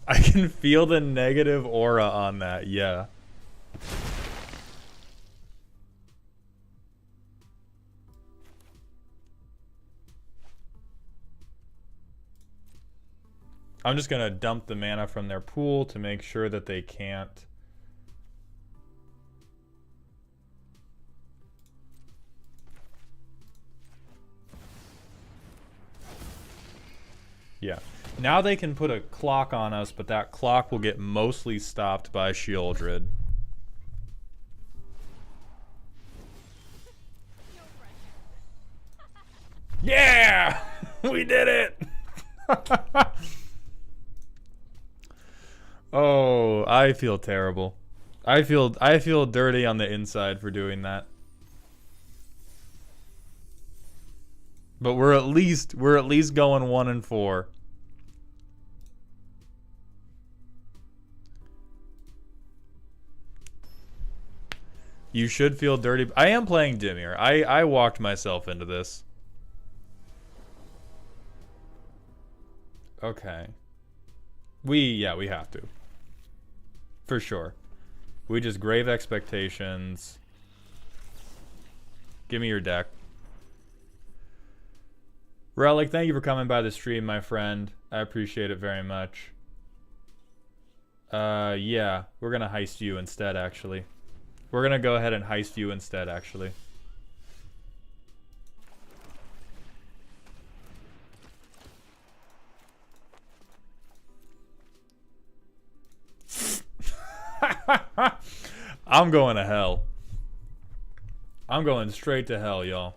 I can feel the negative aura on that, yeah. I'm just gonna dump the mana from their pool to make sure that they can't. Yeah. Now they can put a clock on us, but that clock will get mostly stopped by Shieldred. Yeah! We did it! Oh, I feel terrible. I feel dirty on the inside for doing that. But we're at least going 1-4. You should feel dirty. I am playing Dimir. I walked myself into this. Okay. We have to. For sure. We just grave expectations. Give me your deck. Relic, thank you for coming by the stream, my friend. I appreciate it very much. Yeah, we're gonna heist you instead, actually. We're gonna go ahead and heist you instead, actually. I'm going to hell. I'm going straight to hell, y'all.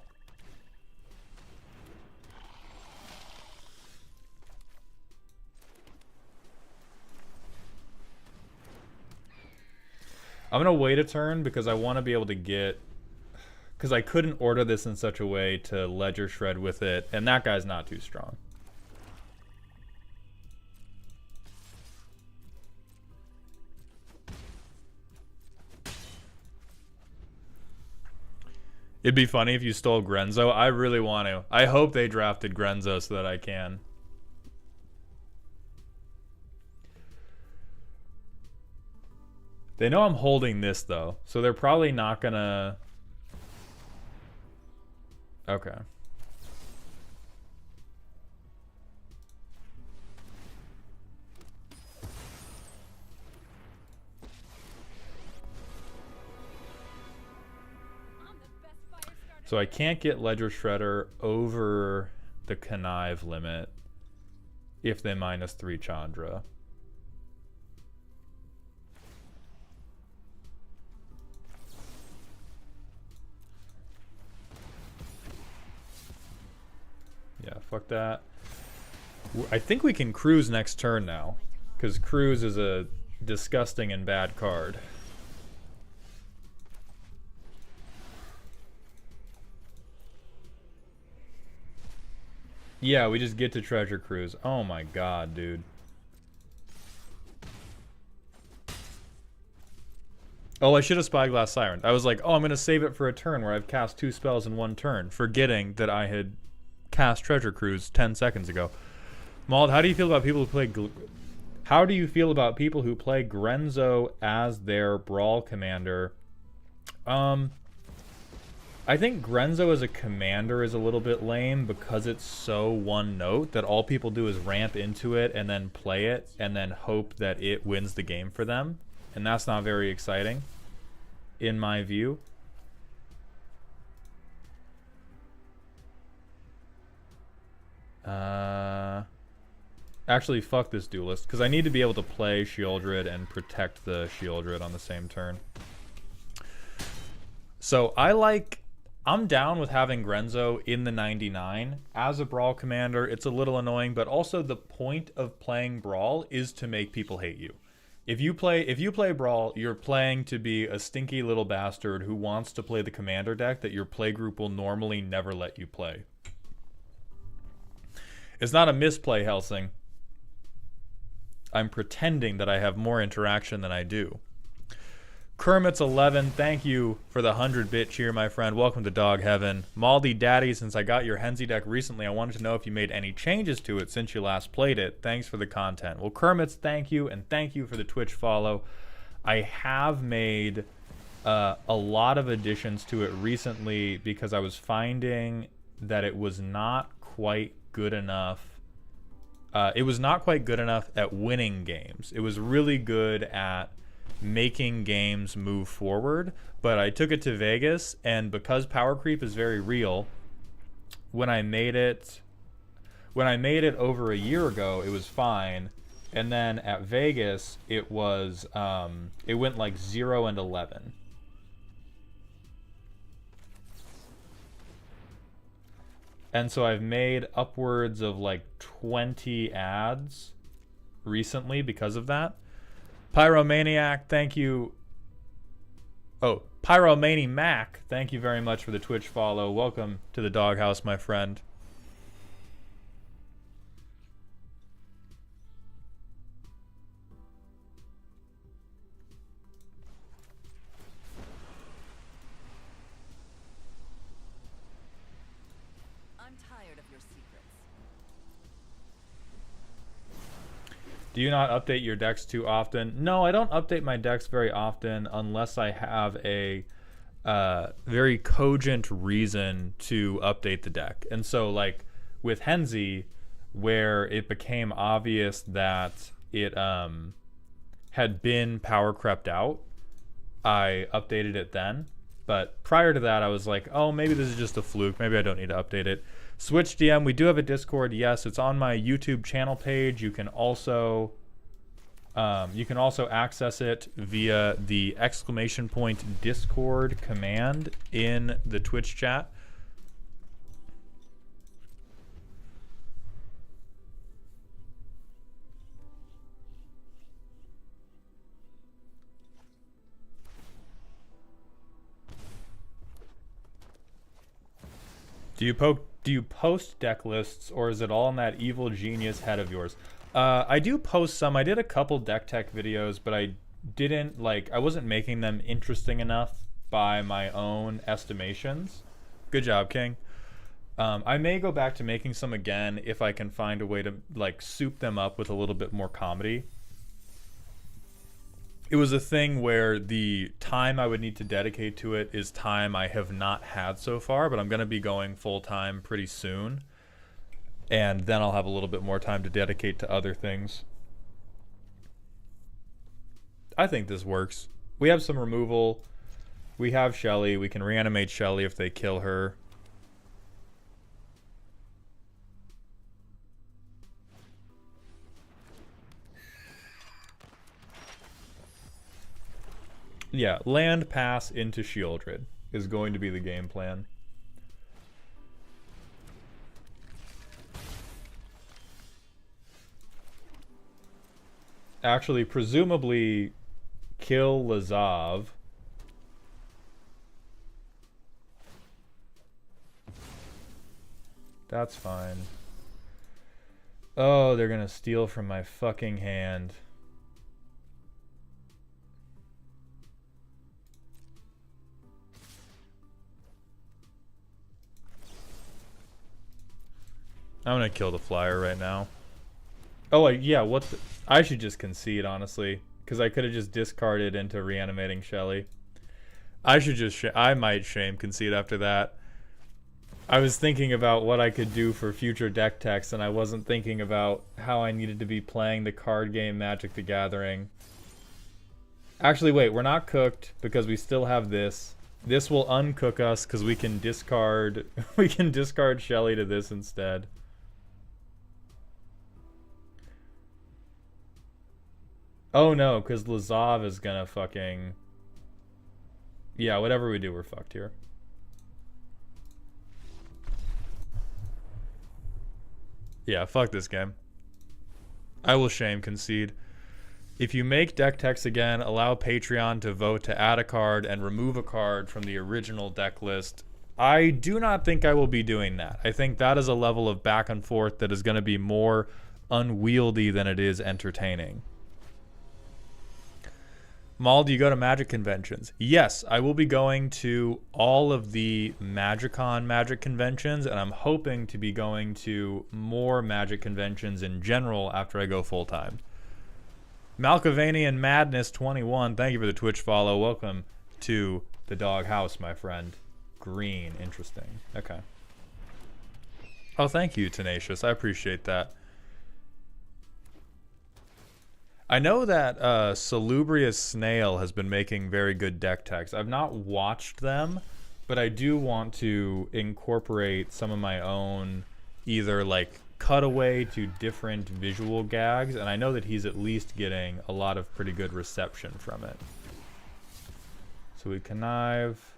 I'm gonna wait a turn because I want to be able to get... Because I couldn't order this in such a way to Ledger Shred with it, and that guy's not too strong. It'd be funny if you stole Grenzo. I really want to. I hope they drafted Grenzo so that I can. They know I'm holding this, though, so they're probably not gonna... Okay. So I can't get Ledger Shredder over the Connive limit if they -3 Chandra. Yeah, fuck that. I think we can Cruise next turn now, because Cruise is a disgusting and bad card. Yeah, we just get to Treasure Cruise. Oh my god, dude. Oh, I should have Spyglass Siren. I was like, oh, I'm going to save it for a turn where I've cast 2 spells in 1 turn, forgetting that I had cast Treasure Cruise 10 seconds ago. Mauld, how do you feel about people who play... How do you feel about people who play Grenzo as their Brawl commander? I think Grenzo as a commander is a little bit lame because it's so one note that all people do is ramp into it and then play it and then hope that it wins the game for them. And that's not very exciting, in my view. Actually, fuck this duelist, because I need to be able to play Shieldred and protect the Shieldred on the same turn. So I'm down with having Grenzo in the 99 as a Brawl commander. It's a little annoying, but also the point of playing Brawl is to make people hate you. If you play Brawl, you're playing to be a stinky little bastard who wants to play the commander deck that your playgroup will normally never let you play. It's not a misplay, Helsing. I'm pretending that I have more interaction than I do. Kermit's11, thank you for the 100-bit cheer, my friend. Welcome to Dog Heaven. Maldy Daddy, since I got your Hensi deck recently, I wanted to know if you made any changes to it since you last played it. Thanks for the content. Well, Kermit's, thank you, and thank you for the Twitch follow. I have made a lot of additions to it recently because I was finding that it was not quite good enough It was not quite good enough at winning games. It was really good at making games move forward, but I took it to Vegas, and because power creep is very real, when I made it over a year ago, it was fine, and then at Vegas it was it went like 0 and 11. And so I've made upwards of like 20 ads recently because of that. Pyromaniac, thank you. Oh, Pyromaniac, thank you very much for the Twitch follow. Welcome to the doghouse, my friend. I'm tired of your secrets. Do you not update your decks too often? No, I don't update my decks very often unless I have a very cogent reason to update the deck. And so, like with Henzi, where it became obvious that it had been power crept out, I updated it then. But prior to that, I was like, oh, maybe this is just a fluke. Maybe I don't need to update it. Switch DM, we do have a Discord. Yes, it's on my YouTube channel page. You can also access it via the ! Discord command in the Twitch chat. Do you post deck lists, or is it all in that evil genius head of yours? I do post some. I did a couple deck tech videos, but I wasn't making them interesting enough by my own estimations. Good job, King. I may go back to making some again if I can find a way to like soup them up with a little bit more comedy. It was a thing where the time I would need to dedicate to it is time I have not had so far, but I'm going to be going full-time pretty soon. And then I'll have a little bit more time to dedicate to other things. I think this works. We have some removal. We have Shelly. We can reanimate Shelly if they kill her. Yeah, land pass into Shieldred is going to be the game plan. Actually, presumably kill Lazav. That's fine. Oh, they're gonna steal from my fucking hand. I'm gonna kill the flyer right now. Oh, yeah, what the... I should just concede, honestly. Because I could have just discarded into reanimating Shelly. I should just... I might shame concede after that. I was thinking about what I could do for future deck techs, and I wasn't thinking about how I needed to be playing the card game Magic the Gathering. Actually, wait, we're not cooked, because we still have this. This will uncook us, because we can discard... we can discard Shelly to this instead. Oh no, because Lazav is gonna fucking... Yeah, whatever we do, we're fucked here. Yeah, fuck this game. I will shame concede. If you make deck techs again, allow Patreon to vote to add a card and remove a card from the original deck list. I do not think I will be doing that. I think that is a level of back and forth that is going to be more unwieldy than it is entertaining. Maul, do you go to Magic conventions? Yes, I will be going to all of the Magicon Magic conventions, and I'm hoping to be going to more Magic conventions in general after I go full-time. Malcavanian Madness 21, thank you for the Twitch follow. Welcome to the doghouse, my friend. Green, interesting. Okay. Oh, thank you, Tenacious. I appreciate that. I know that Salubrious Snail has been making very good deck techs. I've not watched them, but I do want to incorporate some of my own, either like cutaway to different visual gags, and I know that he's at least getting a lot of pretty good reception from it. So we connive,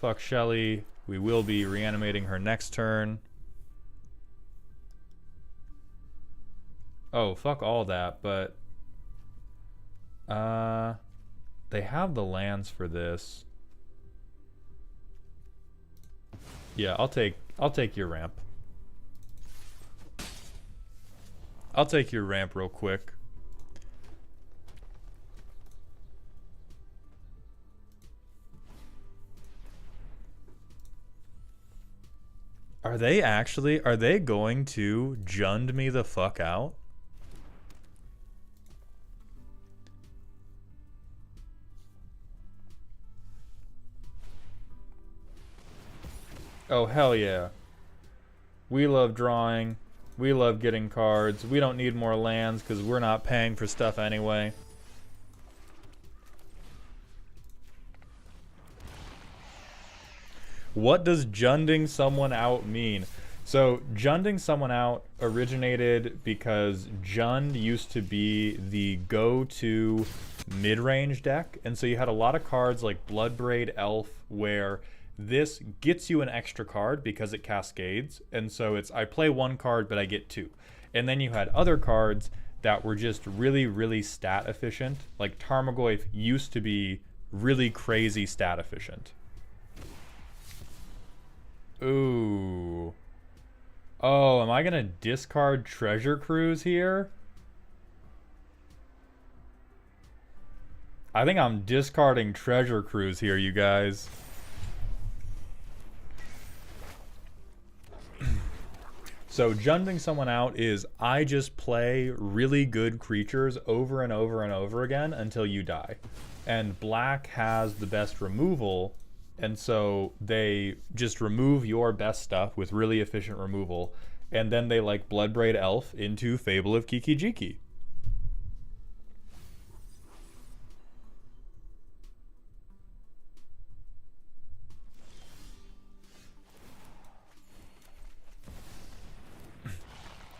fuck Shelly. We will be reanimating her next turn. Oh, fuck all that, but they have the lands for this. Yeah, I'll take your ramp. I'll take your ramp real quick. Are they going to Jund me the fuck out? Oh, hell yeah. We love drawing. We love getting cards. We don't need more lands because we're not paying for stuff anyway. What does Junding someone out mean? So, Junding someone out originated because Jund used to be the go-to mid-range deck. And so you had a lot of cards like Bloodbraid Elf where this gets you an extra card because it cascades, and so it's I play one card but I get two. And then you had other cards that were just really, really stat efficient. Like Tarmogoyf used to be really crazy stat efficient. Ooh. Oh, am I gonna discard Treasure Cruise here? I think I'm discarding Treasure Cruise here, you guys. So Junding someone out is I just play really good creatures over and over and over again until you die. And black has the best removal, and so they just remove your best stuff with really efficient removal, and then they like Bloodbraid Elf into Fable of Kiki-Jiki.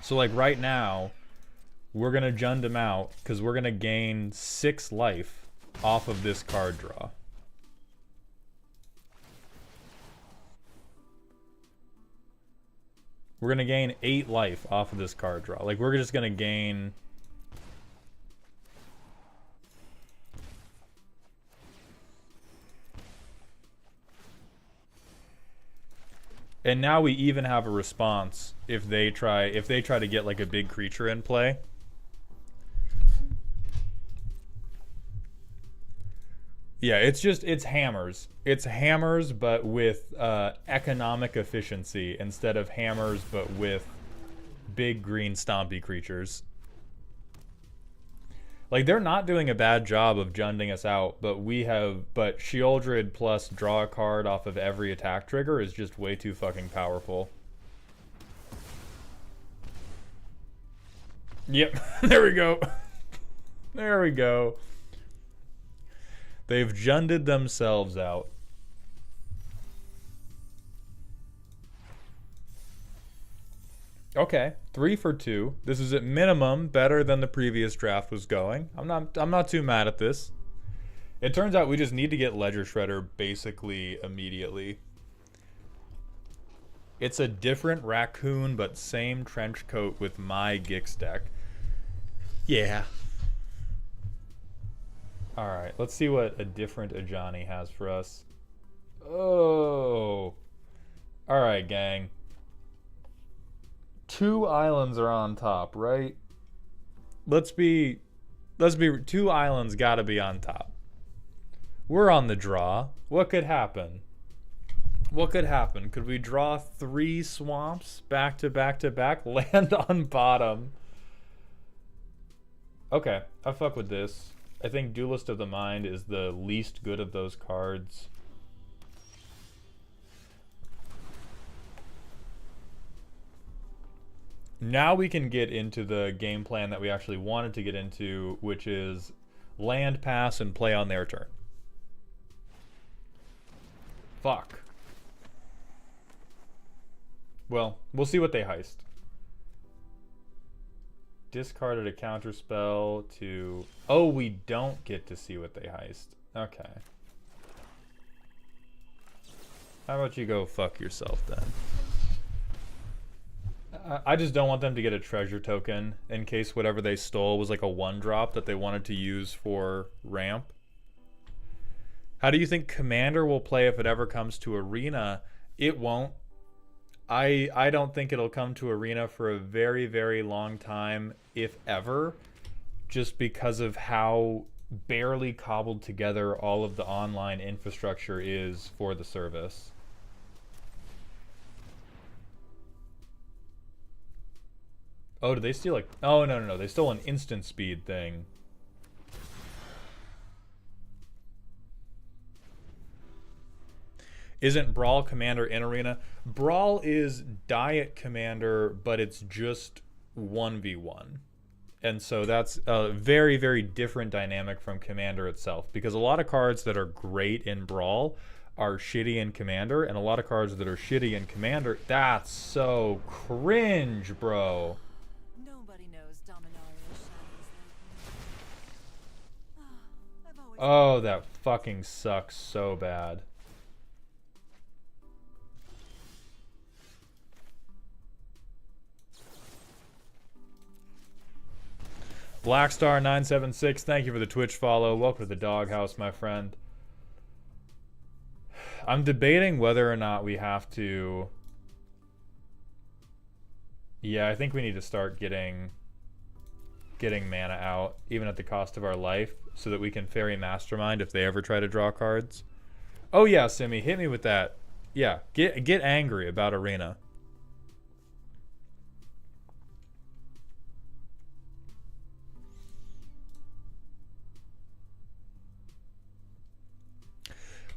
So like right now, we're going to Jund him out because we're going to gain 6 life off of this card draw. We're going to gain 8 life off of this card draw. Like we're just going to gain... And now we even have a response if they try to get like a big creature in play. Yeah, it's hammers. It's hammers but with economic efficiency instead of hammers but with big green stompy creatures. Like they're not doing a bad job of Junding us out, but Sheoldred plus draw a card off of every attack trigger is just way too fucking powerful. Yep, there we go. There we go. They've Junded themselves out. Okay, 3 for 2. This is at minimum better than the previous draft was going. I'm not too mad at this. It turns out we just need to get Ledger Shredder basically immediately. It's a different raccoon, but same trench coat with my Gix deck. Yeah. Alright, let's see what a different Ajani has for us. Oh. Alright, gang. 2 islands are on top, right? Let's be 2 islands gotta be on top. We're on the draw. What could happen? What could happen? Could we draw 3 swamps back to back to back? Land on bottom. Okay, I fuck with this. I think Duelist of the Mind is the least good of those cards. Now we can get into the game plan that we actually wanted to get into, which is land pass and play on their turn. Fuck. Well, we'll see what they heist. Discarded a counter spell to... Oh, we don't get to see what they heist. Okay. How about you go fuck yourself then? I just don't want them to get a treasure token in case whatever they stole was like a 1-drop that they wanted to use for ramp. How do you think Commander will play if it ever comes to Arena? It won't. I don't think it'll come to Arena for a very, very long time, if ever, just because of how barely cobbled together all of the online infrastructure is for the service. Oh, did they steal like... Oh, no. They stole an instant speed thing. Isn't Brawl Commander in Arena? Brawl is Diet Commander, but it's just 1v1. And so that's a very, very different dynamic from Commander itself. Because a lot of cards that are great in Brawl are shitty in Commander. And a lot of cards that are shitty in Commander... That's so cringe, bro. Oh, that fucking sucks so bad. Blackstar976, thank you for the Twitch follow. Welcome to the doghouse, my friend. I'm debating whether or not we have to... Yeah, I think we need to start getting mana out, even at the cost of our life, so that we can Fairy Mastermind if they ever try to draw cards. Oh yeah, Simi, hit me with that. Yeah, get angry about Arena.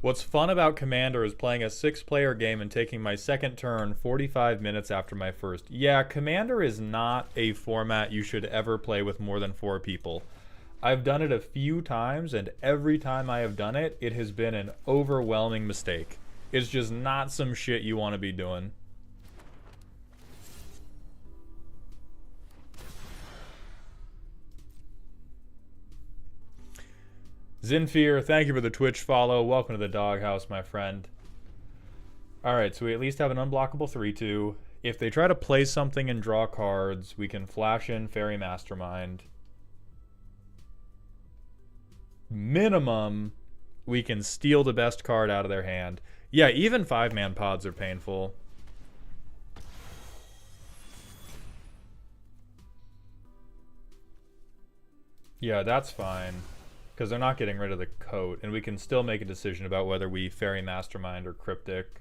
What's fun about Commander is playing a 6-player game and taking my second turn 45 minutes after my first. Yeah, Commander is not a format you should ever play with more than 4 people. I've done it a few times, and every time I have done it, it has been an overwhelming mistake. It's just not some shit you want to be doing. Zinfear, thank you for the Twitch follow. Welcome to the doghouse, my friend. Alright, so we at least have an unblockable 3-2. If they try to play something and draw cards, we can flash in Fairy Mastermind. Minimum, we can steal the best card out of their hand. Yeah, even 5-man pods are painful. Yeah, that's fine. Because they're not getting rid of the coat, and we can still make a decision about whether we Fairy Mastermind or Cryptic.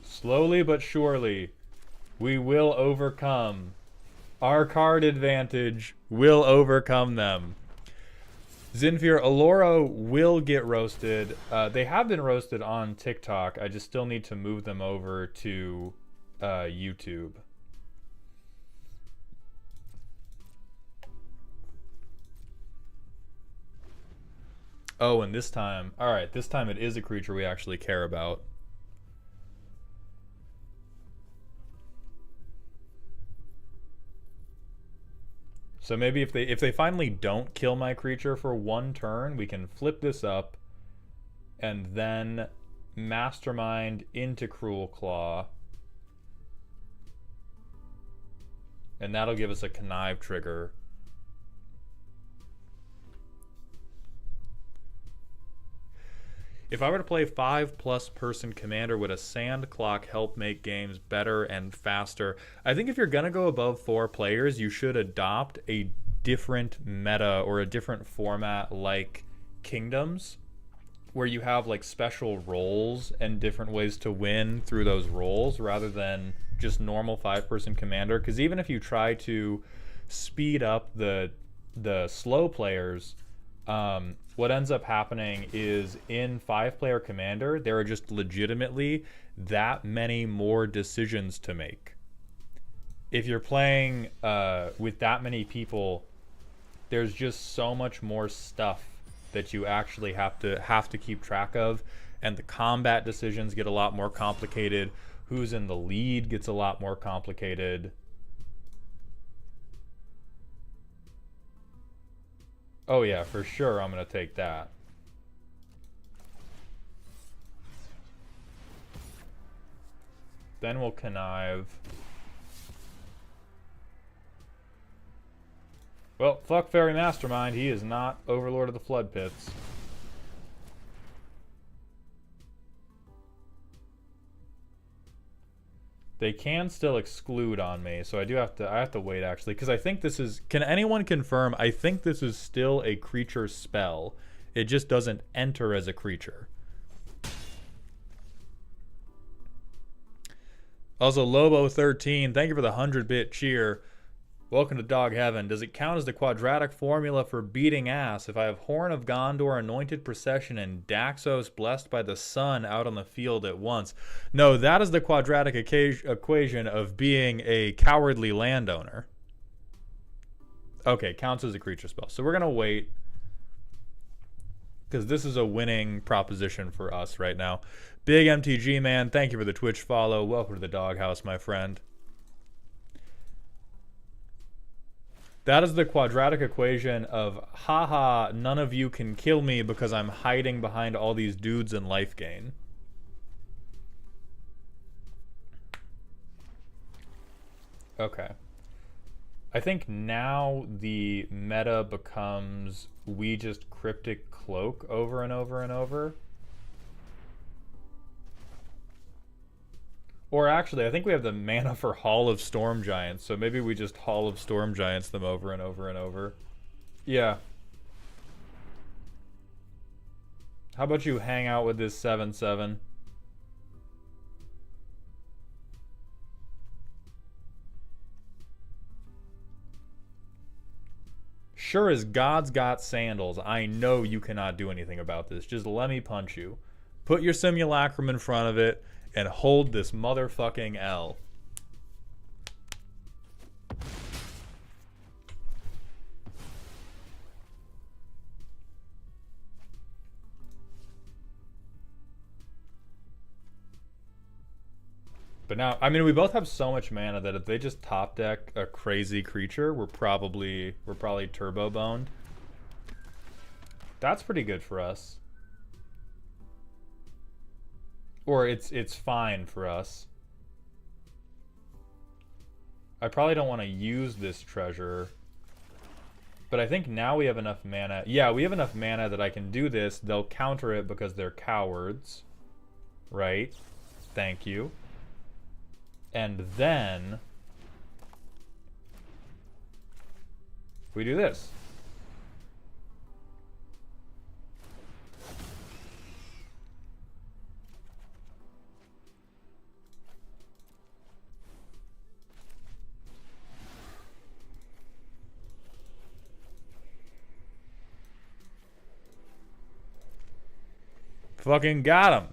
Slowly but surely, we will overcome. Our card advantage will overcome them. Zinfear, Alora will get roasted. They have been roasted on TikTok. I just still need to move them over to YouTube. Oh, and this time... Alright, this time it is a creature we actually care about. So maybe if they finally don't kill my creature for 1 turn, we can flip this up and then Mastermind into Cruel Claw. And that'll give us a Connive trigger. If I were to play 5+ person Commander, would a Sand Clock help make games better and faster? I think if you're going to go above 4 players, you should adopt a different meta or a different format like Kingdoms, where you have like special roles and different ways to win through those roles rather than just normal 5-person Commander. Because even if you try to speed up the the slow players, what ends up happening is in 5-player Commander, there are just legitimately that many more decisions to make. If you're playing with that many people, there's just so much more stuff that you actually have to keep track of, and the combat decisions get a lot more complicated. Who's in the lead gets a lot more complicated. Oh yeah, for sure I'm gonna take that. Then we'll connive. Well, fuck Fairy Mastermind, he is not Overlord of the Flood Pits. They can still exclude on me, so I have to wait actually, because I think this is, can anyone confirm, I think this is still a creature spell. It just doesn't enter as a creature. Also, Lobo13, thank you for the 100-bit cheer. Welcome to Dog Heaven. Does it count as the quadratic formula for beating ass if I have Horn of Gondor, Anointed Procession, and Daxos Blessed by the Sun out on the field at once? No, that is the quadratic equation of being a cowardly landowner. Okay, counts as a creature spell. So we're going to wait, because this is a winning proposition for us right now. Big MTG Man, thank you for the Twitch follow. Welcome to the doghouse, my friend. That is the quadratic equation of, haha, none of you can kill me because I'm hiding behind all these dudes in life gain. Okay. I think now the meta becomes we just Cryptic Cloak over and over and over. Or actually, I think we have the mana for Hall of Storm Giants, so maybe we just Hall of Storm Giants them over and over and over. Yeah. How about you hang out with this 7/7? Sure as God's got sandals, I know you cannot do anything about this. Just let me punch you. Put your simulacrum in front of it and hold this motherfucking L. But now, I mean, we both have so much mana that if they just top deck a crazy creature, we're probably turbo boned. That's pretty good for us. Or it's fine for us. I probably don't want to use this treasure. But I think now we have enough mana. Yeah, we have enough mana that I can do this. They'll counter it because they're cowards. Right? Thank you. And then we do this. Fucking got him.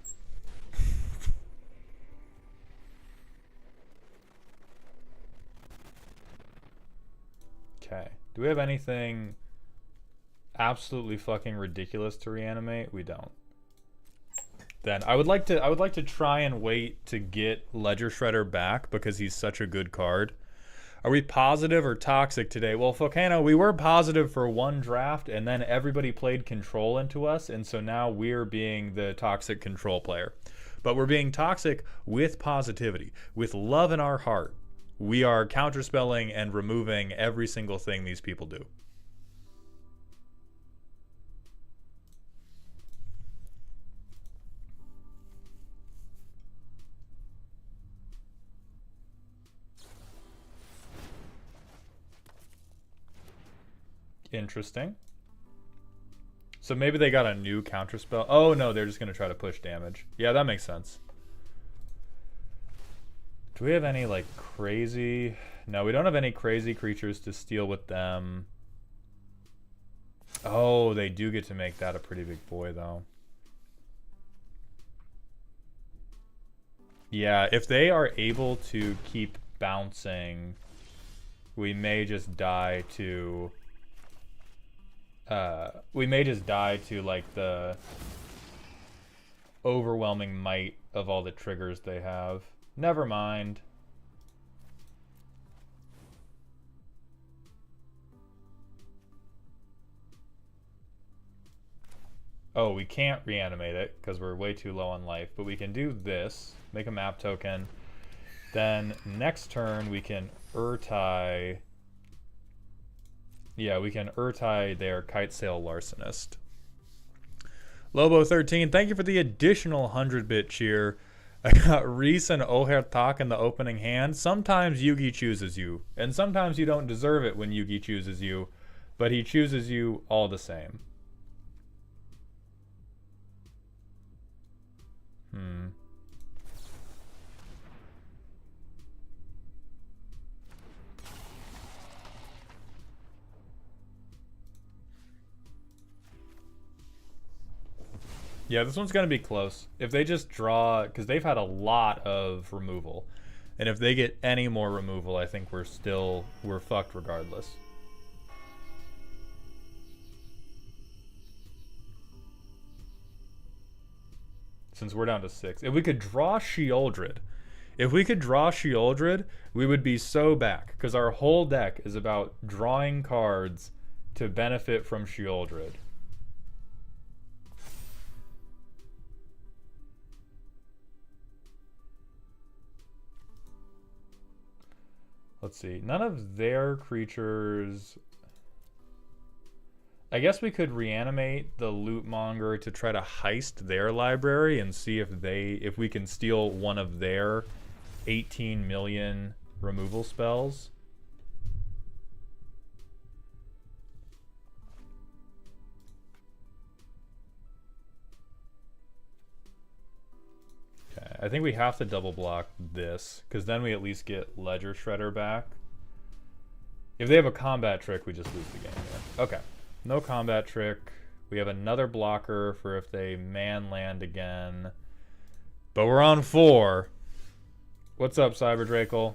Okay. Do we have anything absolutely fucking ridiculous to reanimate? We don't. Then I would like to try and wait to get Ledger Shredder back because he's such a good card. Are we positive or toxic today? Well, Volcano, we were positive for one draft, and then everybody played control into us, and so now we're being the toxic control player. But we're being toxic with positivity, with love in our heart. We are counterspelling and removing every single thing these people do. Interesting. So maybe they got a new counterspell. Oh no, they're just going to try to push damage. Yeah, that makes sense. Do we have any like crazy... No, we don't have any crazy creatures to steal with them. Oh, they do get to make that a pretty big boy, though. Yeah, if they are able to keep bouncing, we may just die to... we may just die to, like, the overwhelming might of all the triggers they have. Never mind. Oh, we can't reanimate it because we're way too low on life, but we can do this. Make a map token. Then next turn we can Urtai. Yeah, we can Urtai their Kite Sail Larcenist. Lobo13, thank you for the additional 100-bit cheer. I got Rhys and Ohertak in the opening hand. Sometimes Yugi chooses you, and sometimes you don't deserve it when Yugi chooses you, but he chooses you all the same. Yeah, this one's going to be close. If they just draw, because they've had a lot of removal. And if they get any more removal, I think we're fucked regardless. Since we're down to 6. If we could draw Sheoldred, we would be so back. Because our whole deck is about drawing cards to benefit from Sheoldred. Let's see. None of their creatures... I guess we could reanimate the Lootmonger to try to heist their library and see if we can steal one of their 18 million removal spells. Okay, I think we have to double block this, because then we at least get Ledger Shredder back. If they have a combat trick, we just lose the game here. Okay. No combat trick. We have another blocker for if they man land again. But we're on 4. What's up, Cyberdrakel?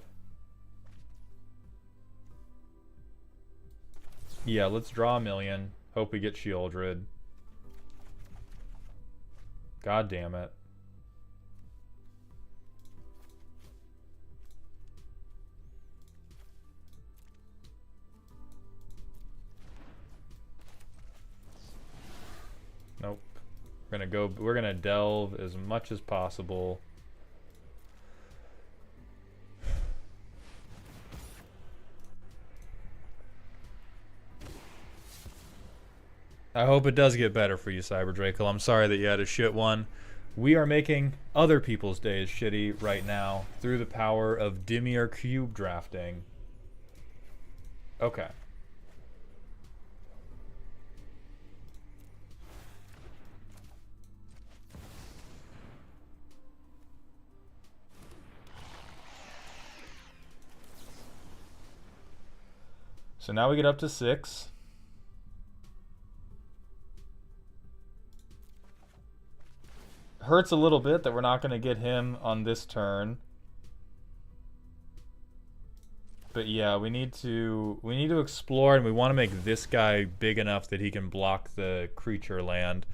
Yeah, let's draw a million. Hope we get Sheoldred. God damn it. Nope. We're gonna delve as much as possible. I hope it does get better for you, Cyberdrakel. I'm sorry that you had a shit one. We are making other people's days shitty right now through the power of Dimir cube drafting. Okay. So now we get up to 6. Hurts a little bit that we're not going to get him on this turn. But yeah, we need to explore, and we want to make this guy big enough that he can block the creature land.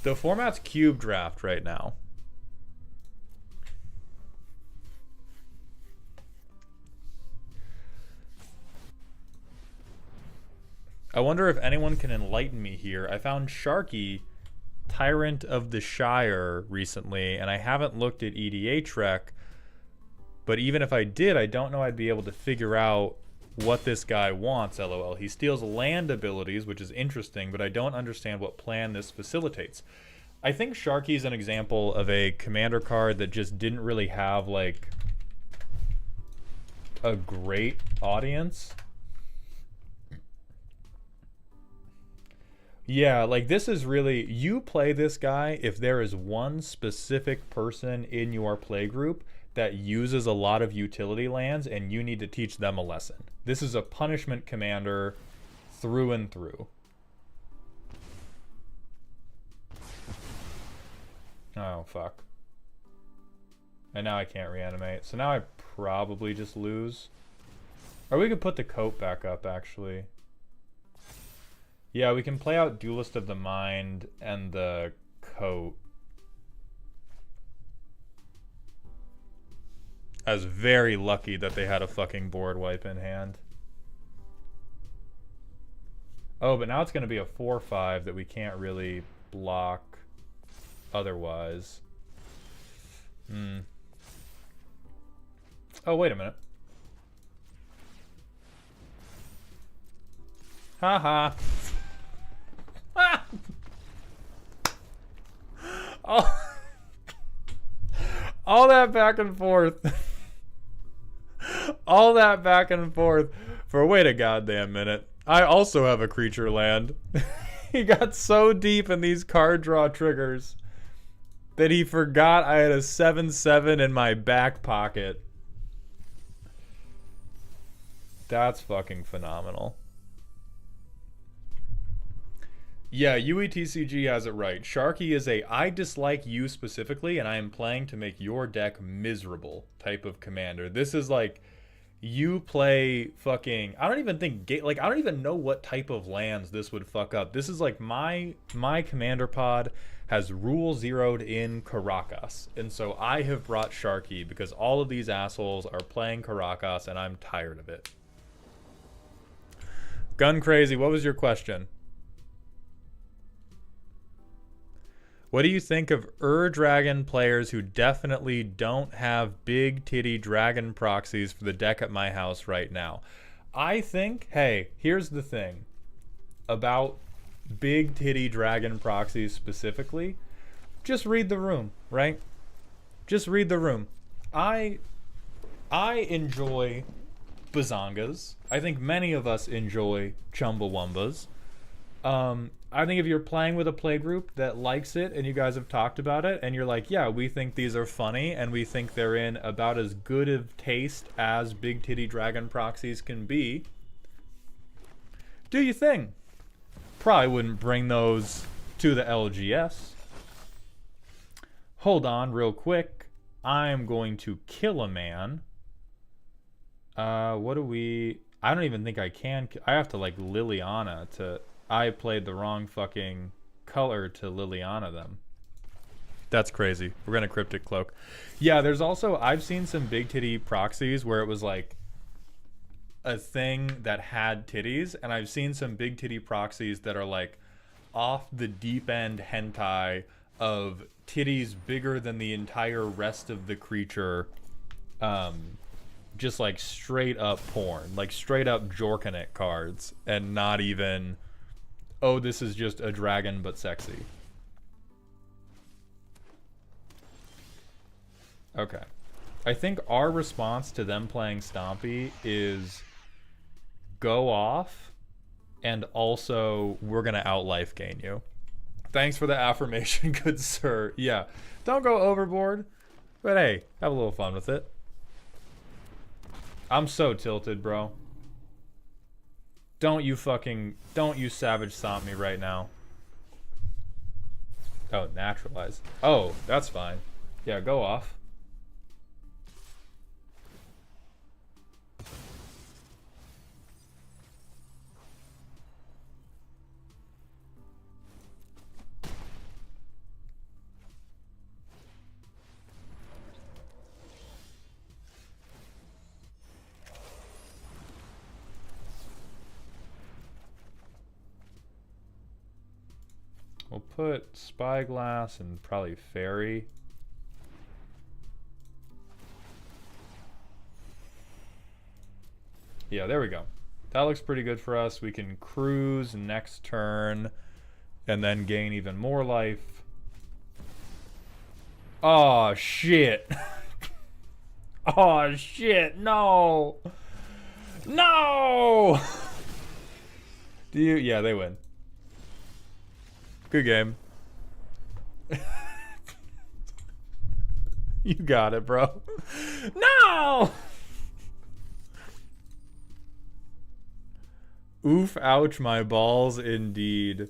The format's cube draft right now. I wonder if anyone can enlighten me here. I found Sharky, Tyrant of the Shire, recently, and I haven't looked at EDH Rec, but even if I did, I don't know I'd be able to figure out what this guy wants, lol. He steals land abilities, which is interesting, but I don't understand what plan this facilitates. I think Sharky's an example of a commander card that just didn't really have, like, a great audience. Yeah, like this is really, you play this guy if there is one specific person in your play group that uses a lot of utility lands and you need to teach them a lesson. This is a punishment commander through and through. Oh, fuck. And now I can't reanimate. So now I probably just lose. Or we could put the coat back up, actually. Yeah, we can play out Duelist of the Mind and the coat. I was very lucky that they had a fucking board wipe in hand. Oh, but now it's going to be a 4-5 that we can't really block otherwise. Oh, wait a minute. Haha. All that back and forth. All that back and forth for wait a goddamn minute. I also have a creature land. He got so deep in these card draw triggers that he forgot I had a 7/7 in my back pocket. That's fucking phenomenal. Yeah, UETCG has it right. Sharky is a I dislike you specifically, and I am playing to make your deck miserable type of commander. This is like you play fucking I don't even think I don't even know what type of lands this would fuck up. This is like my commander pod has rule zeroed in Caracas, and so I have brought Sharky because all of these assholes are playing Caracas and I'm tired of it. Gun Crazy, what was your question? What do you think of Dragon players who definitely don't have big titty dragon proxies for the deck at my house right now? I think, hey, here's the thing about big titty dragon proxies specifically. Just read the room, right? Just read the room. I enjoy bazongas. I think many of us enjoy chumbawambas. I think if you're playing with a play group that likes it and you guys have talked about it and you're like, yeah, we think these are funny and we think they're in about as good of taste as big titty dragon proxies can be, do your thing. Probably wouldn't bring those to the LGS. Hold on real quick. I'm going to kill a man. What do we... I don't even think I can... I have to like Liliana to... I played the wrong fucking color to Liliana them. That's crazy. We're gonna Cryptic Cloak. Yeah, there's also... I've seen some big titty proxies where it was like a thing that had titties, and I've seen some big titty proxies that are like off the deep end hentai of titties bigger than the entire rest of the creature. Just like straight up porn. Like straight up Jorkanet cards, and not even... oh, this is just a dragon but sexy. Okay. I think our response to them playing Stompy is go off, and also we're going to outlife gain you. Thanks for the affirmation, good sir. Yeah. Don't go overboard, but hey, have a little fun with it. I'm so tilted, bro. Don't you savage stomp me right now. Oh, naturalize. Oh, that's fine. Yeah, go off. We'll put Spyglass and probably Fairy. Yeah, there we go. That looks pretty good for us. We can cruise next turn and then gain even more life. Oh, shit. Oh, shit. No. No. Do you? Yeah, they win. Good game. You got it, bro. No! Oof, ouch, my balls, indeed.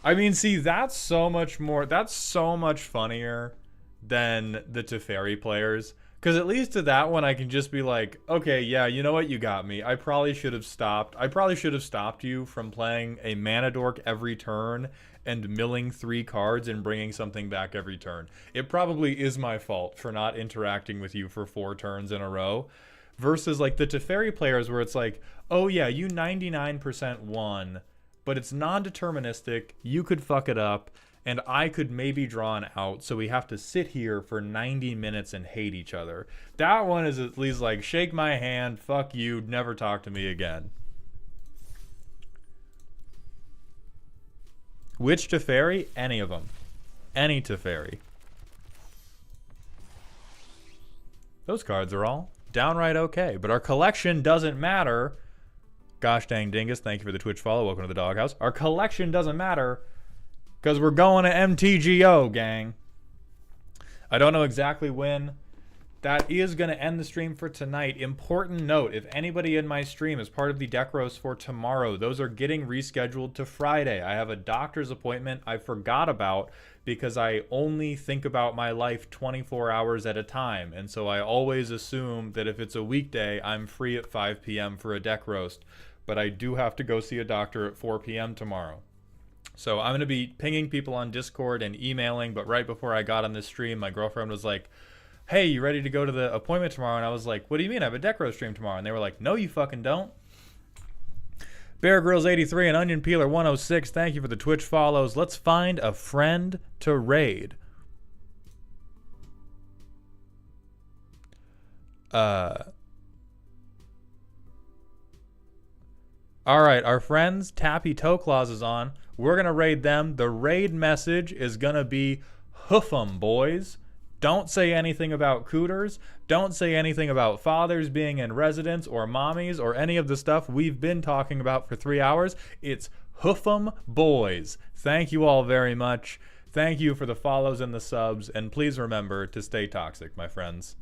I mean, see, that's so much more. That's so much funnier than the Teferi players. Because at least to that one, I can just be like, okay, yeah, you know what? You got me. I probably should have stopped. I probably should have stopped you from playing a mana dork every turn and milling 3 cards and bringing something back every turn. It probably is my fault for not interacting with you for 4 turns in a row. Versus like the Teferi players where it's like, oh yeah, you 99% won, but it's non-deterministic. You could fuck it up, and I could maybe draw an out, so we have to sit here for 90 minutes and hate each other. That one is at least like, shake my hand, fuck you, never talk to me again. Which Teferi? Any of them. Any Teferi. Those cards are all downright okay, but our collection doesn't matter. Gosh dang dingus, thank you for the Twitch follow. Welcome to the doghouse. Our collection doesn't matter because we're going to MTGO, gang. I don't know exactly when. That is going to end the stream for tonight. Important note, if anybody in my stream is part of the deck roast for tomorrow, those are getting rescheduled to Friday. I have a doctor's appointment I forgot about because I only think about my life 24 hours at a time. And so I always assume that if it's a weekday, I'm free at 5 p.m. for a deck roast. But I do have to go see a doctor at 4 p.m. tomorrow. So I'm going to be pinging people on Discord and emailing. But right before I got on this stream, my girlfriend was like, hey, you ready to go to the appointment tomorrow? And I was like, what do you mean? I have a deck roast stream tomorrow. And they were like, no, you fucking don't. Bear Grylls 83 and Onion Peeler 106, thank you for the Twitch follows. Let's find a friend to raid. Alright, our friends, Tappy Toe Claws is on. We're going to raid them. The raid message is going to be, hoof 'em, boys. Don't say anything about cooters. Don't say anything about fathers being in residence or mommies or any of the stuff we've been talking about for 3 hours. It's hoof 'em, boys. Thank you all very much. Thank you for the follows and the subs. And please remember to stay toxic, my friends.